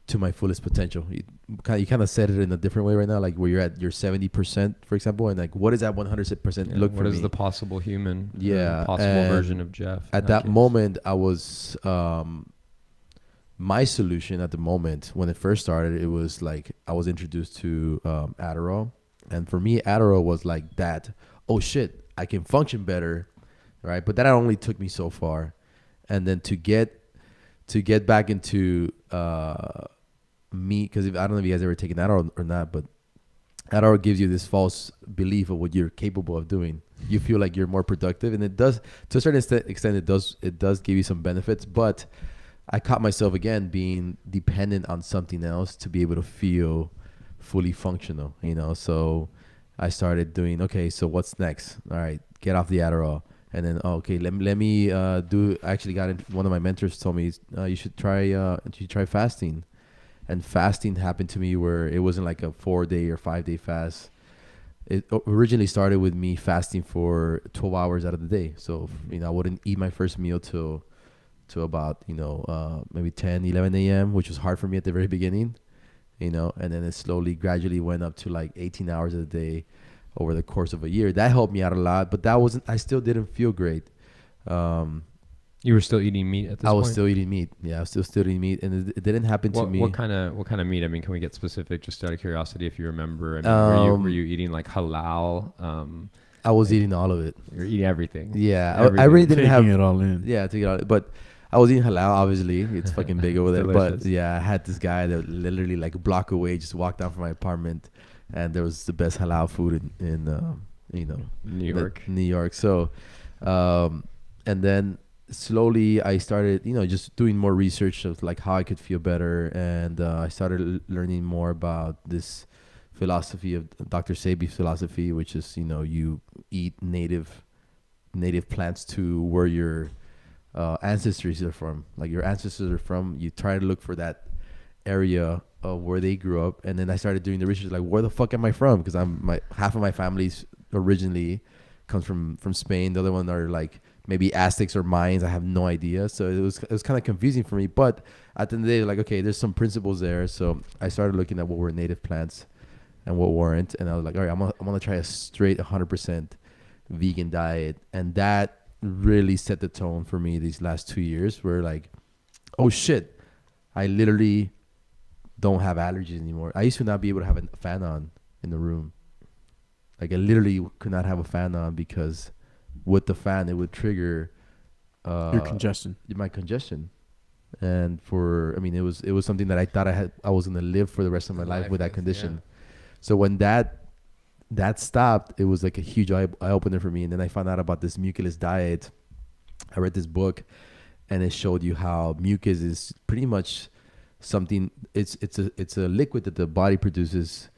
to my fullest potential. You kind of said it in a different way right now, like where you're at your 70%, for example, and like what is that 100% look for me? What is the possible human? Yeah, possible version of Jeff. At that moment, I was my solution at the moment when it first started. It was like I was introduced to Adderall, and for me, Adderall was like that. Oh shit, I can function better, right? But that only took me so far, and then to get back into me, because I don't know if you guys ever taken Adderall or not, but Adderall gives you this false belief of what you're capable of doing. You feel like you're more productive, and it does to a certain extent. It does give you some benefits, but I caught myself again being dependent on something else to be able to feel fully functional. So I started doing, okay, so what's next? All right, get off the Adderall. And then, let me do. I actually one of my mentors told me you should try fasting, and fasting happened to me where it wasn't like a 4-day or 5-day fast. It originally started with me fasting for 12 hours out of the day. So I wouldn't eat my first meal till about maybe 10, 11 a.m., which was hard for me at the very beginning, and then it slowly, gradually went up to like 18 hours a day over the course of a year. That helped me out a lot, but I still didn't feel great. You were still eating meat at this point? I was still eating meat. Yeah, I was still eating meat, and it didn't happen to me. What kind of meat? I mean, can we get specific, just out of curiosity, if you remember? I mean, were you eating like halal? I was eating all of it. You're eating everything. Yeah, everything. I really didn't have it all in. Yeah, taking it all in. But I was eating halal, obviously. It's fucking big over there. Delicious. But yeah, I had this guy that literally like a block away just walked down from my apartment, and there was the best halal food in New York. New York. So, and then slowly I started, just doing more research of like how I could feel better, and I started learning more about this philosophy of Dr. Sebi's philosophy, which is you eat native plants to where your ancestors are from. Like your ancestors are from, you try to look for that area of where they grew up. And then I started doing the research, like where the fuck am I from? Because half of my family's originally comes from Spain. The other one are like maybe Aztecs or Mayans. I have no idea. So it was kind of confusing for me. But at the end of the day, like, okay, there's some principles there. So I started looking at what were native plants and what weren't. And I was like, all right, I'm gonna try a straight 100% vegan diet. And that really set the tone for me these last 2 years, where like, oh shit, I literally don't have allergies anymore. I used to not be able to have a fan on in the room. Like I literally could not have a fan on because with the fan it would trigger your congestion. My congestion. And it was something that I thought I was gonna live for the rest of my life with that condition. Yeah. So when that stopped, it was like a huge eye opener for me. And then I found out about this mucus diet. I read this book, and it showed you how mucus is pretty much something. It's a liquid that the body produces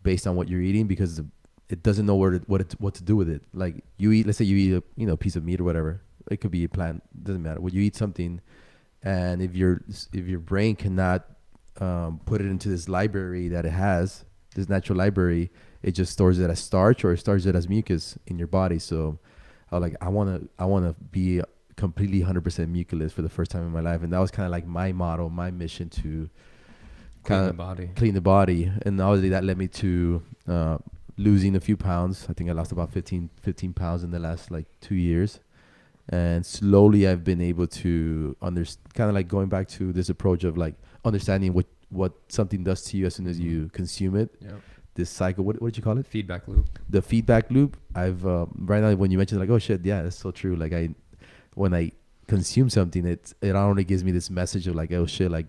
based on what you're eating, because it doesn't know what to do with it. Like let's say you eat a piece of meat or whatever. It could be a plant. Doesn't matter. When you eat something, and if your brain cannot put it into this library that it has, this natural library, it just stores it as starch or it stores it as mucus in your body. So I was like, I wanna be completely 100% muculess for the first time in my life. And that was kind of like my motto, my mission to clean the body. And obviously that led me to losing a few pounds. I think I lost about 15 pounds in the last like 2 years. And slowly I've been able to kind of like going back to this approach of like understanding what something does to you as soon as you consume it. Yep. This cycle, what did you call it? Feedback loop. The feedback loop. I've right now, when you mentioned like, oh shit, yeah, that's so true. Like when I consume something, it not only gives me this message of like, oh shit, like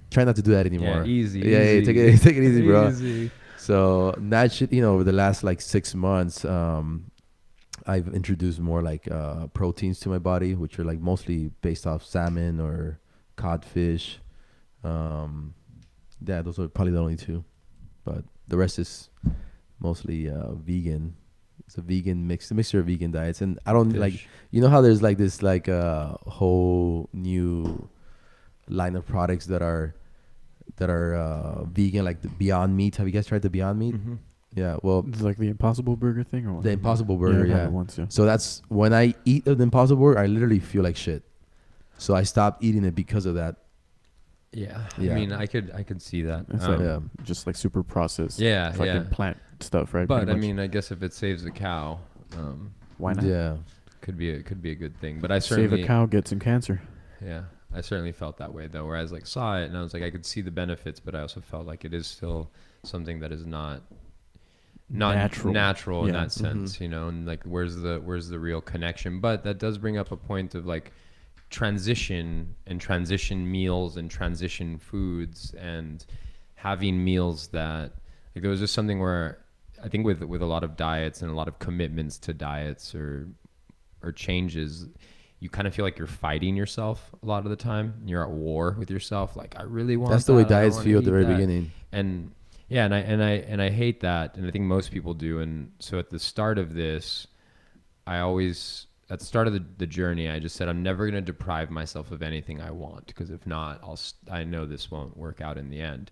try not to do that anymore. Yeah, easy. Yeah, easy. Take it easy, bro. Easy. So that shit, over the last like 6 months, I've introduced more like proteins to my body, which are like mostly based off salmon or codfish. Yeah, those are probably the only two, but the rest is mostly vegan. It's a mixture of vegan diets. And I don't like, how there's like this like whole new line of products that are vegan, like the Beyond Meat. Have you guys tried the Beyond Meat? Mm-hmm. Yeah, well, It's like the Impossible Burger thing, or what? the Impossible Burger. I've had Yeah. it once, yeah. So that's when I eat the Impossible Burger, I literally feel like shit. So I stopped eating it because of that. Yeah. Yeah. I mean, I could see that. It's like just like super processed. Yeah, fucking yeah. plant stuff, right? But Pretty I much. mean, I guess if it saves a cow, why not? Yeah. could be a good thing. But I Save certainly a cow, get some cancer. Yeah, I certainly felt that way though. Where I was like saw it and I was like I could see the benefits, but I also felt like it is still something that is not natural in that sense, you know. And like where's the real connection? But that does bring up a point of like transition meals and transition foods and having meals that like there was just something where I think with a lot of diets and a lot of commitments to diets or changes, you kind of feel like you're fighting yourself a lot of the time. You're at war with yourself. Like I really want. That's the way diets feel at the very beginning. And yeah, and I hate that, and I think most people do. And so at the start of this, at the start of the journey, I just said I'm never going to deprive myself of anything I want, because if not, I know this won't work out in the end.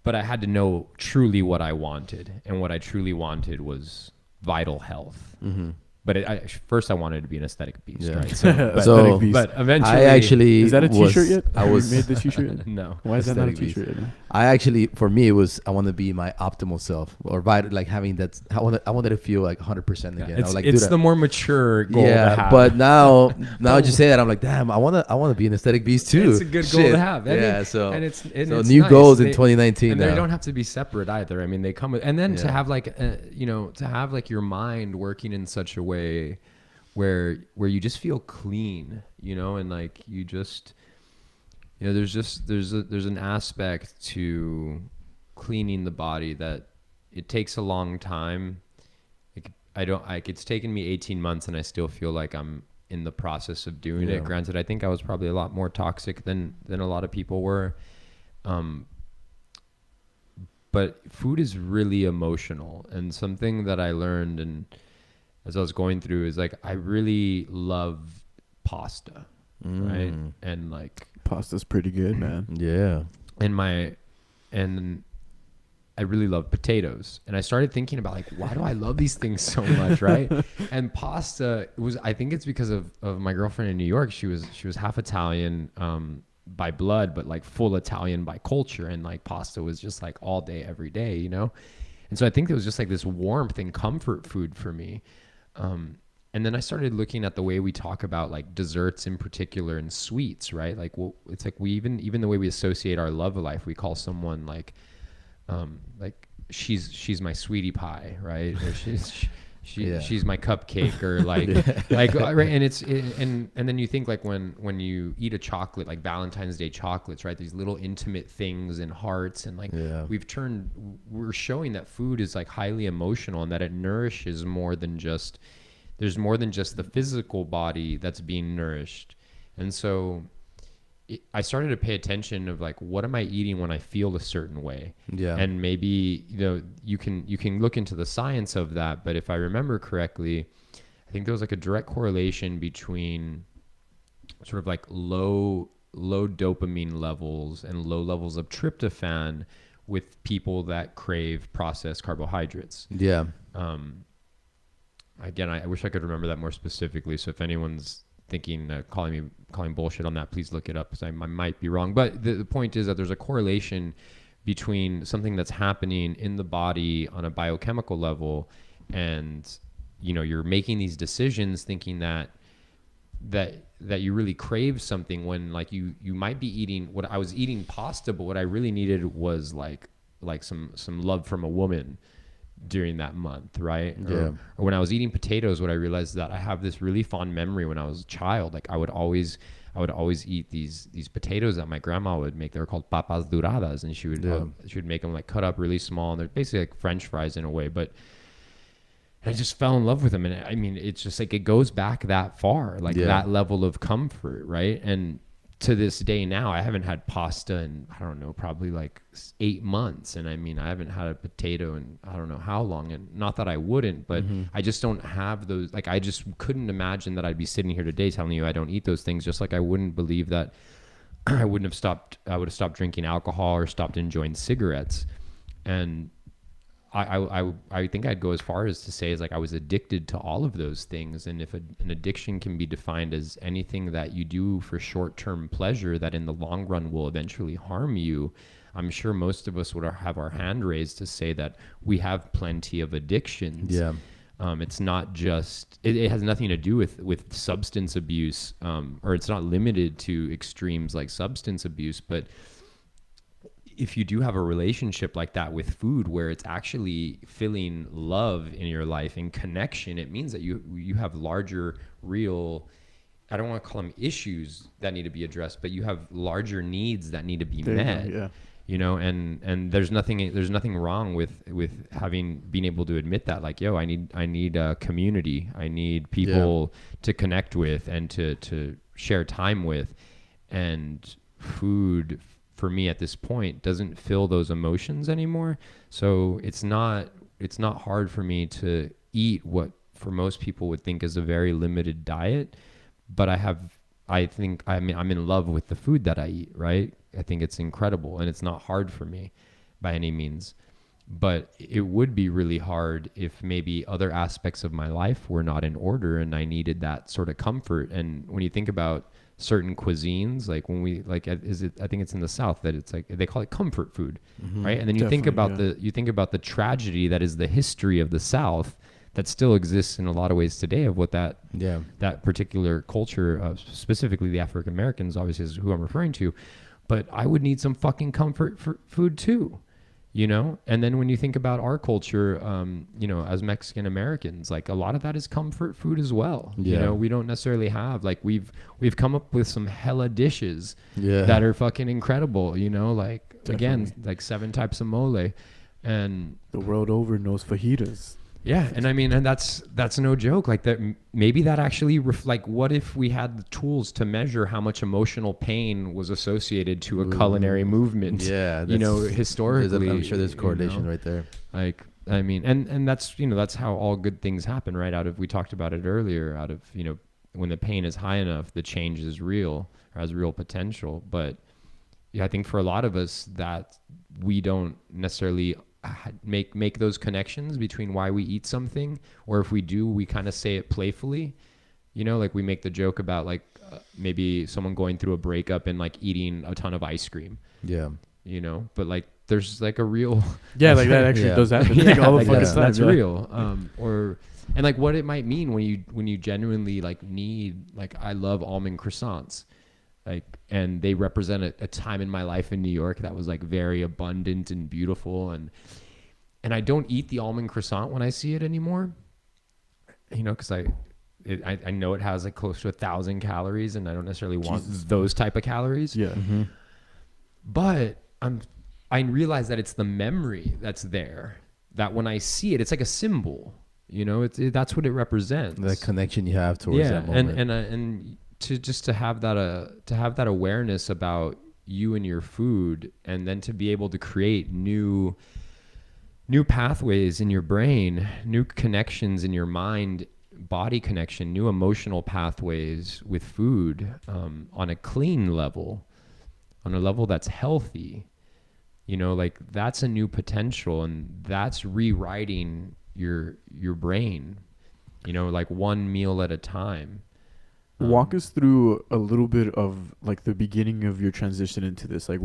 But I had to know truly what I wanted, and what I truly wanted was vital health. Mm-hmm. But first I wanted to be an aesthetic beast, right? So, but eventually, I actually is that a T-shirt yet? I was made the T-shirt yet? No. Why is that not a T-shirt yet? I actually, for me, it was I want to be my optimal self, or vital, like having that. I wanted to feel like 100% again. It's, I was like, it's the more mature goal to have. But now I just say that I'm like, damn, I want to be an aesthetic beast too. It's a good goal to have. So it's new nice. goals in 2019. And now. they don't have to be separate either. I mean, they come with, and then to have like to have like your mind working in such a way where you just feel clean, you know, and like you just, you know, there's an aspect to cleaning the body that it takes a long time. It's taken me 18 months and I still feel like I'm in the process of doing it. Granted, I think I was probably a lot more toxic than a lot of people were. But food is really emotional, and something that I learned and as I was going through is like I really love pasta, right? And like pasta's pretty good, man. Yeah. And I really love potatoes. And I started thinking about like, why do I love these things so much, right? And pasta I think it's because of my girlfriend in New York. She was half Italian by blood, but like full Italian by culture, and like pasta was just like all day every day, you know? And so I think there was just like this warmth and comfort food for me. And then I started looking at the way we talk about like desserts in particular and sweets, right? Like, well, it's like we even the way we associate our love life, we call someone like she's my sweetie pie, right? Or she's my cupcake, or like right. And and then you think like when you eat a chocolate, like Valentine's Day chocolates, right? These little intimate things and hearts, and like we're showing that food is like highly emotional, and that it nourishes there's more than just the physical body that's being nourished. And so I started to pay attention of like, what am I eating when I feel a certain way? Yeah. And maybe, you know, you can look into the science of that. But if I remember correctly, I think there was like a direct correlation between sort of like low dopamine levels and low levels of tryptophan with people that crave processed carbohydrates. Yeah. Again, I wish I could remember that more specifically. So if anyone's thinking, calling bullshit on that, please look it up, because I might be wrong. But the point is that there's a correlation between something that's happening in the body on a biochemical level, and you know, you're making these decisions thinking that you really crave something, when like you might be eating what I was eating pasta, but what I really needed was like some love from a woman during that month, right? Or when I was eating potatoes, what I realized that I have this really fond memory when I was a child. Like I would always eat these potatoes that my grandma would make. They were called papas doradas, and she would make them like cut up really small, and they're basically like French fries in a way. But I just fell in love with them, and I mean, it's just like it goes back that far, like that level of comfort, right? And to this day now, I haven't had pasta in, I don't know, probably like 8 months. And I mean, I haven't had a potato in I don't know how long. And not that I wouldn't, but I just don't have those. Like, I just couldn't imagine that I'd be sitting here today telling you I don't eat those things, just like I wouldn't believe that I would have stopped drinking alcohol or stopped enjoying cigarettes. And I think I'd go as far as to say is like I was addicted to all of those things. And if an addiction can be defined as anything that you do for short-term pleasure that in the long run will eventually harm you, I'm sure most of us would have our hand raised to say that we have plenty of addictions. Yeah. It's not just, it has nothing to do with substance abuse, or it's not limited to extremes like substance abuse, but if you do have a relationship like that with food where it's actually filling love in your life and connection, it means that you have larger real, I don't want to call them issues that need to be addressed, but you have larger needs that need to be met. Yeah. You know, and there's nothing wrong with being able to admit that, like, yo, I need a community. I need people to connect with and to share time with. And food for me at this point doesn't fill those emotions anymore. So it's not hard for me to eat what for most people would think is a very limited diet, but I think I'm in love with the food that I eat, right? I think it's incredible, and it's not hard for me by any means. But it would be really hard if maybe other aspects of my life were not in order and I needed that sort of comfort. And when you think about certain cuisines, like when we I think it's in the South that it's like they call it comfort food, right? And then you think about the tragedy that is the history of the South that still exists in a lot of ways today of what that particular culture, specifically the African Americans, obviously is who I'm referring to. But I would need some fucking comfort for food too, you know? And then when you think about our culture, you know, as Mexican Americans, like a lot of that is comfort food as well. You know, we don't necessarily have, like we've come up with some hella dishes that are fucking incredible, you know, like again, like 7 types of mole, and the world over knows fajitas. Yeah, and I mean, and that's no joke. Like that, maybe that actually like, what if we had the tools to measure how much emotional pain was associated to a culinary movement? Yeah, you know, historically, I'm sure there's correlation right there. Like, I mean, and that's, you know, that's how all good things happen, right? Out of, we talked about it earlier. Out of, you know, when the pain is high enough, the change is real or has real potential. But yeah, I think for a lot of us that we don't necessarily make those connections between why we eat something, or if we do, we kind of say it playfully, you know, like we make the joke about like maybe someone going through a breakup and like eating a ton of ice cream, you know, but like there's like a real like that actually does happen. Like all the fucking time, that's real. And like what it might mean when you genuinely like need, like I love almond croissants, like, and they represent a time in my life in New York that was like very abundant and beautiful. And I don't eat the almond croissant when I see it anymore, you know, cause I know it has like close to 1,000 calories and I don't necessarily want those type of calories. Yeah. Mm-hmm. But I realize that it's the memory that's there, that when I see it, it's like a symbol, you know, that's what it represents. The connection you have towards that moment. And to have that awareness about you and your food, and then to be able to create new pathways in your brain, new connections in your mind, body connection, new emotional pathways with food, on a clean level, on a level that's healthy, you know, like that's a new potential, and that's rewriting your brain, you know, like one meal at a time. Walk us through a little bit of like the beginning of your transition into this. Like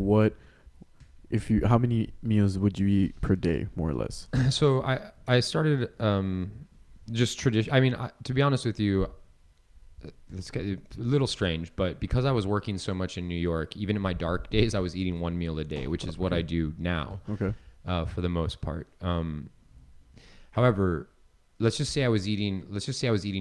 how many meals would you eat per day, more or less? So I started just tradition. I mean, to be honest with you, it's a little strange, but because I was working so much in New York, even in my dark days, I was eating 1 meal a day, which is what I do now. Okay. For the most part. However, let's just say I was eating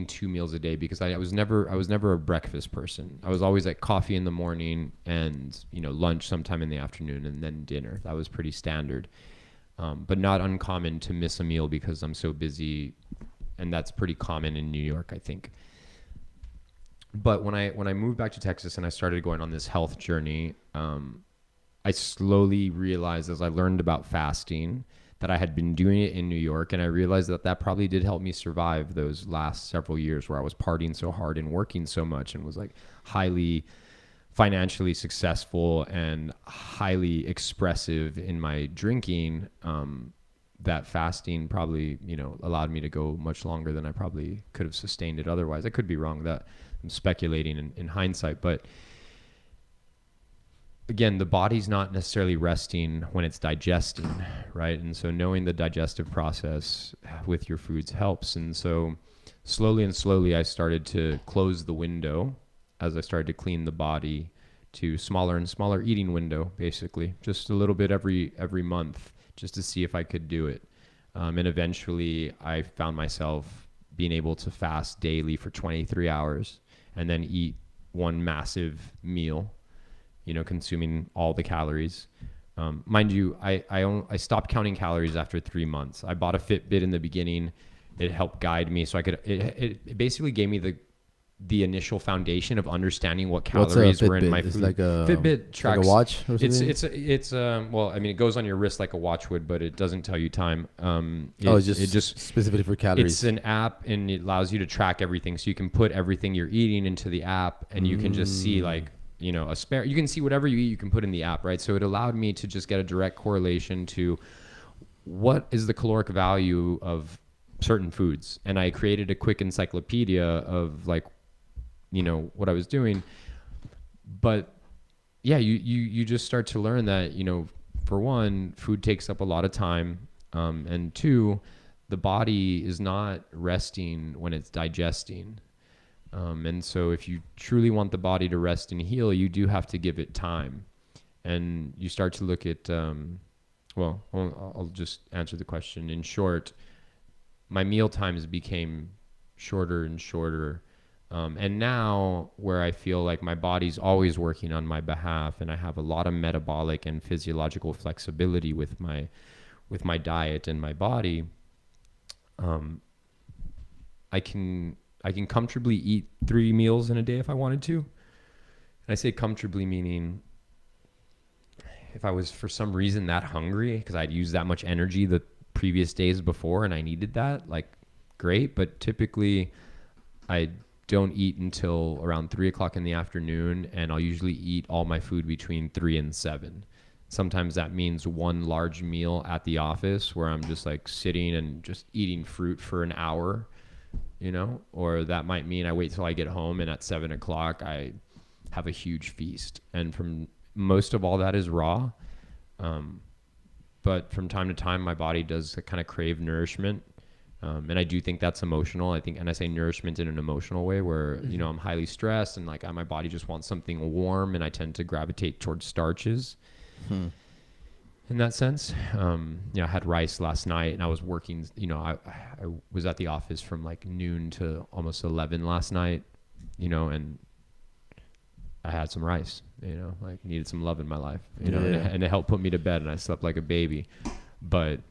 2 meals a day, because I was never a breakfast person. I was always like coffee in the morning and, you know, lunch sometime in the afternoon and then dinner. That was pretty standard. But not uncommon to miss a meal because I'm so busy, and that's pretty common in New York, I think. But when I moved back to Texas and I started going on this health journey, I slowly realized, as I learned about fasting, that I had been doing it in New York, and I realized that probably did help me survive those last several years where I was partying so hard and working so much and was like highly financially successful and highly expressive in my drinking, that fasting probably, allowed me to go much longer than I probably could have sustained it otherwise. I could be wrong. That I'm speculating in hindsight, but again, the body's not necessarily resting when it's digesting, right? And so knowing the digestive process with your foods helps. And so slowly and slowly, I started to close the window as I started to clean the body to smaller and smaller eating window, basically, just a little bit every month, just to see if I could do it. And eventually, I found myself being able to fast daily for 23 hours and then eat one massive meal, consuming all the calories. Mind you, I stopped counting calories after 3 months. I bought a Fitbit in the beginning. It helped guide me, so I could. It basically gave me the initial foundation of understanding what calories were in my food. It's like a Fitbit tracks like a watch or something? It's well, I mean, it goes on your wrist like a watch would, but it doesn't tell you time. It's just specifically for calories. It's an app, and it allows you to track everything, so you can put everything you're eating into the app, and you can just see you can see whatever you eat, you can put in the app, right? So it allowed me to just get a direct correlation to what is the caloric value of certain foods. And I created a quick encyclopedia of what I was doing. But yeah, you just start to learn that, for one, food takes up a lot of time. And two, the body is not resting when it's digesting. And so if you truly want the body to rest and heal, you do have to give it time. And you start to look at, I'll just answer the question. In short, my meal times became shorter and shorter. And now where I feel like my body's always working on my behalf, and I have a lot of metabolic and physiological flexibility with my diet and my body, I can comfortably eat 3 meals in a day if I wanted to. And I say comfortably meaning if I was for some reason that hungry because I'd used that much energy the previous days before and I needed that, great. But typically I don't eat until around 3 o'clock in the afternoon, and I'll usually eat all my food between 3 and 7. Sometimes that means one large meal at the office where I'm just sitting and just eating fruit for an hour, or that might mean I wait till I get home and at 7 o'clock I have a huge feast. And from most of all that is raw. But from time to time, my body does kind of crave nourishment. And I do think that's emotional. And I say nourishment in an emotional way where, I'm highly stressed and my body just wants something warm, and I tend to gravitate towards starches. In that sense. I had rice last night, and I was working, I was at the office from noon to almost 11 last night, and I had some rice, needed some love in my life, and it helped put me to bed, and I slept like a baby. But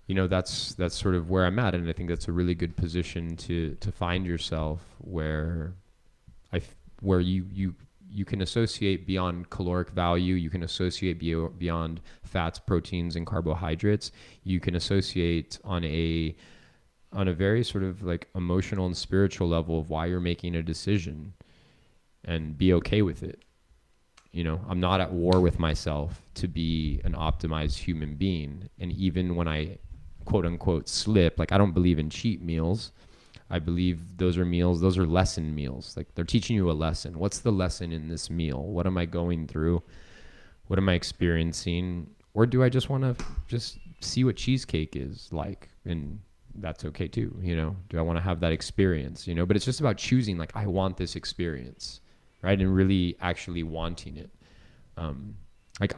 that's sort of where I'm at, and I think that's a really good position to find yourself where you can associate beyond caloric value. You can associate beyond fats, proteins, and carbohydrates. You can associate on a very sort of emotional and spiritual level of why you're making a decision, and be okay with it. I'm not at war with myself to be an optimized human being. And even when I quote unquote slip, I don't believe in cheat meals. I believe those are lesson meals. They're teaching you a lesson. What's the lesson in this meal? What am I going through? What am I experiencing? Or do I just want to just see what cheesecake is like? And that's okay too. Do I want to have that experience? But it's just about choosing, I want this experience, right? And really actually wanting it.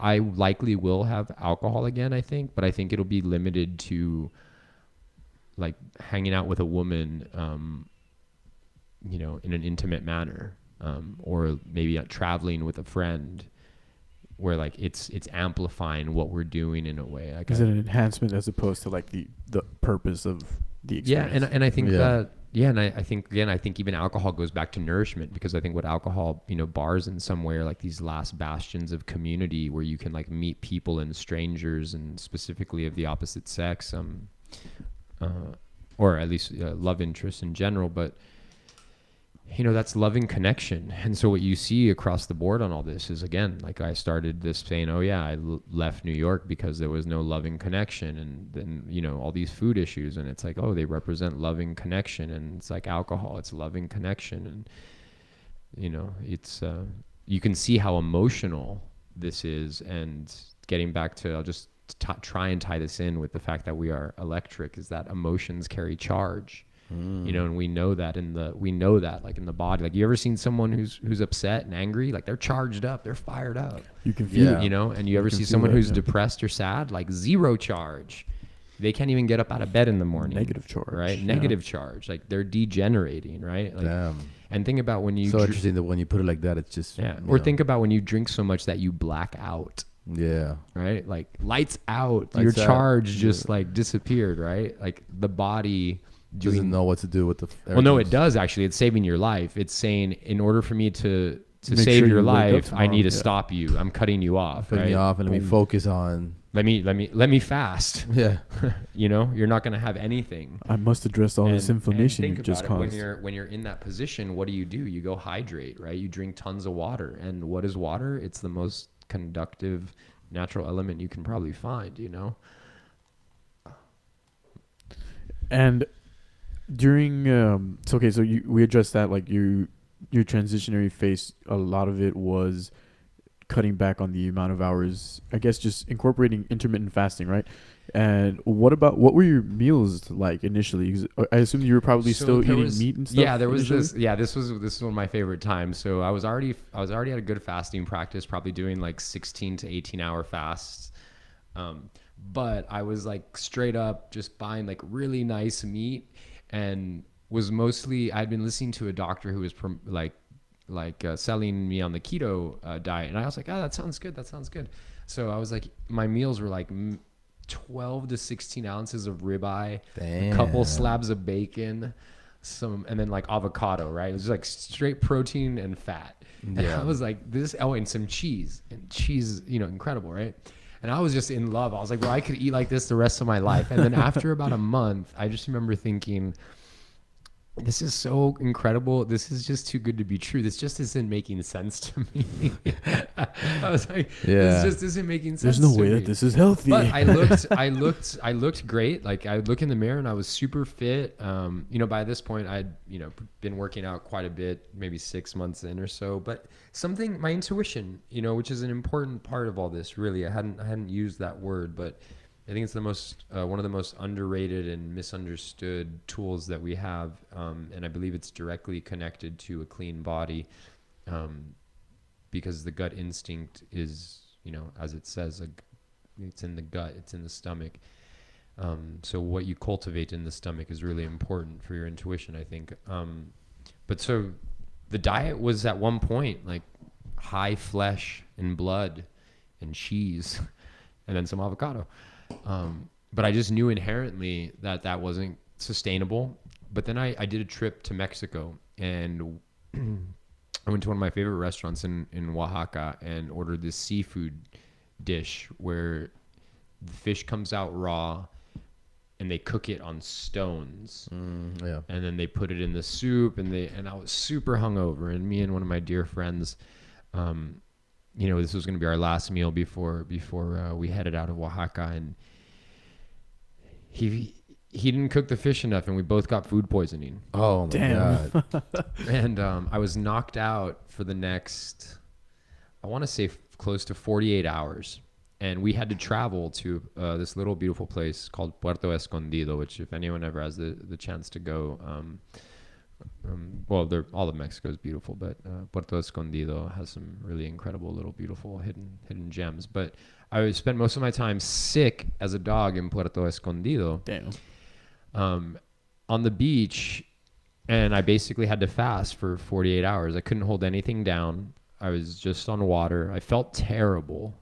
I likely will have alcohol again, I think, but I think it'll be limited to hanging out with a woman, in an intimate manner, or maybe traveling with a friend, where it's amplifying what we're doing in a way. Is it an enhancement as opposed to the purpose of the experience? Yeah, and I think that. Yeah, and I think even alcohol goes back to nourishment, because I think what alcohol, bars in some way are these last bastions of community where you can meet people and strangers, and specifically of the opposite sex, or at least love interests in general. But you know, that's loving connection. And so what you see across the board on all this is, again, like I started this saying, oh yeah, I left New York because there was no loving connection. And then, you know, all these food issues, and it's like, oh, they represent loving connection. And it's like alcohol, it's loving connection. And, you know, it's, you can see how emotional this is. And getting back to, I'll just try and tie this in with the fact that we are electric, is that emotions carry charge. You know, and we know that like in the body. Like, you ever seen someone who's upset and angry? Like, they're charged up, they're fired up. You can feel it. You know, and you ever see someone who's depressed or sad? Like, zero charge. They can't even get up out of bed in the morning. Negative charge. Right? Negative charge. Like, they're degenerating, right? Like, Damn. and think about when you... So interesting that when you put it like that, it's just... Yeah. Or think about when you drink so much that you black out. Yeah. Right? Like, lights out. Lights your out. charge just like disappeared, right? Like, the body... doesn't know what to do with the... Well, no, it does actually. It's saving your life. It's saying, in order for me to Make save sure your you wake up life, I need to tomorrow. stop you. I'm cutting you off. Cutting right? you off, and let me focus on... Let me fast. Yeah. You know, you're not going to have anything. I must address all this inflammation you just caused. When you're in that position, what do? You go hydrate, right? You drink tons of water. And what is water? It's the most conductive natural element you can probably find, you know? And during so we addressed that, like your transitionary phase, a lot of it was cutting back on the amount of hours, I guess, just incorporating intermittent fasting, right? And what were your meals like initially? 'Cause I assume you were probably still eating meat and stuff. Yeah, there was initially? this was one of my favorite times. So I was already at a good fasting practice, probably doing like 16 to 18 hour fasts. But I was like straight up just buying like really nice meat, and was mostly, I'd been listening to a doctor who was selling me on the keto diet, and I was like, oh, that sounds good. So I was like, my meals were like 12 to 16 ounces of ribeye, a couple slabs of bacon, and then like avocado, right? It was like straight protein and fat. And I was like, and some cheese, you know, incredible, right? And I was just in love. I was like, well, I could eat like this the rest of my life. And then after about a month, I just remember thinking, this is so incredible. This is just too good to be true. This just isn't making sense to me. I was like, this just isn't making sense. There's no way that this is healthy. But I looked great. Like, I would look in the mirror and I was super fit. You know, by this point I'd, you know, been working out quite a bit, maybe 6 months in or so, but my intuition, you know, which is an important part of all this, really. I hadn't used that word, but I think it's the most one of the most underrated and misunderstood tools that we have, and I believe it's directly connected to a clean body, because the gut instinct is, you know, as it says, it's in the gut, it's in the stomach. So what you cultivate in the stomach is really important for your intuition, I think. But so the diet was at one point like high flesh and blood and cheese, and then some avocado. But I just knew inherently that wasn't sustainable. But then I did a trip to Mexico, and I went to one of my favorite restaurants in Oaxaca and ordered this seafood dish where the fish comes out raw and they cook it on stones. And then they put it in the soup, and I was super hungover, and me and one of my dear friends, you know, this was going to be our last meal before we headed out of Oaxaca, and he didn't cook the fish enough, and we both got food poisoning. Oh my God. And I was knocked out for the next, I want to say close to 48 hours. And we had to travel to this little beautiful place called Puerto Escondido, which if anyone ever has the chance to go, well, all of Mexico is beautiful, but Puerto Escondido has some really incredible little beautiful hidden gems. But I spent most of my time sick as a dog in Puerto Escondido. Damn. On the beach, and I basically had to fast for 48 hours. I couldn't hold anything down. I was just on water. I felt terrible,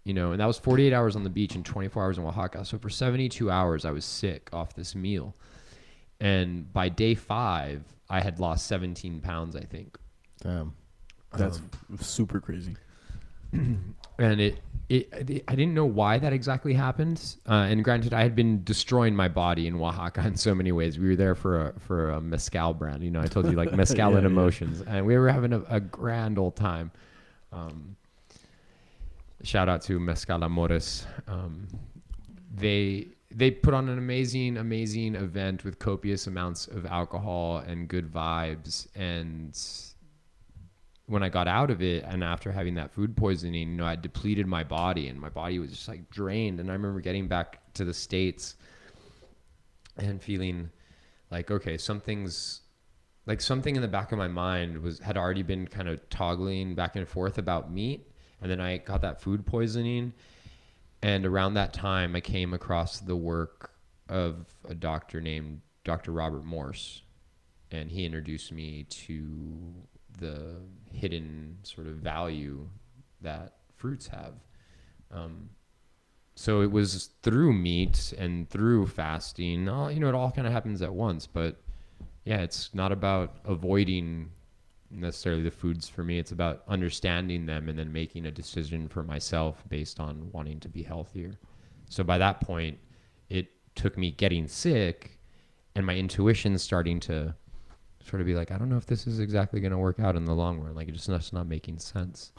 you know, and that was 48 hours on the beach and 24 hours in Oaxaca. So for 72 hours, I was sick off this meal. And by day 5, I had lost 17 pounds, I think. Damn. That's super crazy. And I didn't know why that exactly happened. And granted, I had been destroying my body in Oaxaca in so many ways. We were there for a mezcal brand. You know, I told you like mezcal and emotions, and we were having a grand old time. Shout out to Mezcal Amores. They put on an amazing event with copious amounts of alcohol and good vibes. And when I got out of it, and after having that food poisoning, you know, I depleted my body, and my body was just like drained. And I remember getting back to the States and feeling like, okay, something in the back of my mind had already been kind of toggling back and forth about meat. And then I got that food poisoning. And around that time, I came across the work of a doctor named Dr. Robert Morse. And he introduced me to the hidden sort of value that fruits have. So it was through meat and through fasting. You know, it all kind of happens at once. But yeah, it's not about avoiding necessarily the foods for me. It's about understanding them and then making a decision for myself based on wanting to be healthier. So by that point, it took me getting sick and my intuition starting to sort of be like, I don't know if this is exactly going to work out in the long run. Like, it's just not making sense.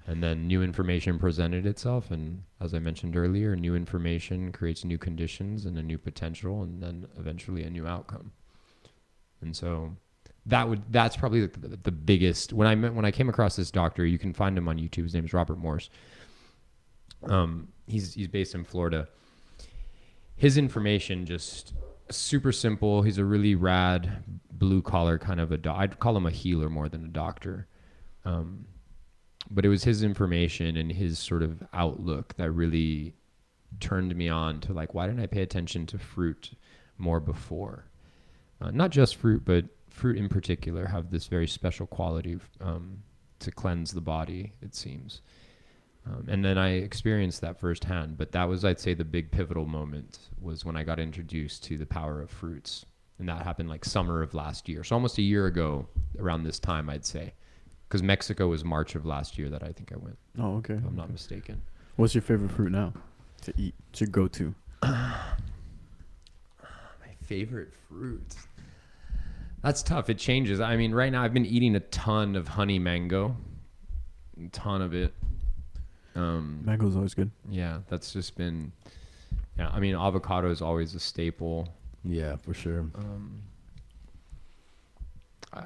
And then new information presented itself. And as I mentioned earlier, new information creates new conditions and a new potential, and then eventually a new outcome. And so that's probably the biggest. When I came across this doctor, you can find him on YouTube. His name is Robert Morse. He's based in Florida. His information just super simple. He's a really rad blue collar kind of I'd call him a healer more than a doctor. But it was his information and his sort of outlook that really turned me on to like, why didn't I pay attention to fruit more before? Not just fruit, but fruit in particular have this very special quality to cleanse the body, it seems. And then I experienced that firsthand. But that was, I'd say, the big pivotal moment was when I got introduced to the power of fruits. And that happened like summer of last year. So almost a year ago around this time, I'd say. Because Mexico was March of last year that I think I went. Oh, okay. If I'm not mistaken. What's your favorite fruit now to eat? What's your go-to? My favorite fruit. That's tough. It changes. I mean, right now I've been eating a ton of honey mango. A ton of it. Mango's always good. Yeah, that's just been... Yeah, I mean, avocado is always a staple. Yeah, for sure.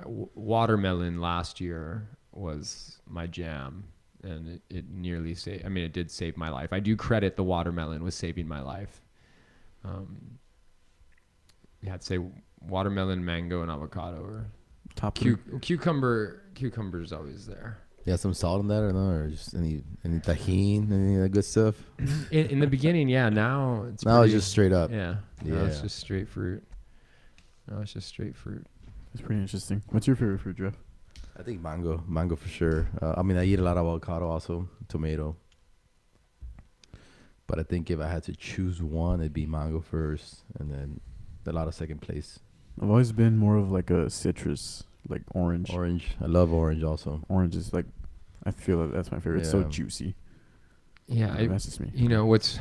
Watermelon last year was my jam, and it nearly saved... I mean, it did save my life. I do credit the watermelon with saving my life. Yeah, I'd say watermelon, mango, and avocado are top. Cucumber's always there. Yeah, some salt in that or no, or just any tahini, any of that good stuff. In the beginning, yeah. Now it's just straight up. Yeah. Now it's just straight fruit. That's pretty interesting. What's your favorite fruit, Jeff? I think mango for sure. I mean, I eat a lot of avocado, also tomato. But I think if I had to choose one, it'd be mango first, and then a lot of second place. I've always been more of like a citrus, like orange. I love orange also. Orange is like, I feel like that's my favorite. It's so juicy. Yeah, that's just me. You know, what's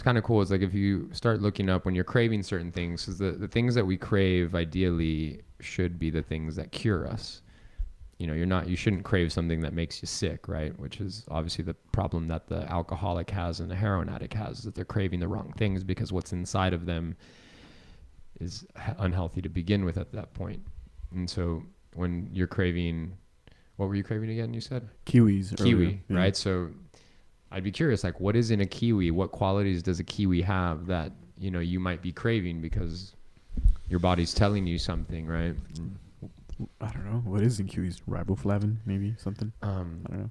kind of cool is like if you start looking up when you're craving certain things, because the things that we crave ideally should be the things that cure us. You know, you shouldn't crave something that makes you sick, right? Which is obviously the problem that the alcoholic has and the heroin addict has, is that they're craving the wrong things because what's inside of them is unhealthy to begin with at that point. And so when you're craving, what were you craving again, you said? Kiwi, earlier, right? So I'd be curious, like, what is in a kiwi? What qualities does a kiwi have that, you know, you might be craving because your body's telling you something, right? I don't know. What is in kiwis? Riboflavin, maybe something? I don't know.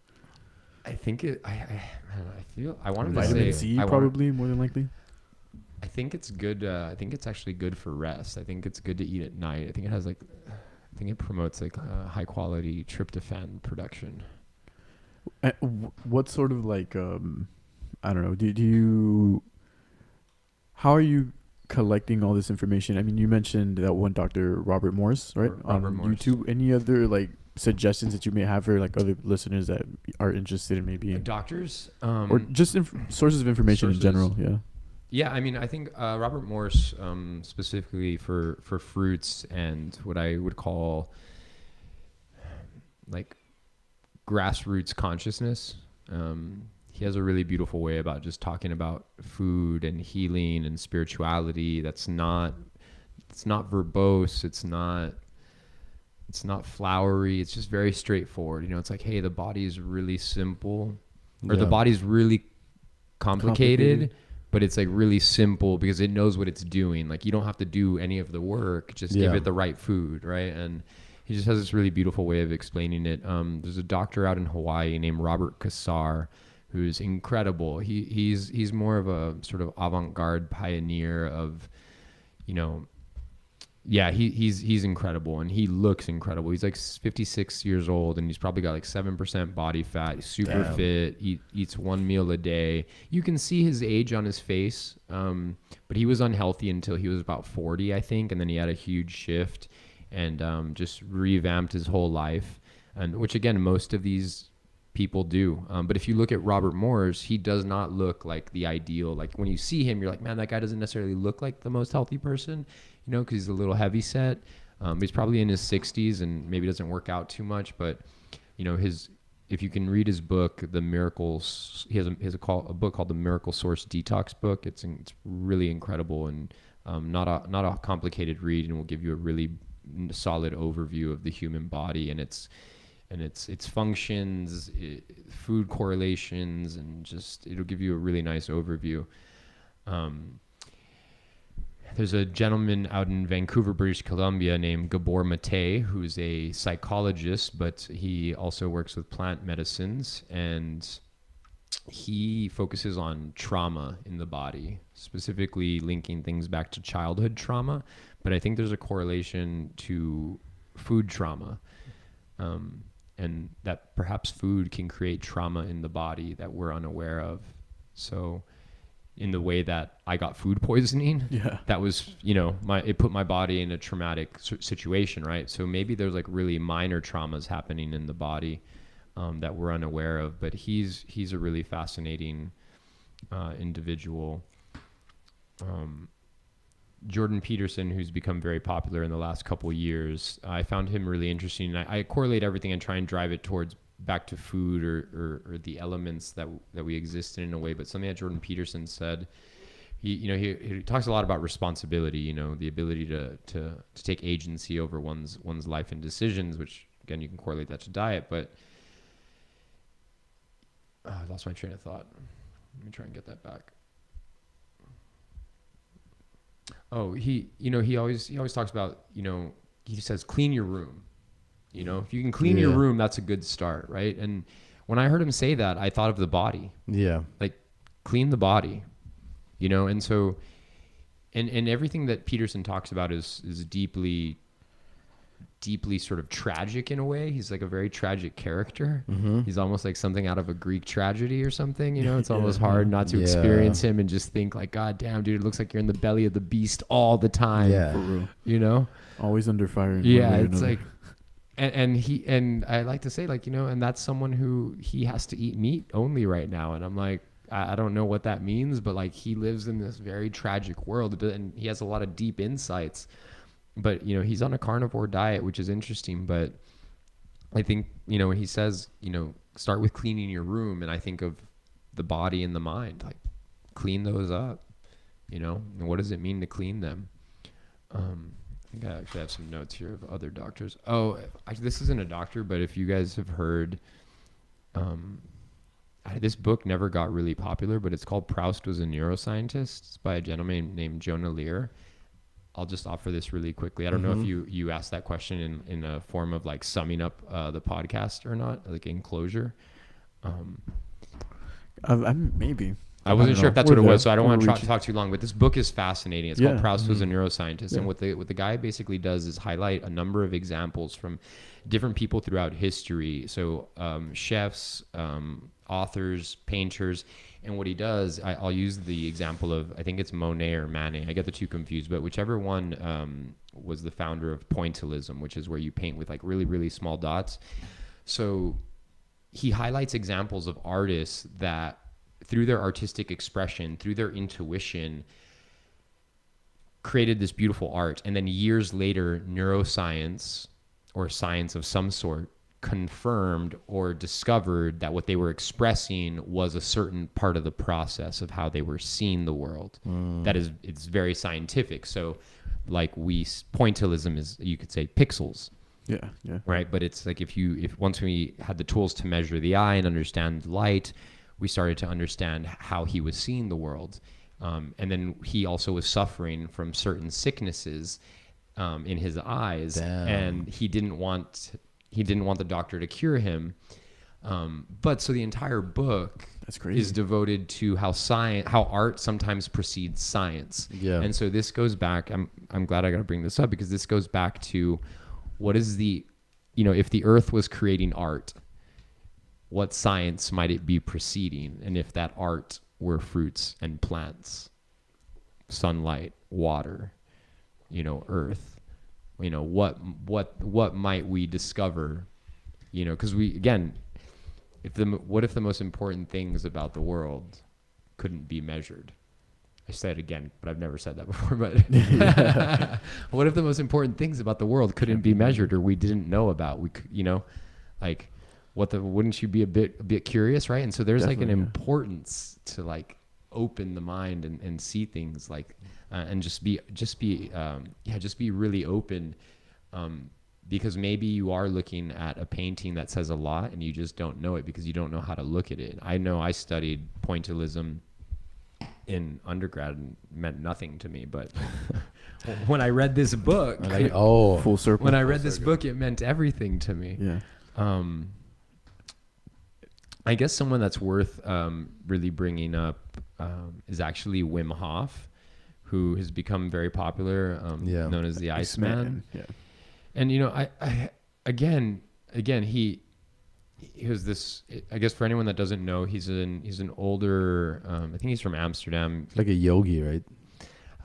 I think I wanted to vitamin say C, probably more than likely. I think it's good. I think it's actually good for rest. I think it's good to eat at night. I think it promotes like high quality tryptophan production. What sort of like, I don't know, do you, how are you collecting all this information? I mean, you mentioned that one Dr. Robert Morse, right? Robert on Morse. YouTube. Any other like suggestions that you may have for like other listeners that are interested in maybe Doctors, or just sources of information in general? Yeah. Yeah, I mean, I think Robert Morse, specifically for fruits and what I would call like grassroots consciousness. He has a really beautiful way about just talking about food and healing and spirituality. It's not verbose. It's not flowery. It's just very straightforward. You know, it's like, hey, the body is really simple, or the body's really complicated, but it's like really simple because it knows what it's doing. Like, you don't have to do any of the work. Just give it the right food, right? And he just has this really beautiful way of explaining it. There's a doctor out in Hawaii named Robert Cassar, who's incredible. He's more of a sort of avant-garde pioneer of, you know, he's incredible, and he looks incredible. He's like 56 years old, and he's probably got like 7% body fat. He's super fit. Eats one meal a day. You can see his age on his face, but he was unhealthy until he was about 40, I think, and then he had a huge shift and just revamped his whole life, and which again most of these people do. But if you look at Robert Morse, he does not look like the ideal. Like when you see him, you're like, man, that guy doesn't necessarily look like the most healthy person, you know, because he's a little heavy set. He's probably in his 60s and maybe doesn't work out too much. But, you know, if you can read his book, The Miracles, he has a book called The Miracle Source Detox Book. It's really incredible and not a complicated read, and will give you a really solid overview of the human body and its functions, food correlations, and just it'll give you a really nice overview. There's a gentleman out in Vancouver, British Columbia named Gabor Mate, who's a psychologist, but he also works with plant medicines, and he focuses on trauma in the body, specifically linking things back to childhood trauma. But I think there's a correlation to food trauma. And that perhaps food can create trauma in the body that we're unaware of. So in the way that I got food poisoning, that was, you know, it put my body in a traumatic situation, right? So maybe there's like really minor traumas happening in the body that we're unaware of. But he's a really fascinating individual. Jordan Peterson, who's become very popular in the last couple of years, I found him really interesting. I correlate everything and try and drive it towards back to food or the elements that we exist in a way. But something that Jordan Peterson said, he talks a lot about responsibility, you know, the ability to take agency over one's life and decisions, which again, you can correlate that to diet. But I lost my train of thought. Let me try and get that back. Oh, he always talks about, you know, he says, clean your room. You know, if you can clean your room, that's a good start, right? And when I heard him say that, I thought of the body. Yeah. Like, clean the body, you know? And so, and everything that Peterson talks about is deeply sort of tragic in a way. He's like a very tragic character. Mm-hmm. He's almost like something out of a Greek tragedy or something, you know? It's almost hard not to experience him and just think like, God damn, dude, it looks like you're in the belly of the beast all the time. Yeah. For real. You know? Always under fire. Yeah, it's like, and I like to say, like, you know, and that's someone who he has to eat meat only right now. And I'm like, I don't know what that means, but like he lives in this very tragic world and he has a lot of deep insights. But, you know, he's on a carnivore diet, which is interesting. But I think, you know, when he says, you know, start with cleaning your room, and I think of the body and the mind, like clean those up, you know, and what does it mean to clean them? I think I actually have some notes here of other doctors. Oh, this isn't a doctor, but if you guys have heard, this book never got really popular, but it's called Proust Was a Neuroscientist. It's by a gentleman named Jonah Lear. I'll just offer this really quickly. I don't know if you asked that question in a form of like summing up the podcast or not, like in closure. Maybe. I wasn't sure if that's what it was, so I don't want to talk too long. But this book is fascinating. It's called Proust Was a Neuroscientist. And what the guy basically does is highlight a number of examples from different people throughout history. So chefs, authors, painters. And what he does, I'll use the example of, I think it's Monet or Manet. I get the two confused, but whichever one was the founder of pointillism, which is where you paint with like really, really small dots. So he highlights examples of artists that through their artistic expression, through their intuition, created this beautiful art. And then years later, neuroscience or science of some sort confirmed or discovered that what they were expressing was a certain part of the process of how they were seeing the world. That is, it's very scientific. So like pointillism is, you could say, pixels. Yeah. Right. But it's like if once we had the tools to measure the eye and understand light, we started to understand how he was seeing the world. And then he also was suffering from certain sicknesses in his eyes. Damn. And he didn't want the doctor to cure him. But so the entire book is devoted to how art sometimes precedes science. Yeah. And so this goes back, I'm glad I got to bring this up, because this goes back to what is if the earth was creating art, what science might it be preceding? And if that art were fruits and plants, sunlight, water, earth, what might we discover? Because what if the most important things about the world couldn't be measured? I say it again, but I've never said that before. But what if the most important things about the world couldn't be measured, or we didn't know about? Wouldn't you be a bit curious, right? And so there's like an importance to like open the mind and see things and just be really open. Because maybe you are looking at a painting that says a lot and you just don't know it because you don't know how to look at it. I know I studied pointillism in undergrad and meant nothing to me, but when I read this book, full circle. When I read this book, it meant everything to me. Yeah. I guess someone that's worth really bringing up is actually Wim Hof, who has become very popular, known as the Iceman. Yeah. And I again he was this. I guess for anyone that doesn't know, he's an older. I think he's from Amsterdam. Like a yogi, right?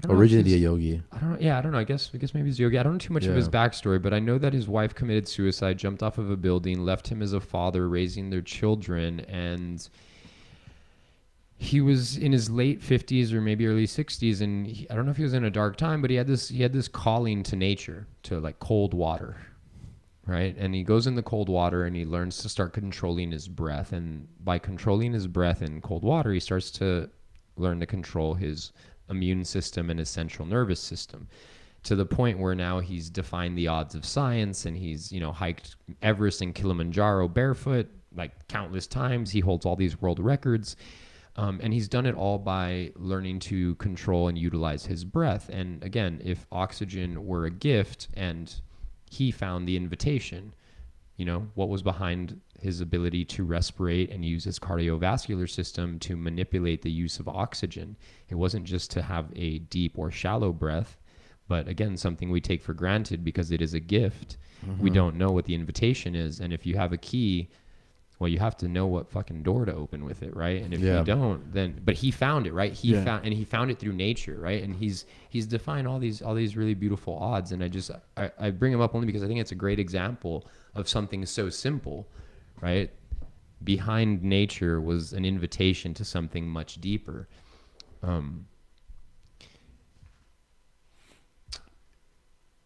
Originally a yogi. I don't know. I guess maybe he's a yogi. I don't know too much of his backstory, but I know that his wife committed suicide, jumped off of a building, left him as a father raising their children, and he was in his late 50s or maybe early 60s, and I don't know if he was in a dark time, but he had this calling to nature, to like cold water, right? And he goes in the cold water and he learns to start controlling his breath, and by controlling his breath in cold water, he starts to learn to control his immune system and his central nervous system, to the point where now he's defined the odds of science, and he's hiked Everest and Kilimanjaro barefoot like countless times. He holds all these world records. And he's done it all by learning to control and utilize his breath. And again, if oxygen were a gift and he found the invitation, what was behind his ability to respirate and use his cardiovascular system to manipulate the use of oxygen? It wasn't just to have a deep or shallow breath, but again, something we take for granted because it is a gift. Mm-hmm. We don't know what the invitation is. And if you have a key, well, you have to know what fucking door to open with it, right? And if you don't, then, but he found it, right? He found it through nature, right? And he's defined all these really beautiful odds. And I bring him up only because I think it's a great example of something so simple, right? Behind nature was an invitation to something much deeper.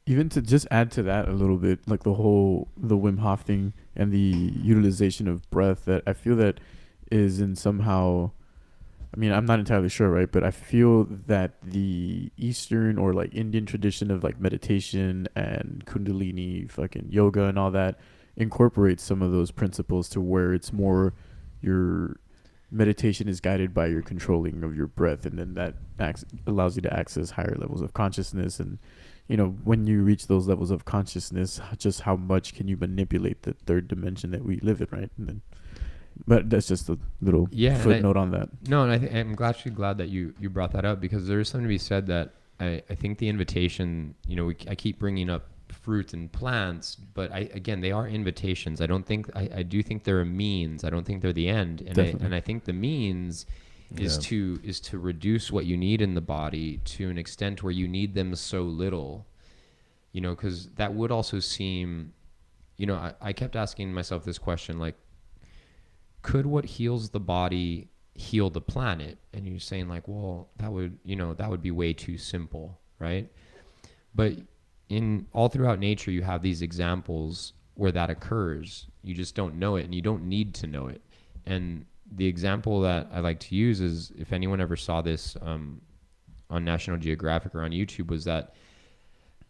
Even to just add to that a little bit, like the Wim Hof thing and the utilization of breath, that I feel that is in somehow, I mean, I'm not entirely sure, right? But I feel that the Eastern or like Indian tradition of like meditation and Kundalini, fucking yoga and all that incorporates some of those principles to where it's more your meditation is guided by your controlling of your breath. And then that allows you to access higher levels of consciousness. And when you reach those levels of consciousness, just how much can you manipulate the third dimension that we live in, right? And then, but that's just a little footnote on that. No, and I'm actually glad that you brought that up, because there is something to be said that I think the invitation, I keep bringing up fruit and plants, but again, they are invitations. I don't think, I do think they're a means. I don't think they're the end. And I think the means is to reduce what you need in the body to an extent where you need them so little, because that would also seem, I kept asking myself this question, like, could what heals the body heal the planet? And you're saying like, well, that would be way too simple, right? But in all throughout nature, you have these examples where that occurs. You just don't know it, and you don't need to know it. And the example that I like to use is, if anyone ever saw this on National Geographic or on YouTube, was that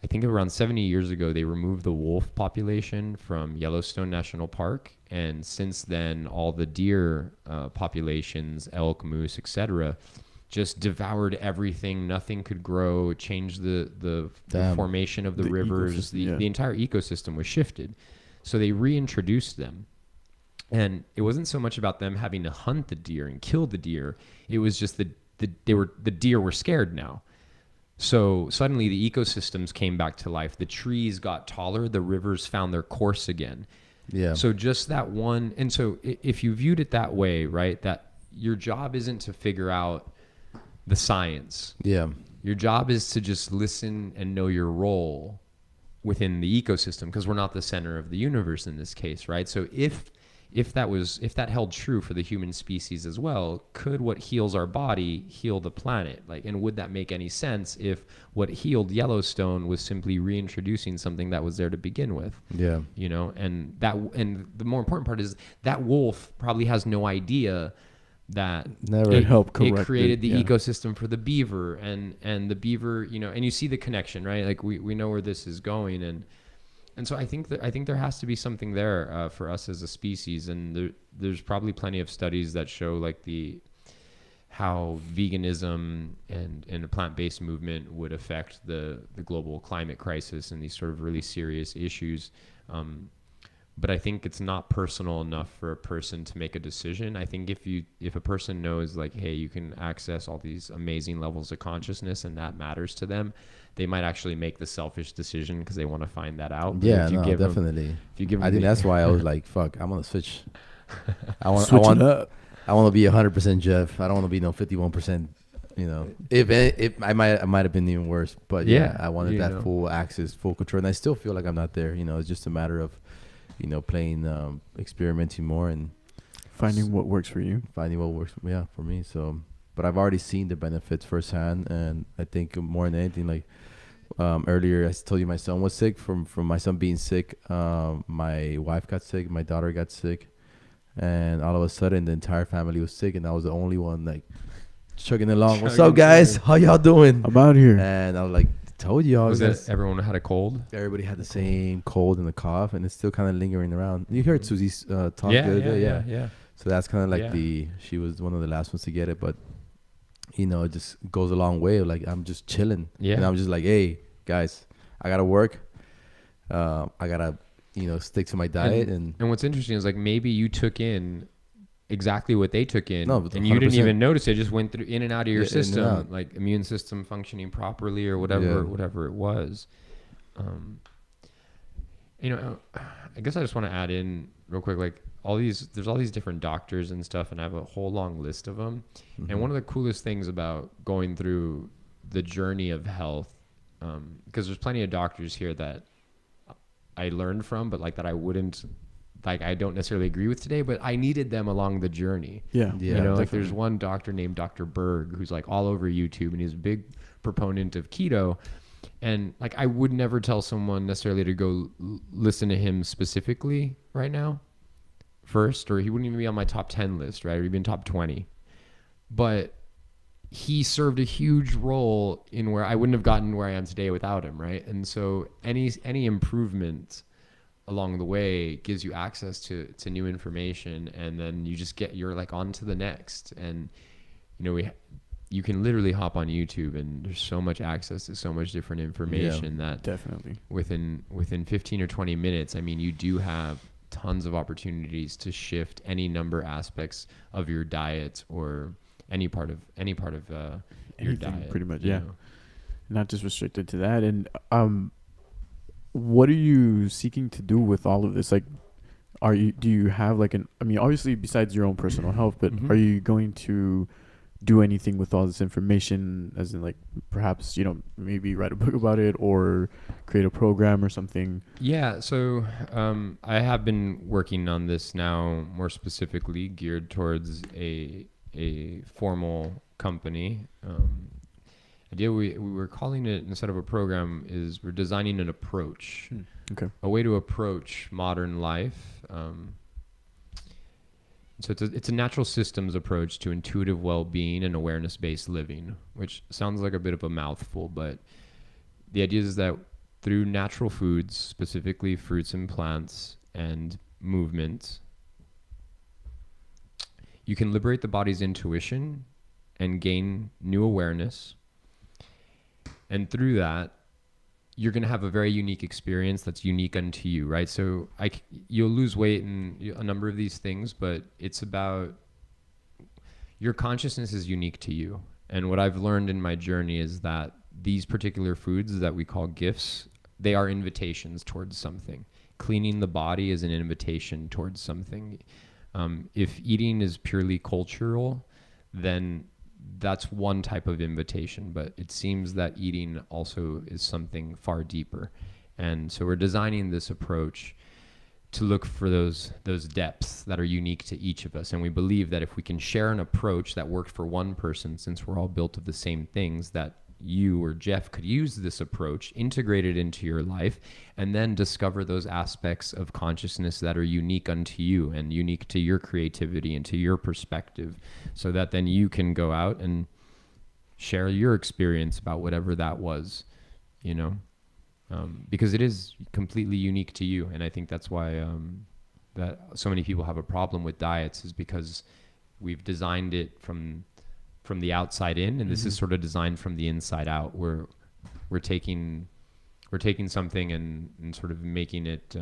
I think around 70 years ago, they removed the wolf population from Yellowstone National Park. And since then, all the deer populations, elk, moose, etc., just devoured everything. Nothing could grow. Changed the formation of the rivers. The entire ecosystem was shifted. So they reintroduced them. And it wasn't so much about them having to hunt the deer and kill the deer. It was just the deer were scared now. So suddenly the ecosystems came back to life. The trees got taller. The rivers found their course again. Yeah. So just that one. And so if you viewed it that way, right, that your job isn't to figure out the science. Yeah. Your job is to just listen and know your role within the ecosystem, because we're not the center of the universe in this case, right? So if that held true for the human species as well, could what heals our body heal the planet? Like, and would that make any sense if what healed Yellowstone was simply reintroducing something that was there to begin with? Yeah. And the more important part is that wolf probably has no idea that it created the ecosystem for the beaver, and the beaver, and you see the connection, right? Like we know where this is going, and so I think there has to be something there for us as a species, and there's probably plenty of studies that show like how veganism and a plant-based movement would affect the global climate crisis and these sort of really serious issues. But I think it's not personal enough for a person to make a decision. I think if a person knows like, hey, you can access all these amazing levels of consciousness and that matters to them, they might actually make the selfish decision because they want to find that out. But yeah, definitely. I think that's why I was like, fuck, I'm gonna switch. I want to be 100% Jeff. I don't want to be no 51%. If I might have been even worse. But yeah, I wanted that full access, full control, and I still feel like I'm not there. It's just a matter of playing, experimenting more and finding what works for you. Finding what works, for me. So, but I've already seen the benefits firsthand, and I think more than anything, like earlier, I told you my son was sick. From my son being sick, my wife got sick, my daughter got sick, and all of a sudden, the entire family was sick, and I was the only one like chugging along. What's up, guys? How y'all doing? I'm out here. And I was like, told you all. Was that everyone had a cold? Everybody had the same cold and the cough, and it's still kind of lingering around. You heard Susie's talk yeah. So that's kind of like she was one of the last ones to get it, but it just goes a long way. Like, I'm just chilling, and I'm just like, hey guys, I gotta work. I gotta stick to my diet, and what's interesting is like maybe you took in exactly what they took in, and you didn't even notice it. Just went through in and out of your system, like immune system functioning properly or whatever it was. I guess I just want to add in real quick, like there's all these different doctors and stuff, and I have a whole long list of them. Mm-hmm. And one of the coolest things about going through the journey of health, because there's plenty of doctors here that I learned from, but like that I wouldn't. Like, I don't necessarily agree with today, but I needed them along the journey. Yeah. Like there's one doctor named Dr. Berg who's like all over YouTube, and he's a big proponent of keto. And like, I would never tell someone necessarily to go listen to him specifically right now first, or he wouldn't even be on my top 10 list, right? Or even top 20. But he served a huge role in where I wouldn't have gotten where I am today without him, right? And so any improvement along the way gives you access to new information, and then you're like on to the next. And you can literally hop on YouTube, and there's so much access to so much different information that definitely within 15 or 20 minutes, I mean, you do have tons of opportunities to shift any number aspects of your diet or any part of your diet, pretty much. Not just restricted to that. And what are you seeking to do with all of this? Like, do you have like I mean, obviously besides your own personal health, but are you going to do anything with all this information, as in like perhaps, maybe write a book about it or create a program or something? Yeah, so I have been working on this now, more specifically geared towards a formal company. Idea we were calling it, instead of a program, is we're designing an approach, a way to approach modern life. So it's a natural systems approach to intuitive well-being and awareness-based living, which sounds like a bit of a mouthful, but the idea is that through natural foods, specifically fruits and plants and movement, you can liberate the body's intuition and gain new awareness. And through that, you're going to have a very unique experience that's unique unto you, right? So you'll lose weight and a number of these things, but it's about your consciousness is unique to you. And what I've learned in my journey is that these particular foods that we call gifts, they are invitations towards something. Cleaning the body is an invitation towards something. If eating is purely cultural, then that's one type of invitation, but it seems that eating also is something far deeper. And so we're designing this approach to look for those depths that are unique to each of us. And we believe that if we can share an approach that worked for one person, since we're all built of the same things, that you or Jeff could use this approach, integrate it into your life, and then discover those aspects of consciousness that are unique unto you and unique to your creativity and to your perspective, so that then you can go out and share your experience about whatever that was, because it is completely unique to you. And I think that's why that so many people have a problem with diets, is because we've designed it from the outside in, and this is sort of designed from the inside out. We're taking something and sort of making it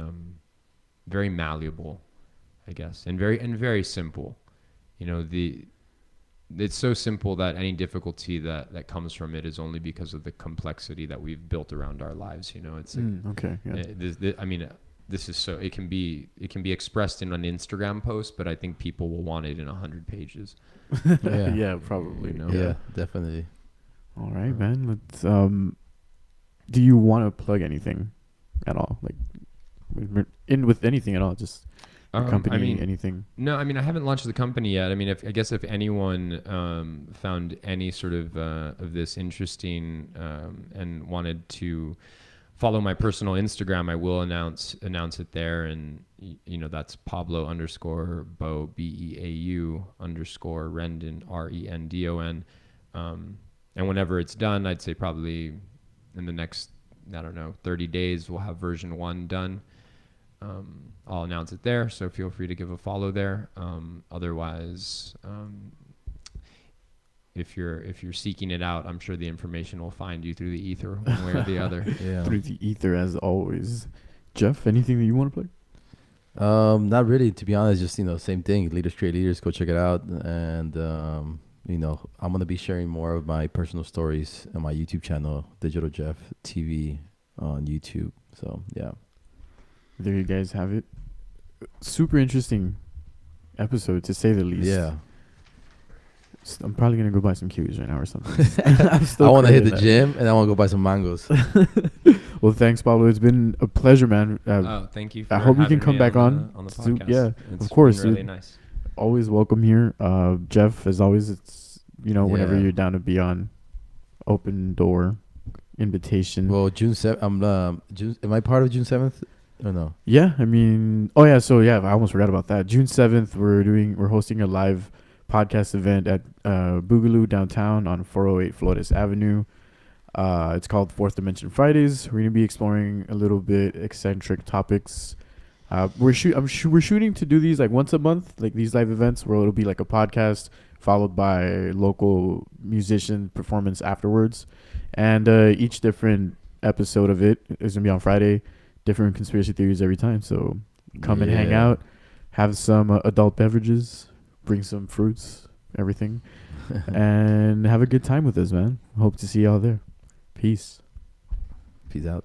very malleable, I guess, and very simple. It's so simple that any difficulty that comes from it is only because of the complexity that we've built around our lives. It's this is so it can be expressed in an Instagram post, but I think people will want it in 100 pages. Yeah, probably. Yeah, definitely. All right, man. Let's. Do you want to plug anything at all? Like, with anything at all? Just company, anything? No, I haven't launched the company yet. I guess if anyone found any sort of this interesting and wanted to follow my personal Instagram, I will announce it there, and that's Pablo_Beau BEAU_Rendon RENDON, and whenever it's done, I'd say probably in the next 30 days we'll have version 1 done. I'll announce it there, so feel free to give a follow there. Otherwise, if you're seeking it out, I'm sure the information will find you through the ether, one way or the other. Yeah. Through the ether, as always. Jeff, anything that you want to plug? Not really, to be honest. Just same thing. Leaders create leaders. Go check it out. And I'm gonna be sharing more of my personal stories on my YouTube channel, Digital Jeff TV on YouTube. So yeah. There you guys have it. Super interesting episode, to say the least. Yeah. I'm probably going to go buy some kiwis right now or something. I want to hit the gym, and I want to go buy some mangoes. Well, thanks, Pablo. It's been a pleasure, man. Thank you for I hope you can come back on the podcast. Yeah, it's of course. Really nice. Always welcome here. Jeff, as always, it's, whenever you're down to be on, open door invitation. Well, June 7th, am I part of June 7th? Or no? Yeah, I almost forgot about that. June 7th, we're hosting a live podcast event at Boogaloo downtown on 408 Flores Avenue. It's called Fourth Dimension Fridays. We're going to be exploring a little bit eccentric topics. We're shooting to do these like once a month, like these live events where it'll be like a podcast followed by local musician performance afterwards. And each different episode of it is going to be on Friday. Different conspiracy theories every time. So come and hang out, have some adult beverages, bring some fruits, everything, and have a good time with us, man. Hope to see y'all there. Peace. Peace out.